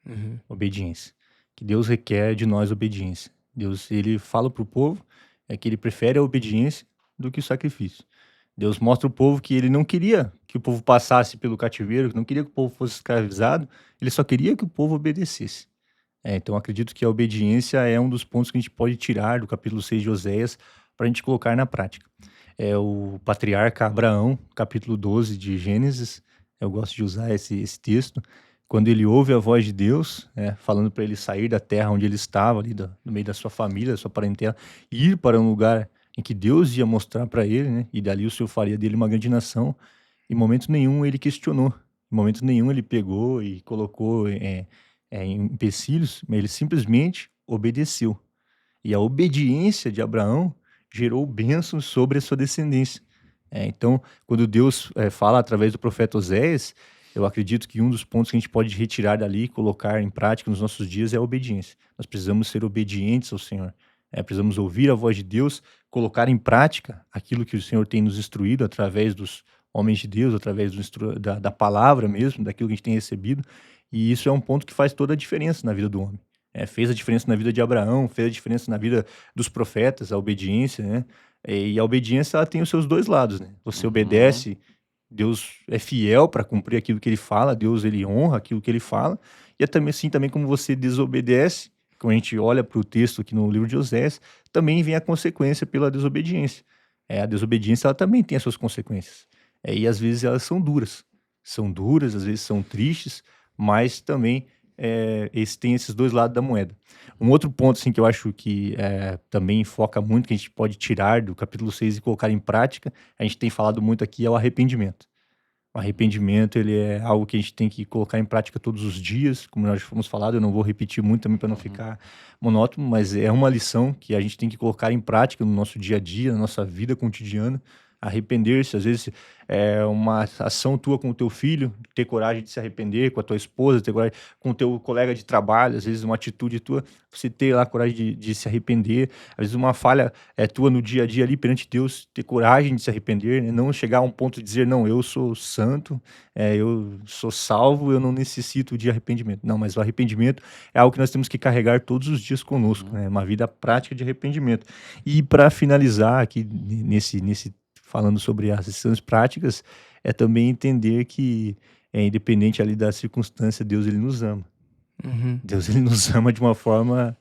Uhum. Obediência. Que Deus requer de nós obediência. Deus, ele fala para o povo que ele prefere a obediência do que o sacrifício. Deus mostra ao povo que ele não queria que o povo passasse pelo cativeiro, que não queria que o povo fosse escravizado, ele só queria que o povo obedecesse. Então acredito que a obediência é um dos pontos que a gente pode tirar do capítulo 6 de Oséias para a gente colocar na prática. O patriarca Abraão, capítulo 12 de Gênesis, eu gosto de usar esse texto, quando ele ouve a voz de Deus, falando para ele sair da terra onde ele estava, ali no meio da sua família, da sua parentela, e ir para um lugar em que Deus ia mostrar para ele, né? E dali o Senhor faria dele uma grande nação. Em momento nenhum ele questionou. Em momento nenhum ele pegou e colocou em empecilhos, mas ele simplesmente obedeceu. E a obediência de Abraão gerou bênçãos sobre a sua descendência. Então, quando Deus fala através do profeta Oséias, eu acredito que um dos pontos que a gente pode retirar dali e colocar em prática nos nossos dias é a obediência. Nós precisamos ser obedientes ao Senhor. Precisamos ouvir a voz de Deus, colocar em prática aquilo que o Senhor tem nos instruído através dos homens de Deus, através da palavra mesmo, daquilo que a gente tem recebido. E isso é um ponto que faz toda a diferença na vida do homem. Fez a diferença na vida de Abraão, fez a diferença na vida dos profetas, a obediência, né? E a obediência, ela tem os seus dois lados, né? Você obedece, Deus é fiel para cumprir aquilo que ele fala, Deus ele honra aquilo que ele fala, e é também assim também como você desobedece, quando a gente olha para o texto aqui no livro de Oséias, também vem a consequência pela desobediência. A desobediência, ela também tem as suas consequências. E às vezes elas são duras, às vezes são tristes, mas também tem esses dois lados da moeda. Um outro ponto assim, que eu acho que também foca muito, que a gente pode tirar do capítulo 6 e colocar em prática, a gente tem falado muito aqui, é o arrependimento. O arrependimento, ele é algo que a gente tem que colocar em prática todos os dias, como nós fomos falado, eu não vou repetir muito também para não ficar monótono, mas é uma lição que a gente tem que colocar em prática no nosso dia a dia, na nossa vida cotidiana. Arrepender-se, às vezes é uma ação tua com o teu filho, ter coragem de se arrepender, com a tua esposa, ter coragem com o teu colega de trabalho, às vezes uma atitude tua, você ter lá coragem de se arrepender, às vezes uma falha tua no dia a dia ali perante Deus, ter coragem de se arrepender, né? Não chegar a um ponto de dizer, não, eu sou santo, eu sou salvo, eu não necessito de arrependimento. Não, mas o arrependimento é algo que nós temos que carregar todos os dias conosco, né? Uma vida prática de arrependimento. E para finalizar aqui nesse falando sobre as lições práticas, é também entender que, independente ali da circunstância, Deus ele nos ama. Uhum. Deus ele nos ama de uma forma,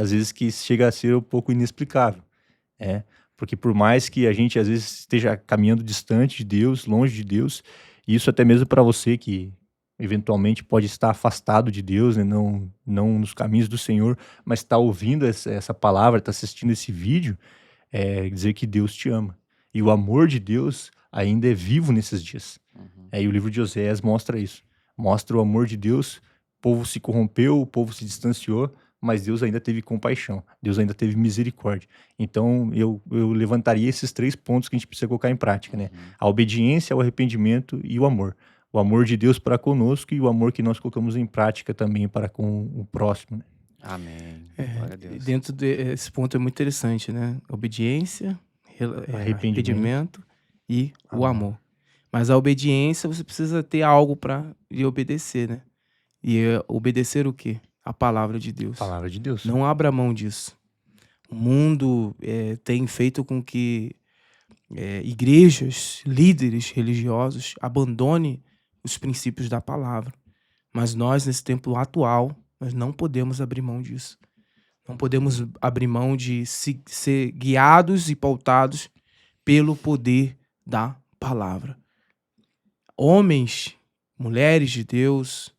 às vezes, que chega a ser um pouco inexplicável. Porque por mais que a gente, às vezes, esteja caminhando distante de Deus, longe de Deus, e isso até mesmo para você que eventualmente pode estar afastado de Deus, né? não nos caminhos do Senhor, mas está ouvindo essa palavra, está assistindo esse vídeo, dizer que Deus te ama. E o amor de Deus ainda é vivo nesses dias. E o livro de Oséias mostra isso. Mostra o amor de Deus, o povo se corrompeu, o povo se distanciou, mas Deus ainda teve compaixão, Deus ainda teve misericórdia. Então, eu levantaria esses 3 pontos que a gente precisa colocar em prática, né? A obediência, o arrependimento e o amor. O amor de Deus para conosco e o amor que nós colocamos em prática também para com o próximo, né? Amém. Glória a Deus. Dentro desse ponto é muito interessante, né? Obediência, arrependimento e o amor. Mas a obediência, você precisa ter algo para lhe obedecer, né? E obedecer o quê? A palavra de Deus. Palavra de Deus. Não abra mão disso. O mundo tem feito com que igrejas, líderes religiosos abandonem os princípios da palavra. Mas nós, nesse tempo atual, nós não podemos abrir mão disso. Não podemos abrir mão de ser guiados e pautados pelo poder da palavra. Homens, mulheres de Deus,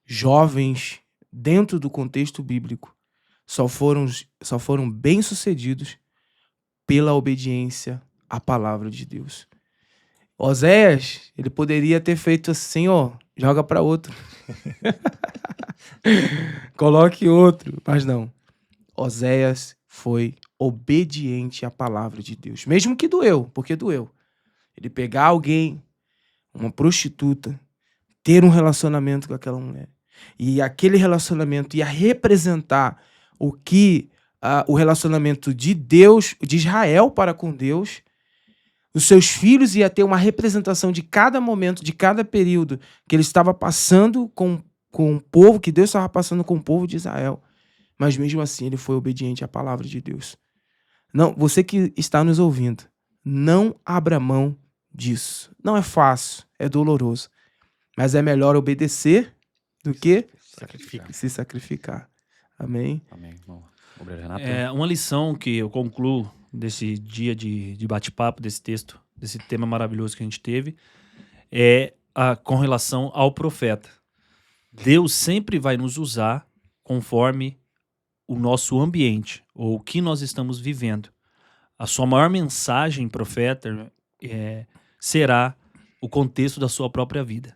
jovens, dentro do contexto bíblico, só foram bem-sucedidos pela obediência à palavra de Deus. Oséias, ele poderia ter feito assim, joga para outro. Coloque outro, mas não. Oséias foi obediente à palavra de Deus. Mesmo que doeu, porque doeu. Ele pegar alguém, uma prostituta, ter um relacionamento com aquela mulher. E aquele relacionamento ia representar o relacionamento de Deus, de Israel para com Deus. Os seus filhos iam ter uma representação de cada momento, de cada período que ele estava passando com o povo, que Deus estava passando com o povo de Israel. Mas mesmo assim ele foi obediente à palavra de Deus. Não, você que está nos ouvindo, não abra mão disso. Não é fácil, é doloroso. Mas é melhor obedecer do que se sacrificar. Amém? Amém. Obrigado, Renato. Uma lição que eu concluo desse dia de bate-papo, desse texto, desse tema maravilhoso que a gente teve, com relação ao profeta. Deus sempre vai nos usar conforme o nosso ambiente, ou o que nós estamos vivendo. a sua maior mensagem, profeta, será o contexto da sua própria vida.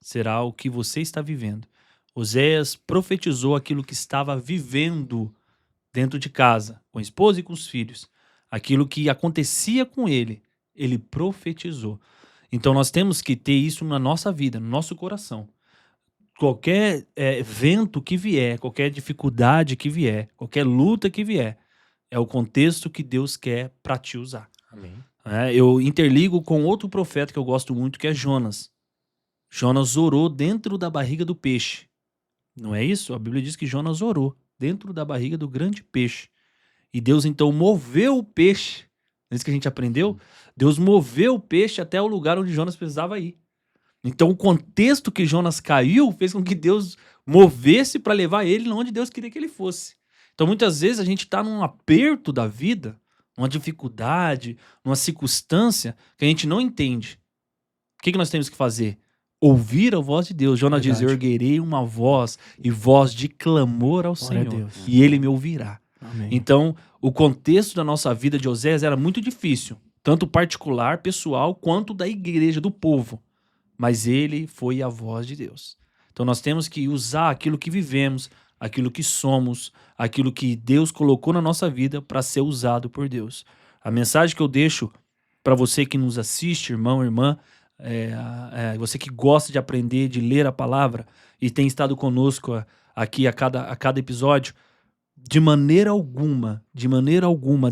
Será o que você está vivendo. Oséias profetizou aquilo que estava vivendo dentro de casa, com a esposa e com os filhos. Aquilo que acontecia com ele profetizou. Então nós temos que ter isso na nossa vida, no nosso coração. Qualquer evento que vier, qualquer dificuldade que vier, qualquer luta que vier, é o contexto que Deus quer para te usar. Amém. Eu interligo com outro profeta que eu gosto muito, que é Jonas. Jonas orou dentro da barriga do peixe. Não é isso? A Bíblia diz que Jonas orou dentro da barriga do grande peixe. E Deus então moveu o peixe. É isso que a gente aprendeu? Deus moveu o peixe até o lugar onde Jonas precisava ir. Então o contexto que Jonas caiu fez com que Deus movesse para levar ele onde Deus queria que ele fosse. Então muitas vezes a gente está num aperto da vida, numa dificuldade, numa circunstância que a gente não entende. O que nós temos que fazer? Ouvir a voz de Deus. Jonas diz, eu erguerei uma voz e voz de clamor ao Glória a Senhor, Deus. e ele me ouvirá. Amém. Então, o contexto da nossa vida de Oséias era muito difícil, tanto particular, pessoal, quanto da igreja, do povo. Mas ele foi a voz de Deus. Então, nós temos que usar aquilo que vivemos, aquilo que somos, aquilo que Deus colocou na nossa vida para ser usado por Deus. A mensagem que eu deixo para você que nos assiste, irmão, irmã, você que gosta de aprender, de ler a palavra e tem estado conosco aqui a cada episódio, de maneira alguma,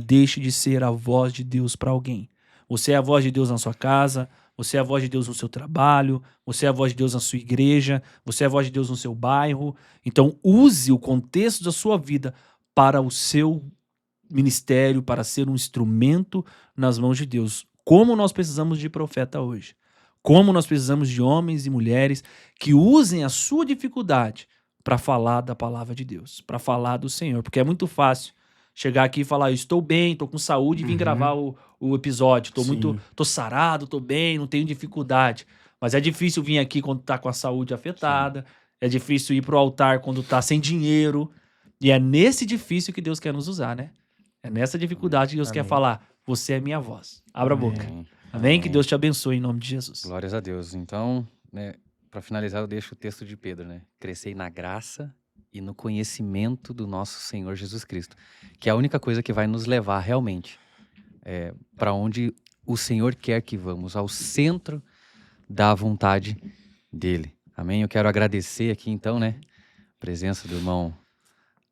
deixe de ser a voz de Deus para alguém. Você é a voz de Deus na sua casa, você é a voz de Deus no seu trabalho, você é a voz de Deus na sua igreja, você é a voz de Deus no seu bairro. Então use o contexto da sua vida para o seu ministério, para ser um instrumento nas mãos de Deus. Como nós precisamos de profeta hoje. Como nós precisamos de homens e mulheres que usem a sua dificuldade para falar da palavra de Deus, para falar do Senhor. Porque é muito fácil chegar aqui e falar, eu estou bem, estou com saúde e vim gravar o episódio. Tô sarado, estou bem, não tenho dificuldade. Mas é difícil vir aqui quando está com a saúde afetada. Sim. É difícil ir para o altar quando está sem dinheiro. E é nesse difícil que Deus quer nos usar, né? É nessa dificuldade que Deus quer falar, você é minha voz. Abra a boca. Amém? Que Deus te abençoe em nome de Jesus. Glórias a Deus. Então, né, para finalizar, eu deixo o texto de Pedro, né? Crescei na graça e no conhecimento do nosso Senhor Jesus Cristo, que é a única coisa que vai nos levar realmente para onde o Senhor quer que vamos, ao centro da vontade dele. Amém? Eu quero agradecer aqui, então, né, a presença do irmão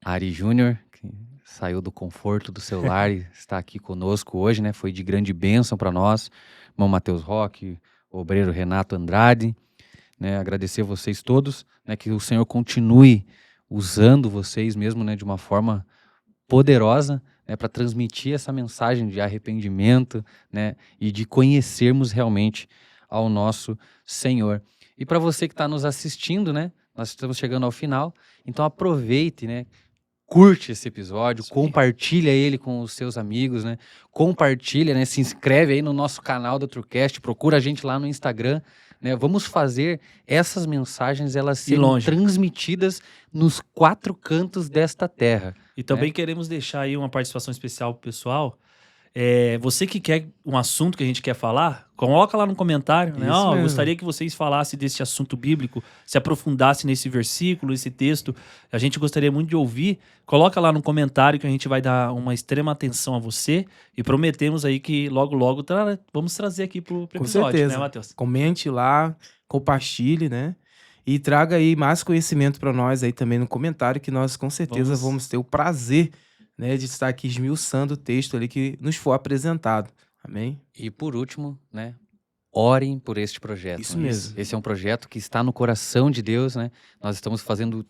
Ari Júnior, que saiu do conforto do seu lar e está aqui conosco hoje, né? Foi de grande bênção para nós. Irmão Matheus Roque, o obreiro Renato Andrade, né? Agradecer a vocês todos, né? Que o Senhor continue usando vocês mesmo, né? De uma forma poderosa, né? Para transmitir essa mensagem de arrependimento, né? E de conhecermos realmente ao nosso Senhor. E para você que está nos assistindo, né? Nós estamos chegando ao final, então aproveite, né? Curte esse episódio, compartilha ele com os seus amigos, né? Compartilha, né? Se inscreve aí no nosso canal da TrueCast, procura a gente lá no Instagram, né? Vamos fazer essas mensagens, elas serem transmitidas nos 4 cantos desta terra. E também queremos deixar aí uma participação especial pro pessoal. Você que quer um assunto que a gente quer falar, coloca lá no comentário, né? Eu gostaria que vocês falassem desse assunto bíblico, se aprofundassem nesse versículo, esse texto. A gente gostaria muito de ouvir. Coloca lá no comentário que a gente vai dar uma extrema atenção a você e prometemos aí que logo, logo vamos trazer aqui pro episódio, com certeza, né, Matheus? Comente lá, compartilhe, né? E traga aí mais conhecimento para nós aí também no comentário, que nós com certeza vamos ter o prazer, né, de estar aqui esmiuçando o texto ali que nos for apresentado. Amém? E por último, né, orem por este projeto. Isso mesmo. Esse é um projeto que está no coração de Deus, né? Nós estamos fazendo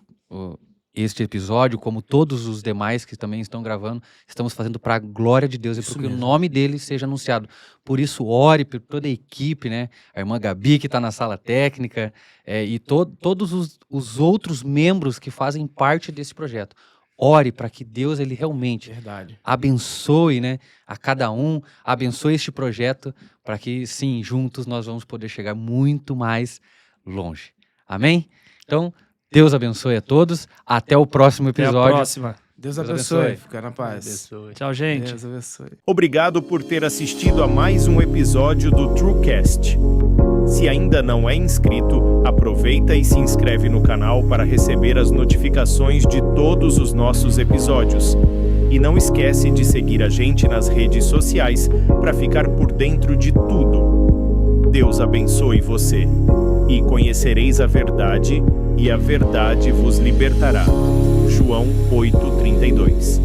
este episódio, como todos os demais que também estão gravando, estamos fazendo para a glória de Deus e para que o nome dele seja anunciado. Por isso, ore por toda a equipe, né? A irmã Gabi, que está na sala técnica, e todos os outros membros que fazem parte desse projeto. Ore para que Deus, ele realmente abençoe, né, a cada um, abençoe este projeto, para que, sim, juntos nós vamos poder chegar muito mais longe. Amém? Então, Deus abençoe a todos. Até o próximo episódio. Até a próxima. Deus Deus abençoe. abençoe. Fica na paz. Abençoe. Tchau, gente. Deus abençoe. Obrigado por ter assistido a mais um episódio do TrueCast. Se ainda não é inscrito, aproveita e se inscreve no canal para receber as notificações de todos os nossos episódios. E não esquece de seguir a gente nas redes sociais para ficar por dentro de tudo. Deus abençoe você. E conhecereis a verdade, e a verdade vos libertará. João 8:32.